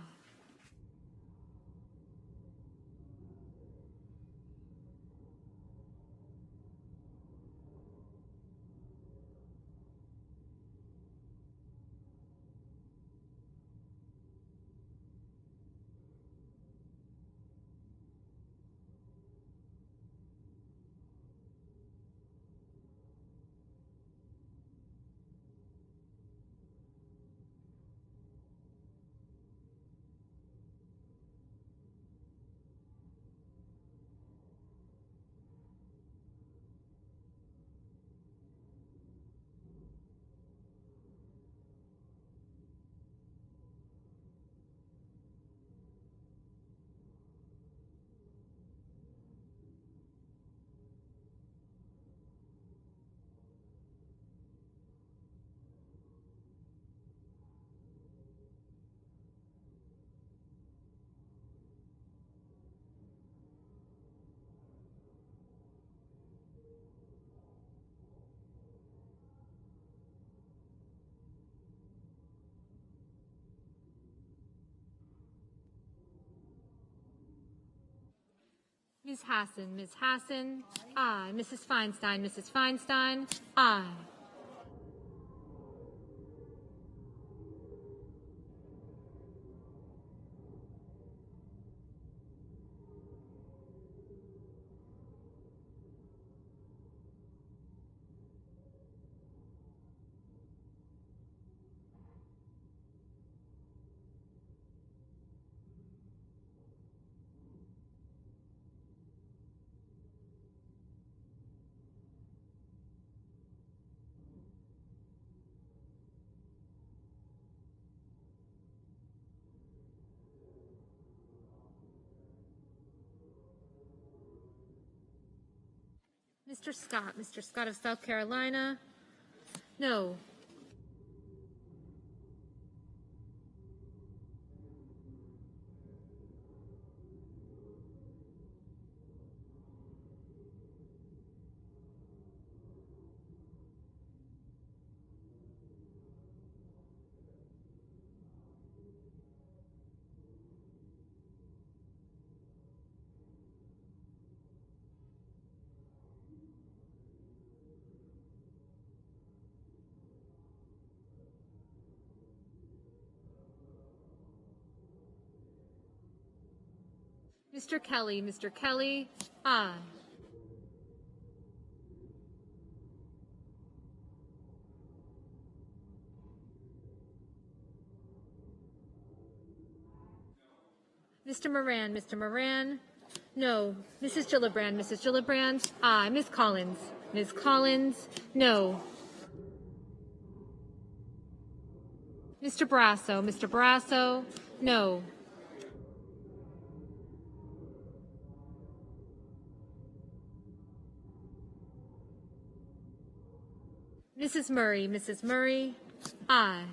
Ms. Hassan. Ms. Hassan. Aye. Mrs. Feinstein. Mrs. Feinstein. Aye. Mr. Scott. Mr. Scott of South Carolina. No. Mr. Kelly. Mr. Kelly. Aye. Mr. Moran. Mr. Moran. No. Mrs. Gillibrand. Mrs. Gillibrand. Aye. Ms. Collins. Ms. Collins. No. Mr. Brasso. Mr. Brasso. No. Mrs. Murray. Mrs. Murray. Aye.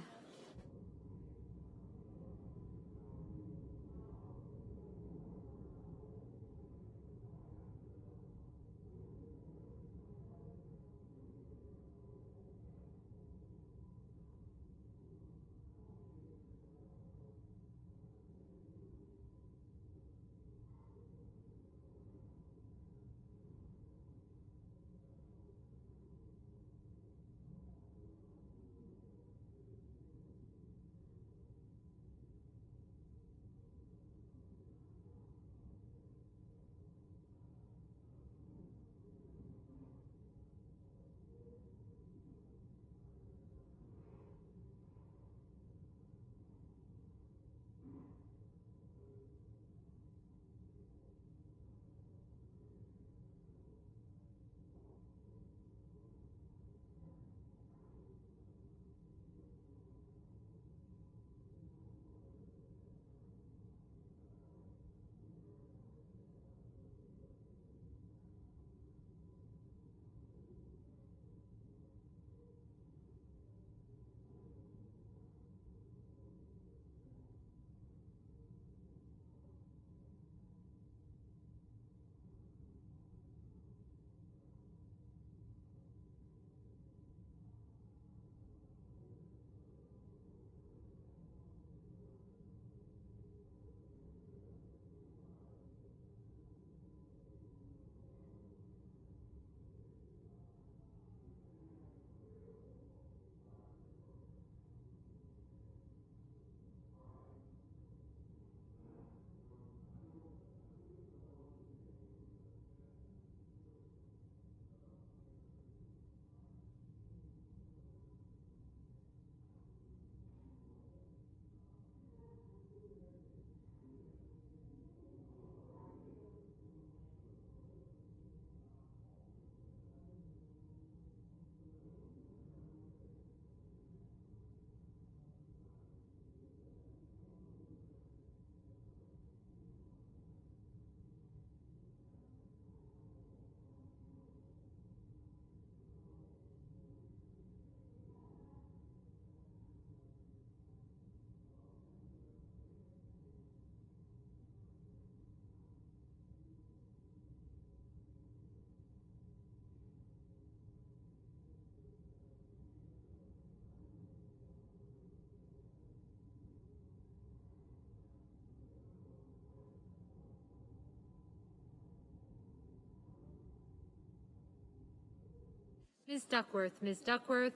Ms. Duckworth, Ms. Duckworth,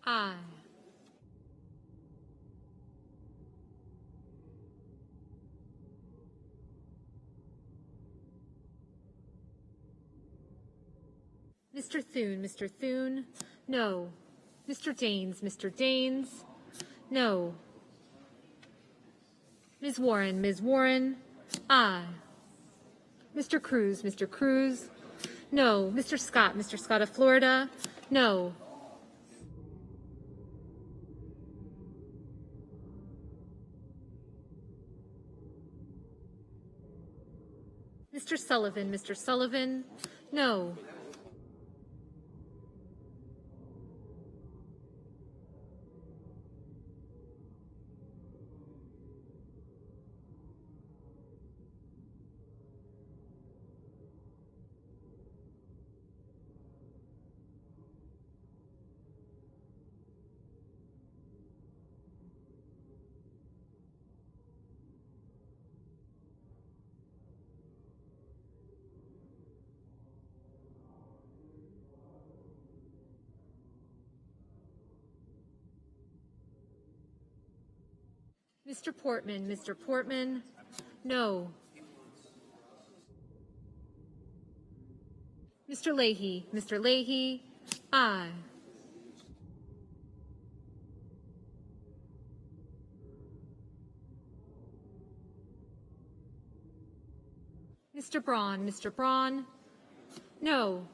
aye. Mr. Thune, Mr. Thune, no. Mr. Daines, Mr. Daines, no. Ms. Warren, aye. Mr. Cruz, Mr. Cruz, no. Mr. Scott of Florida, no. Mr. Sullivan, no. Mr. Portman, no. Mr. Leahy, aye. Mr. Braun, no.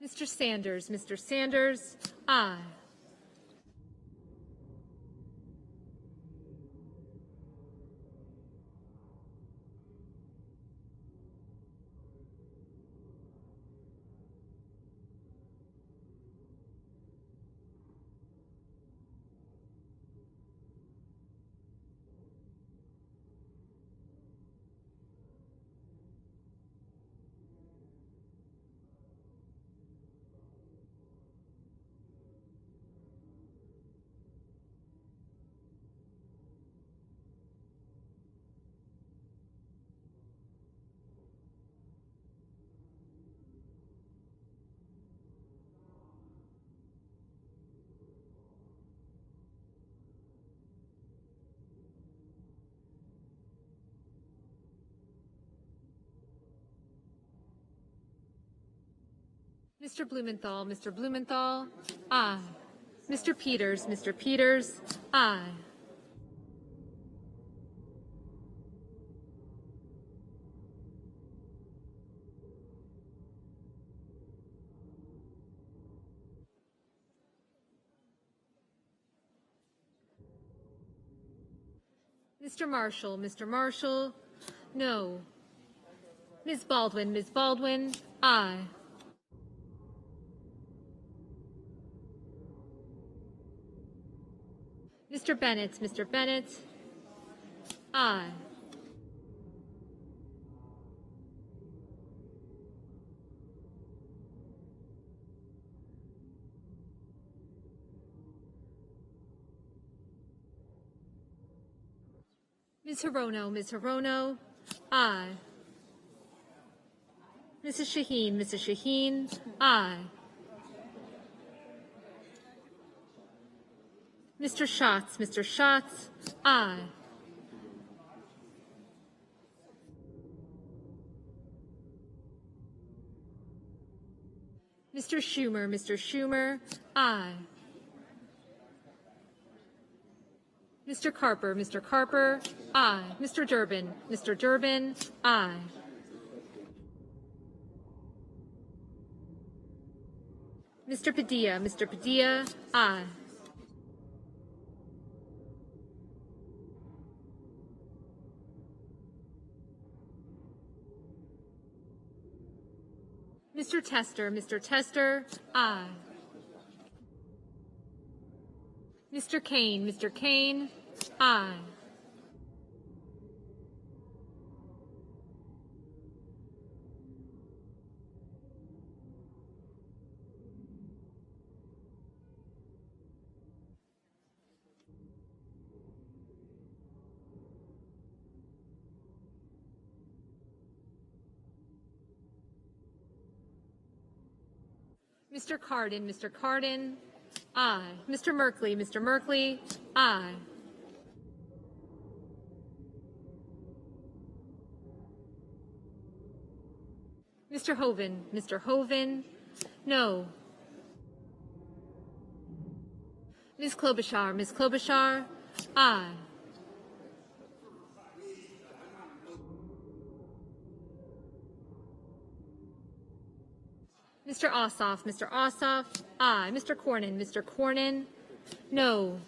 Mr. Sanders, aye. Mr. Blumenthal, aye. Mr. Peters, aye. Mr. Marshall, no. Ms. Baldwin, aye. Mr. Bennett, aye. Ms. Hirono, aye. Mrs. Shaheen, aye. Mr. Schatz, aye. Mr. Schumer, aye. Mr. Carper, aye. Mr. Durbin, aye. Mr. Padilla, aye. Mr. Tester, aye. Mr. Kane, aye. Mr. Cardin, Mr. Cardin, aye. Mr. Merkley, aye. Mr. Hoven, no. Ms. Klobuchar, aye. Mr. Ossoff, aye. Mr. Cornyn, no.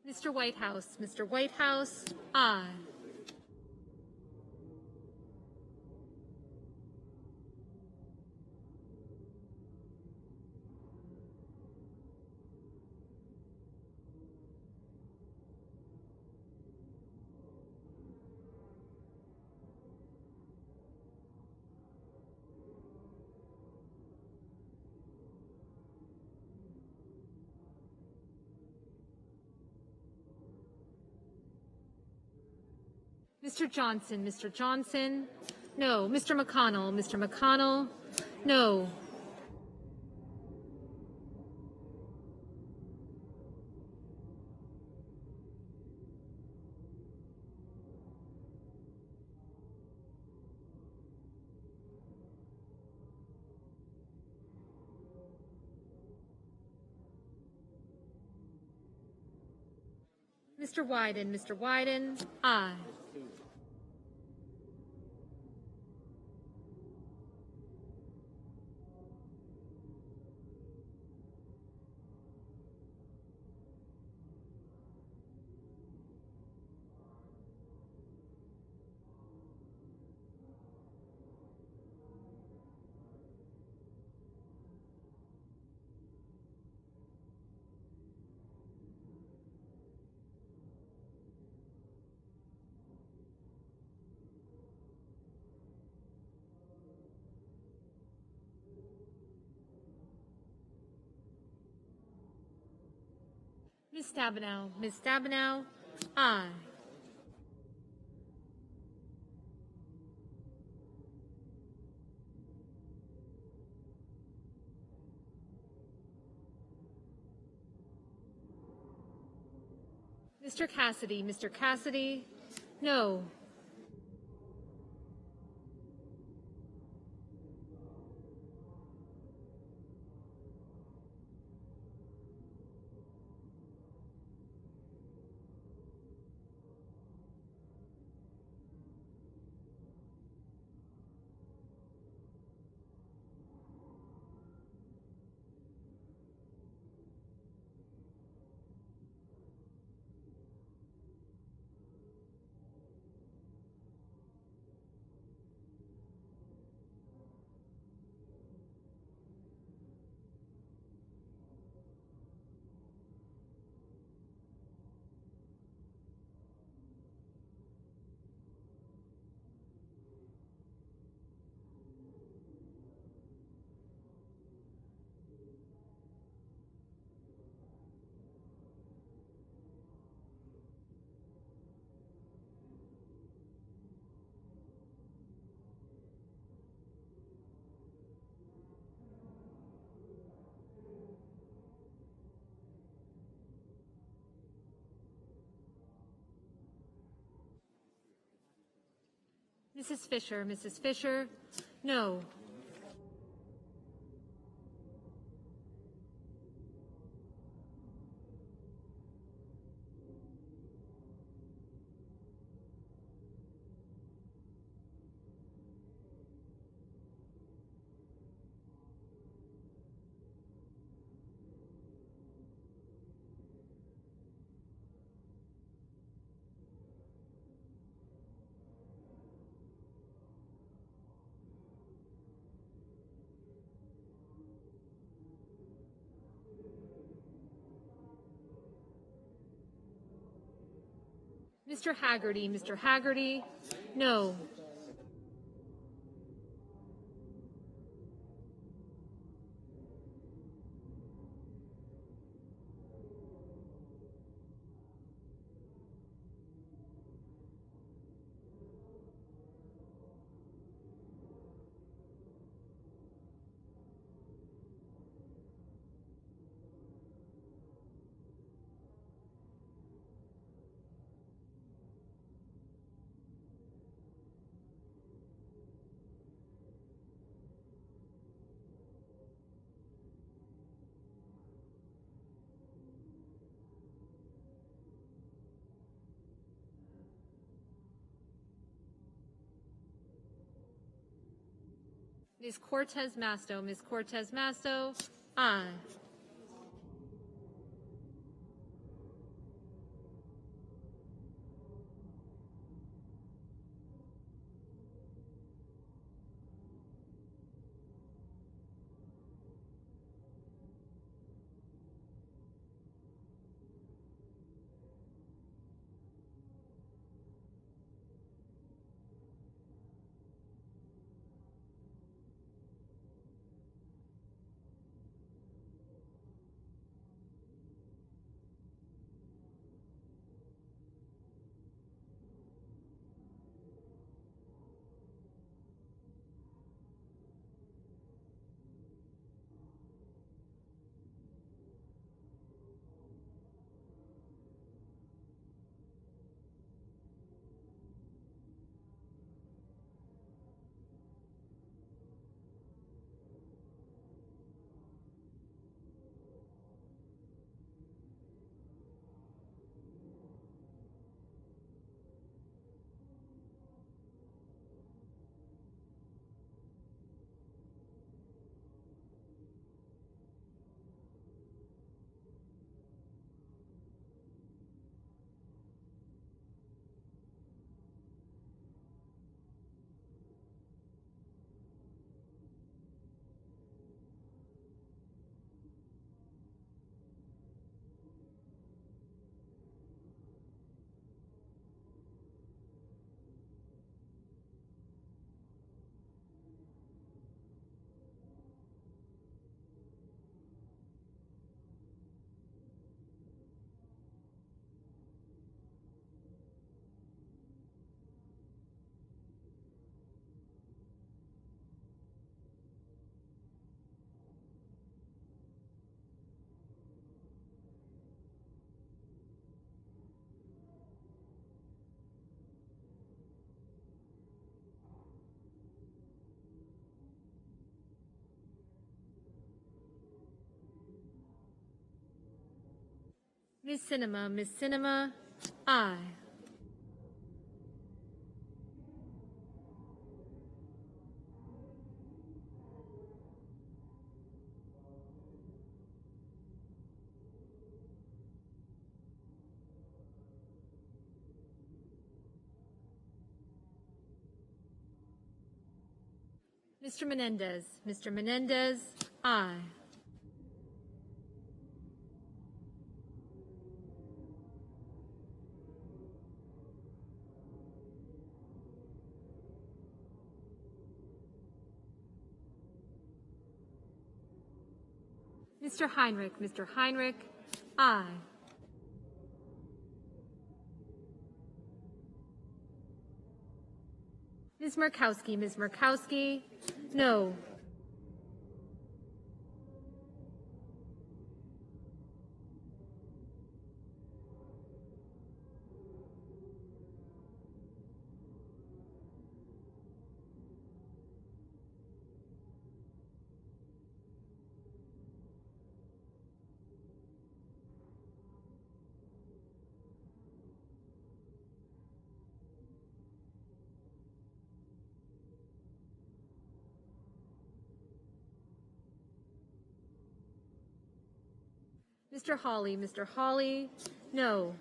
Mr. Whitehouse, aye. Mr. Johnson, no. Mr. McConnell, no. Mr. Wyden, aye. Ms. Stabenow, aye. Mr. Cassidy, no. Mrs. Fisher. Mrs. Fisher, no. Mr. Haggerty. Mr. Haggerty, no. Ms. Cortez Masto. Ms. Cortez Masto, aye. Ms. Cinema. Ms. Cinema, aye. Mr. Menendez. Mr. Menendez, aye. Mr. Heinrich. Mr. Heinrich, aye. Ms. Murkowski. Ms. Murkowski, no. Mr. Hawley. Mr. Hawley, no.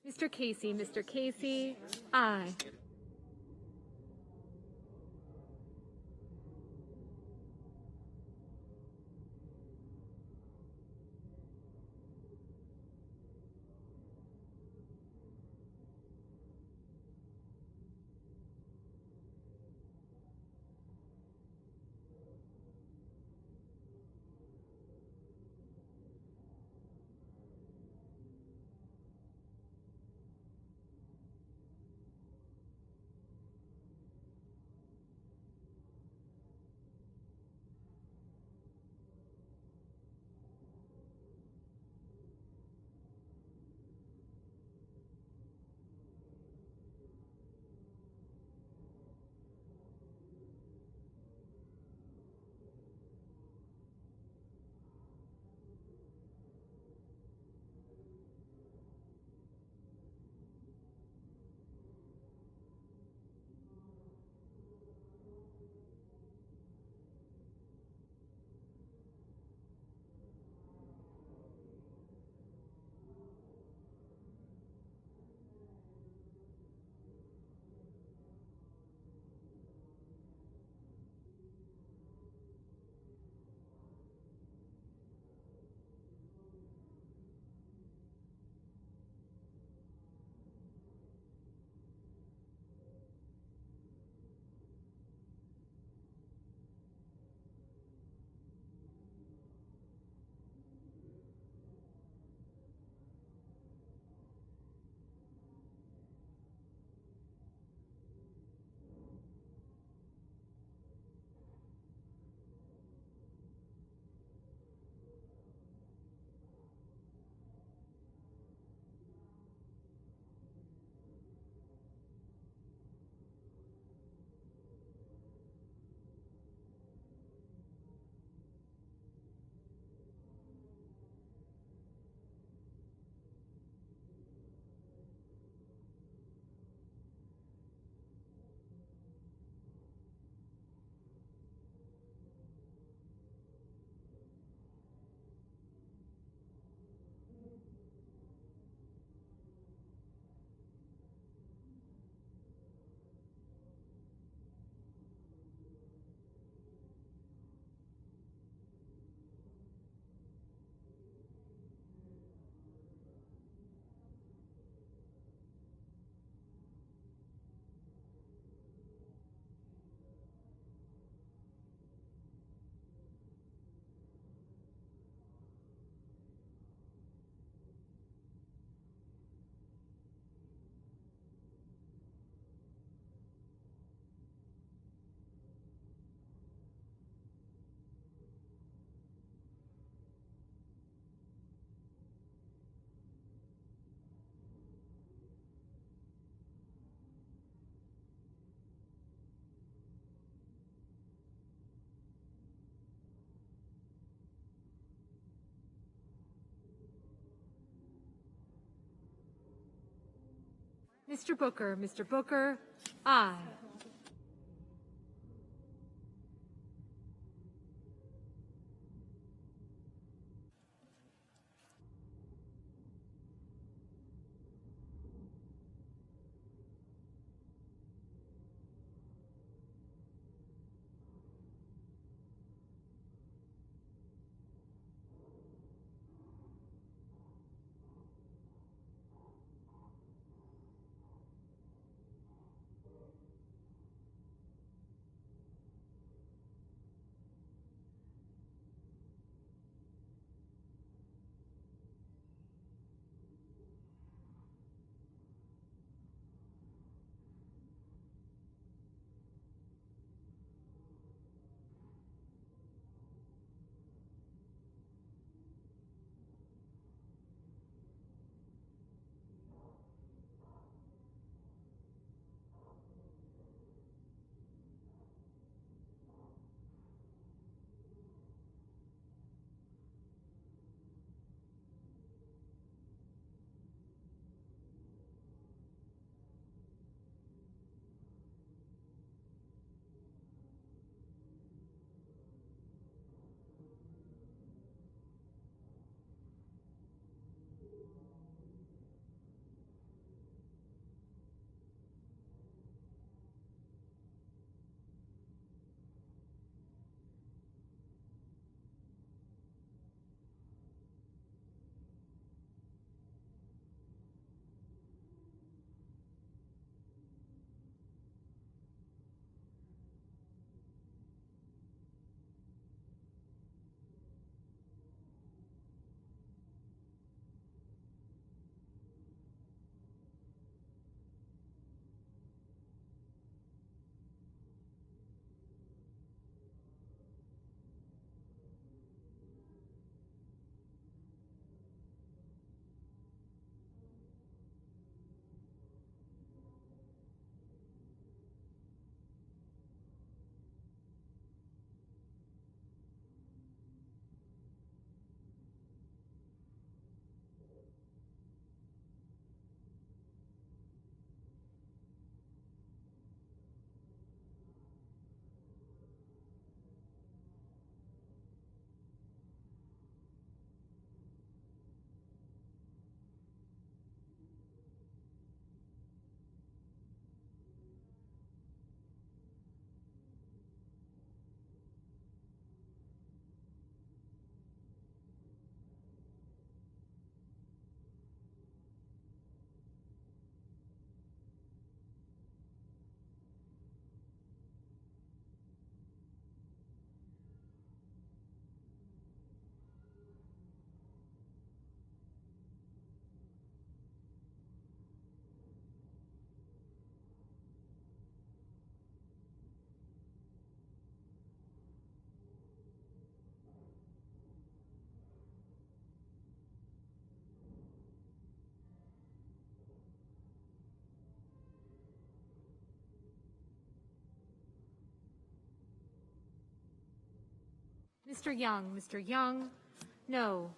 Mr. Casey. Mr. Casey, aye. Mr. Booker. Mr. Booker, aye. Mr. Young. Mr. Young, no.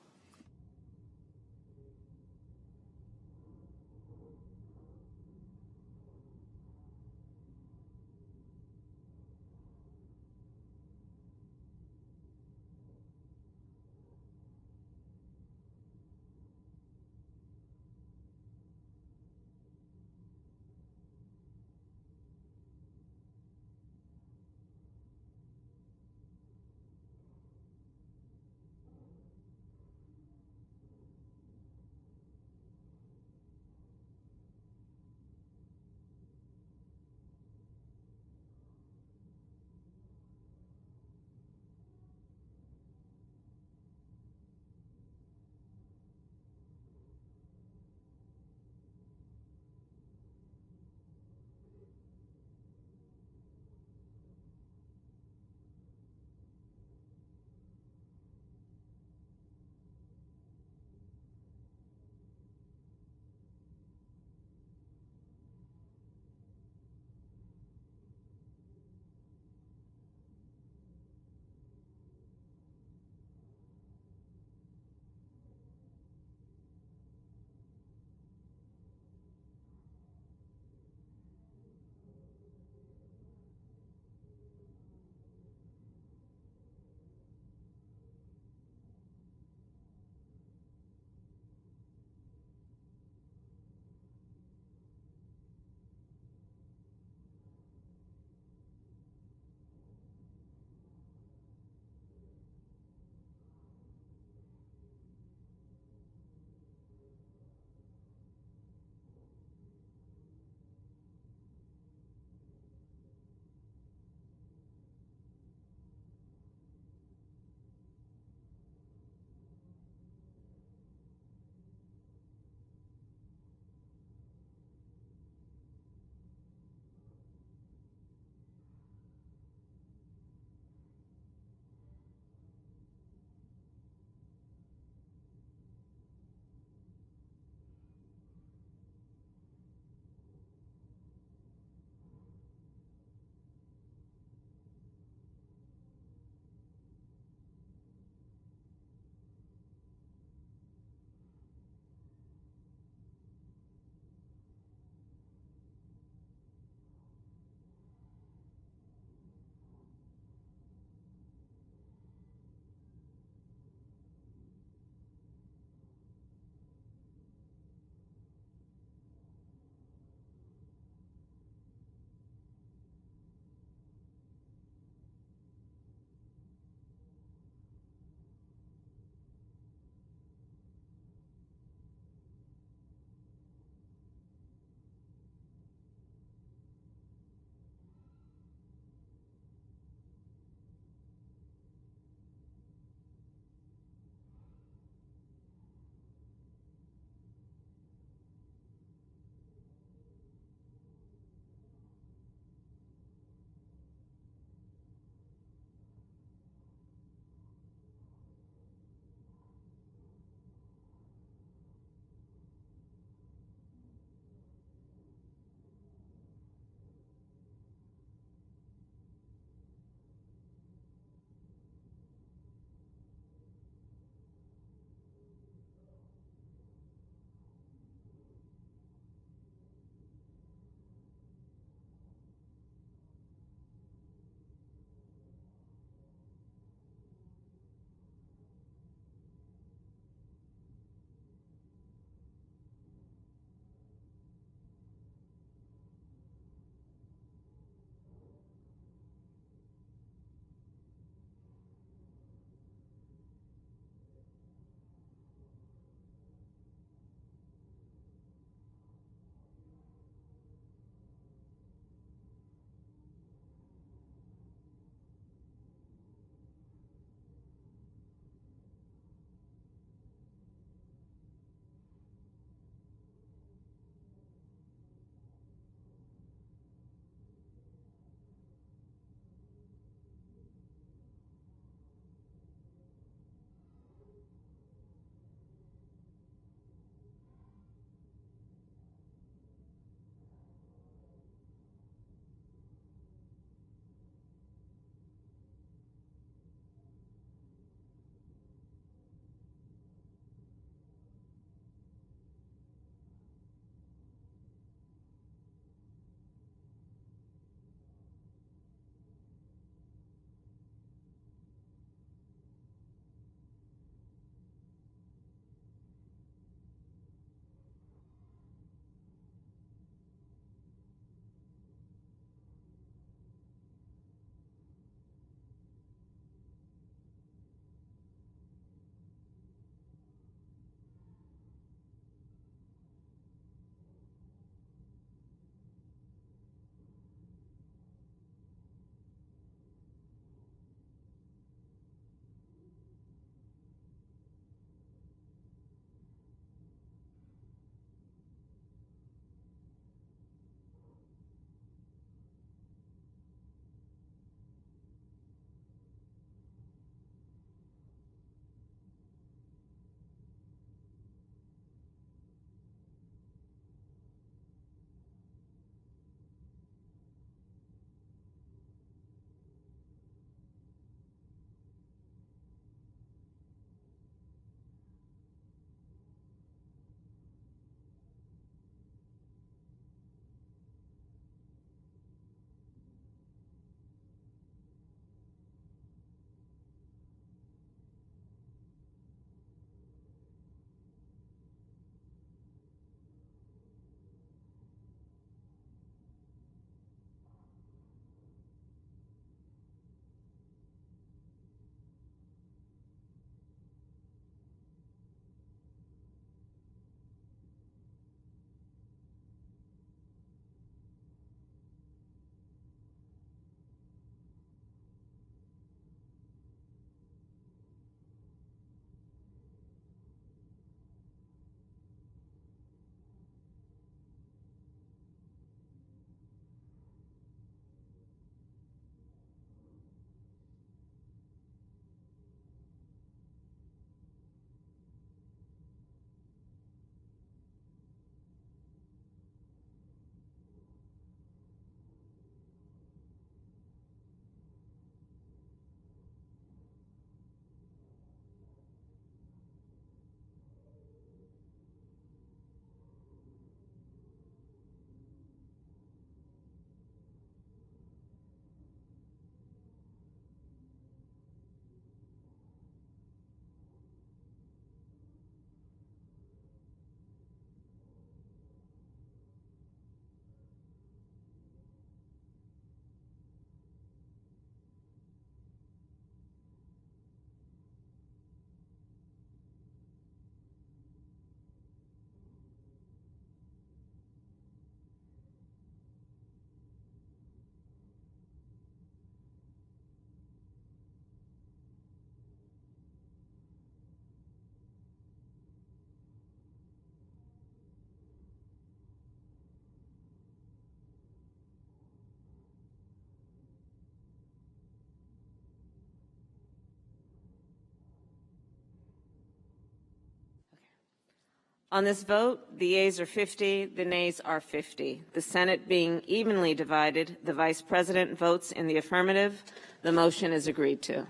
On this vote, the yeas are 50, the nays are 50. The Senate being evenly divided, the Vice President votes in the affirmative. The motion is agreed to.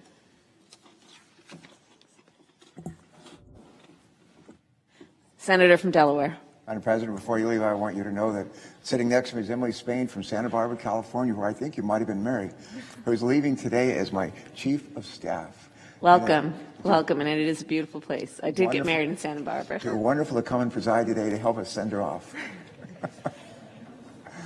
Senator from Delaware.
Madam President, before you leave, I want you to know that sitting next to me is Emily Spain from Santa Barbara, California, where I think you might have been married, who's leaving today as my Chief of Staff.
Welcome. Welcome, and it is a beautiful place. I did
Wonderful.
get married in Santa Barbara.
You're wonderful to come and preside today to help us send her off.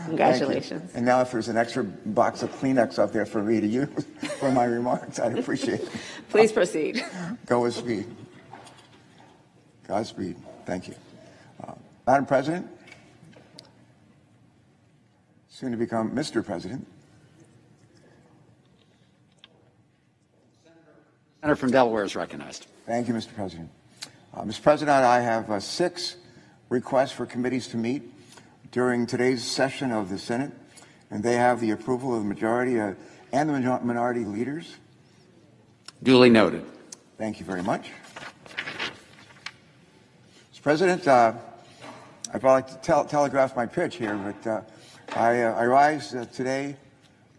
Congratulations.
And now if there's an extra box of Kleenex up there for me to use for my remarks, I'd appreciate it.
Please proceed.
Go with speed. Godspeed. Thank you. Madam President, soon to become Mr. President.
Senator from Delaware is recognized.
Thank you, Mr. President. Mr. President, I have 6 requests for committees to meet during today's session of the Senate, and they have the approval of the majority and the minority leaders.
Duly noted.
Thank you very much. Mr. President, I'd like to telegraph my pitch here, but I rise today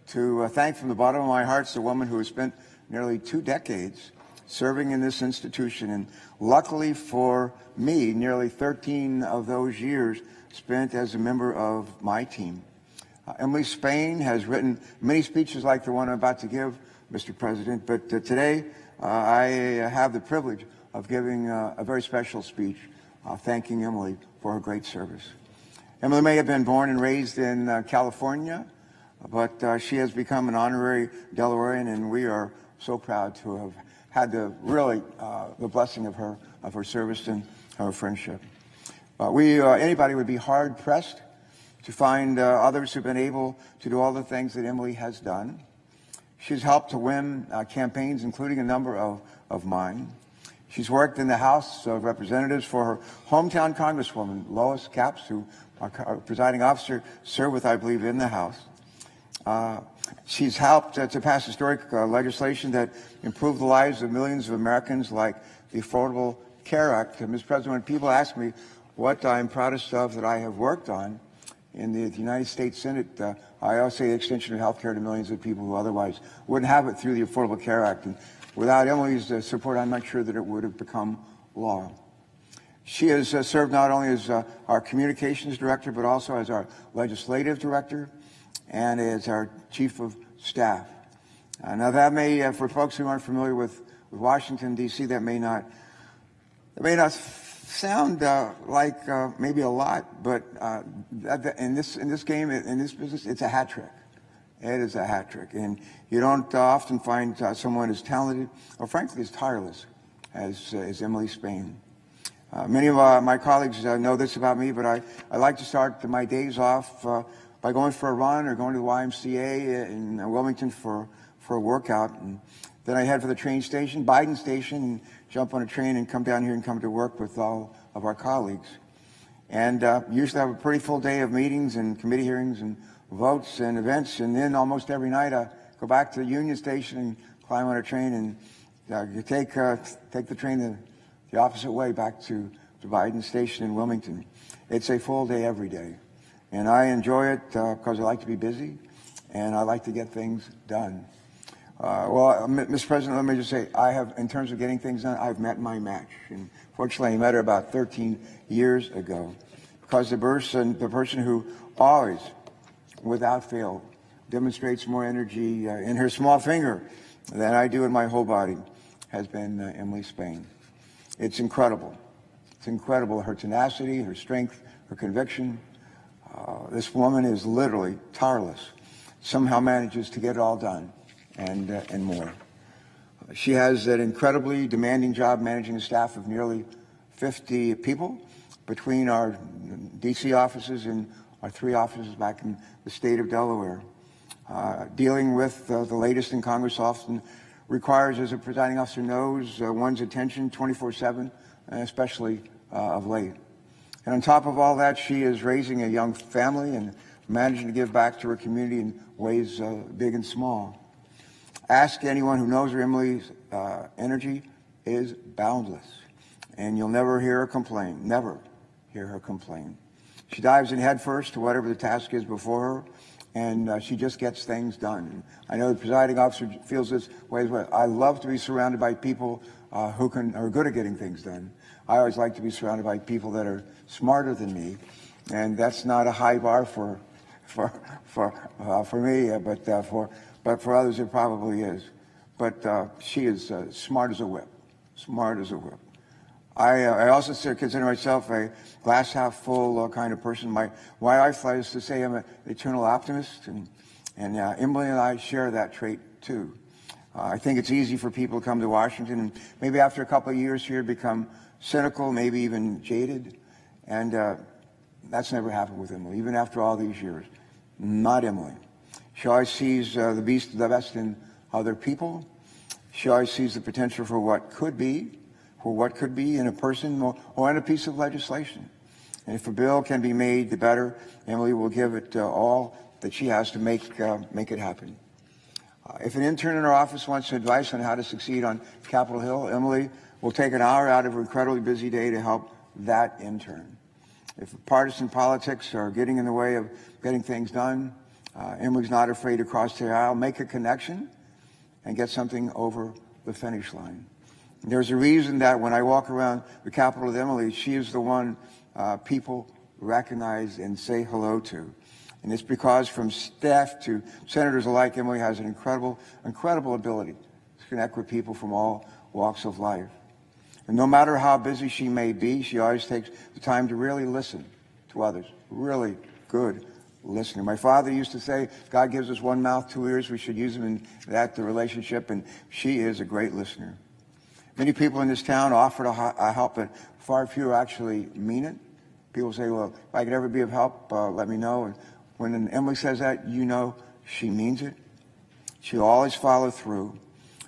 to thank from the bottom of my heart the woman who has spent nearly 2 decades serving in this institution, and luckily for me, nearly 13 of those years spent as a member of my team. Emily Spain has written many speeches like the one I'm about to give, Mr. President, but today I have the privilege of giving a very special speech thanking Emily for her great service. Emily may have been born and raised in California, but she has become an honorary Delawarean, and we are so proud to have had the blessing of her service and her friendship. Anybody would be hard pressed to find others who've been able to do all the things that Emily has done. She's helped to win campaigns, including a number of mine. She's worked in the House of Representatives for her hometown Congresswoman, Lois Capps, who our presiding officer served with, I believe, in the House. She's helped to pass historic legislation that improved the lives of millions of Americans, like the Affordable Care Act. Mr. President, when people ask me what I'm proudest of that I have worked on in the United States Senate, I always say the extension of health care to millions of people who otherwise wouldn't have it through the Affordable Care Act. And without Emily's support, I'm not sure that it would have become law. She has served not only as our communications director, but also as our legislative director and as our chief of staff. Now that may, for folks who aren't familiar with Washington, D.C., that may not sound like maybe a lot, but in this game, in this business, it's a hat trick. It is a hat trick, and you don't often find someone as talented or, frankly, as tireless as Emily Spain. Many of my colleagues know this about me, but I like to start my days off by going for a run or going to the YMCA in Wilmington for a workout, and then I head for the train station, Biden Station, and jump on a train and come down here and come to work with all of our colleagues. And usually have a pretty full day of meetings and committee hearings and votes and events, and then almost every night I go back to the Union Station and climb on a train and you take the train the opposite way back to Biden Station in Wilmington. It's a full day every day, and I enjoy it because I like to be busy and I like to get things done. Well, Mr. President, let me just say, in terms of getting things done, I've met my match. And fortunately, I met her about 13 years ago, because the person who always, without fail, demonstrates more energy in her small finger than I do in my whole body has been Emily Spain. It's incredible. It's incredible, her tenacity, her strength, her conviction. This woman is literally tireless, somehow manages to get it all done. And more. She has an incredibly demanding job managing a staff of nearly 50 people between our D.C. offices and our 3 offices back in the state of Delaware. Dealing with the latest in Congress often requires, as a presiding officer knows, one's attention 24/7, especially of late. And on top of all that, she is raising a young family and managing to give back to her community in ways big and small. Ask anyone who knows her. Emily's energy is boundless, and you'll never hear her complain. Never. hear her complain. She dives in headfirst to whatever the task is before her, and she just gets things done. I know the presiding officer feels this way as well. I love to be surrounded by people who are good at getting things done. I always like to be surrounded by people that are smarter than me, and that's not a high bar for me, but for others it probably is. But she is smart as a whip, smart as a whip. I also consider myself a glass half full kind of person. My wife likes to say I'm an eternal optimist, and Emily and I share that trait too. I think it's easy for people to come to Washington and maybe after a couple of years here become cynical, maybe even jaded, and that's never happened with Emily, even after all these years. Not Emily. She always sees the best in other people. She always sees the potential for what could be in a person or in a piece of legislation. And if a bill can be made, the better. Emily will give it all that she has to make it happen. If an intern in her office wants advice on how to succeed on Capitol Hill, Emily will take an hour out of her incredibly busy day to help that intern. If partisan politics are getting in the way of getting things done, Emily's not afraid to cross the aisle, make a connection, and get something over the finish line. There's a reason that when I walk around the Capitol with Emily, she is the one people recognize and say hello to. And it's because from staff to senators alike, Emily has an incredible ability to connect with people from all walks of life. And no matter how busy she may be, she always takes the time to really listen to others. Really good listener. My father used to say, God gives us one mouth, 2 ears. We should use them in that relationship. And she is a great listener. Many people in this town offer to help, but far fewer actually mean it. People say, well, if I could ever be of help, let me know. And when Emily says that, you know she means it. She'll always follow through.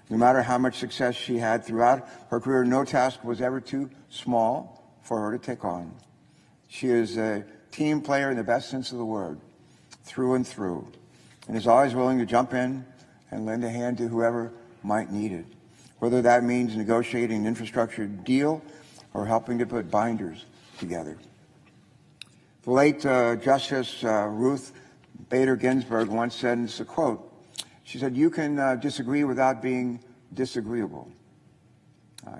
No matter how much success she had throughout her career, no task was ever too small for her to take on. She is a team player in the best sense of the word, through and through, and is always willing to jump in and lend a hand to whoever might need it, whether that means negotiating an infrastructure deal or helping to put binders together. The late Justice Ruth Bader Ginsburg once said, and it's a quote, she said, you can disagree without being disagreeable.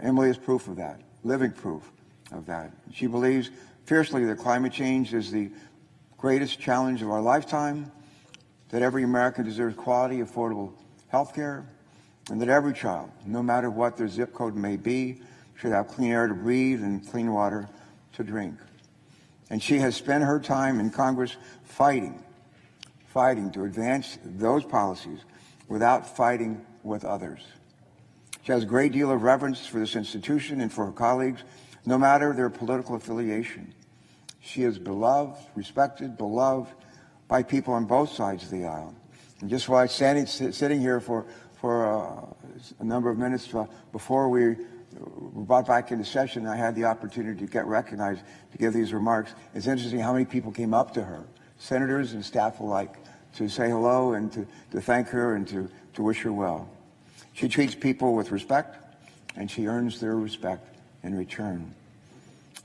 Emily is proof of that, living proof of that. She believes fiercely that climate change is the greatest challenge of our lifetime, that every American deserves quality, affordable health care, and that every child, no matter what their zip code may be, should have clean air to breathe and clean water to drink. And she has spent her time in Congress fighting to advance those policies without fighting with others. She has a great deal of reverence for this institution and for her colleagues, no matter their political affiliation. She is beloved, respected, beloved by people on both sides of the aisle. And just while sitting here for a number of minutes before we were brought back into session, I had the opportunity to get recognized to give these remarks. It's interesting how many people came up to her, senators and staff alike, to say hello and to thank her and to wish her well. She treats people with respect, and she earns their respect in return.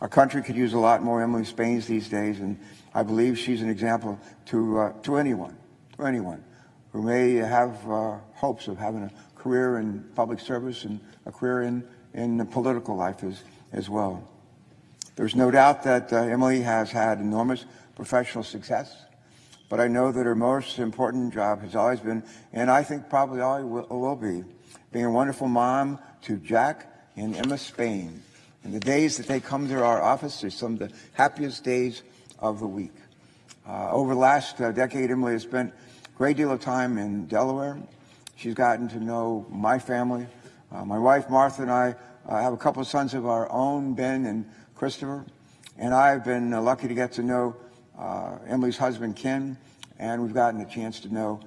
Our country could use a lot more Emily Spains these days, and I believe she's an example to anyone who may have hopes of having a career in public service and a career in the political life as well. There's no doubt that Emily has had enormous professional success, but I know that her most important job has always been, and I think probably always will be, being a wonderful mom to Jack and Emma Spain. And the days that they come to our office are some of the happiest days of the week. Over the last decade, Emily has spent a great deal of time in Delaware. She's gotten to know my family. My wife, Martha, and I have a couple of sons of our own, Ben and Christopher. And I've been lucky to get to know Emily's husband, Ken, and we've gotten a chance to know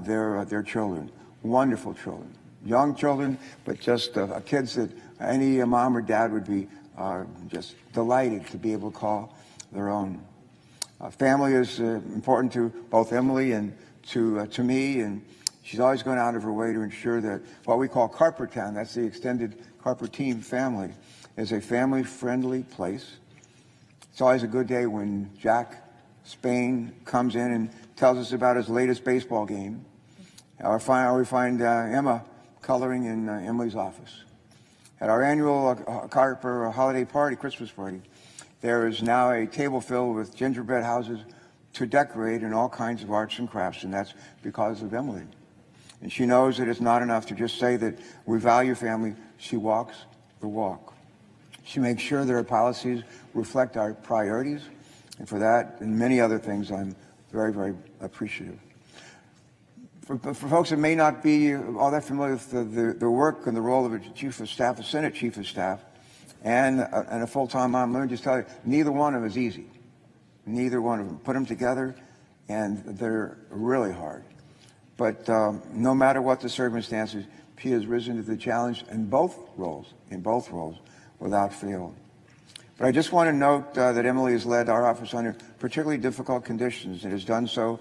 their children. Wonderful children. Young children, but just kids that any mom or dad would be just delighted to be able to call their own. Family is important to both Emily and to me, and she's always gone out of her way to ensure that what we call Carper Town, that's the extended Carper team family, is a family-friendly place. It's always a good day when Jack Spain comes in and tells us about his latest baseball game. Or we find Emma coloring in Emily's office. At our annual Carper holiday party, Christmas party, there is now a table filled with gingerbread houses to decorate in all kinds of arts and crafts, and that's because of Emily. And she knows that it's not enough to just say that we value family. She walks the walk. She makes sure that our policies reflect our priorities, and for that and many other things, I'm very, very appreciative. For folks that may not be all that familiar with the work and the role of a chief of staff, a Senate chief of staff, and a full-time mom, let me just tell you, neither one of them is easy. Neither one of them. Put them together, and they're really hard. But no matter what the circumstances, she has risen to the challenge in both roles, without fail. But I just want to note that Emily has led our office under particularly difficult conditions and has done so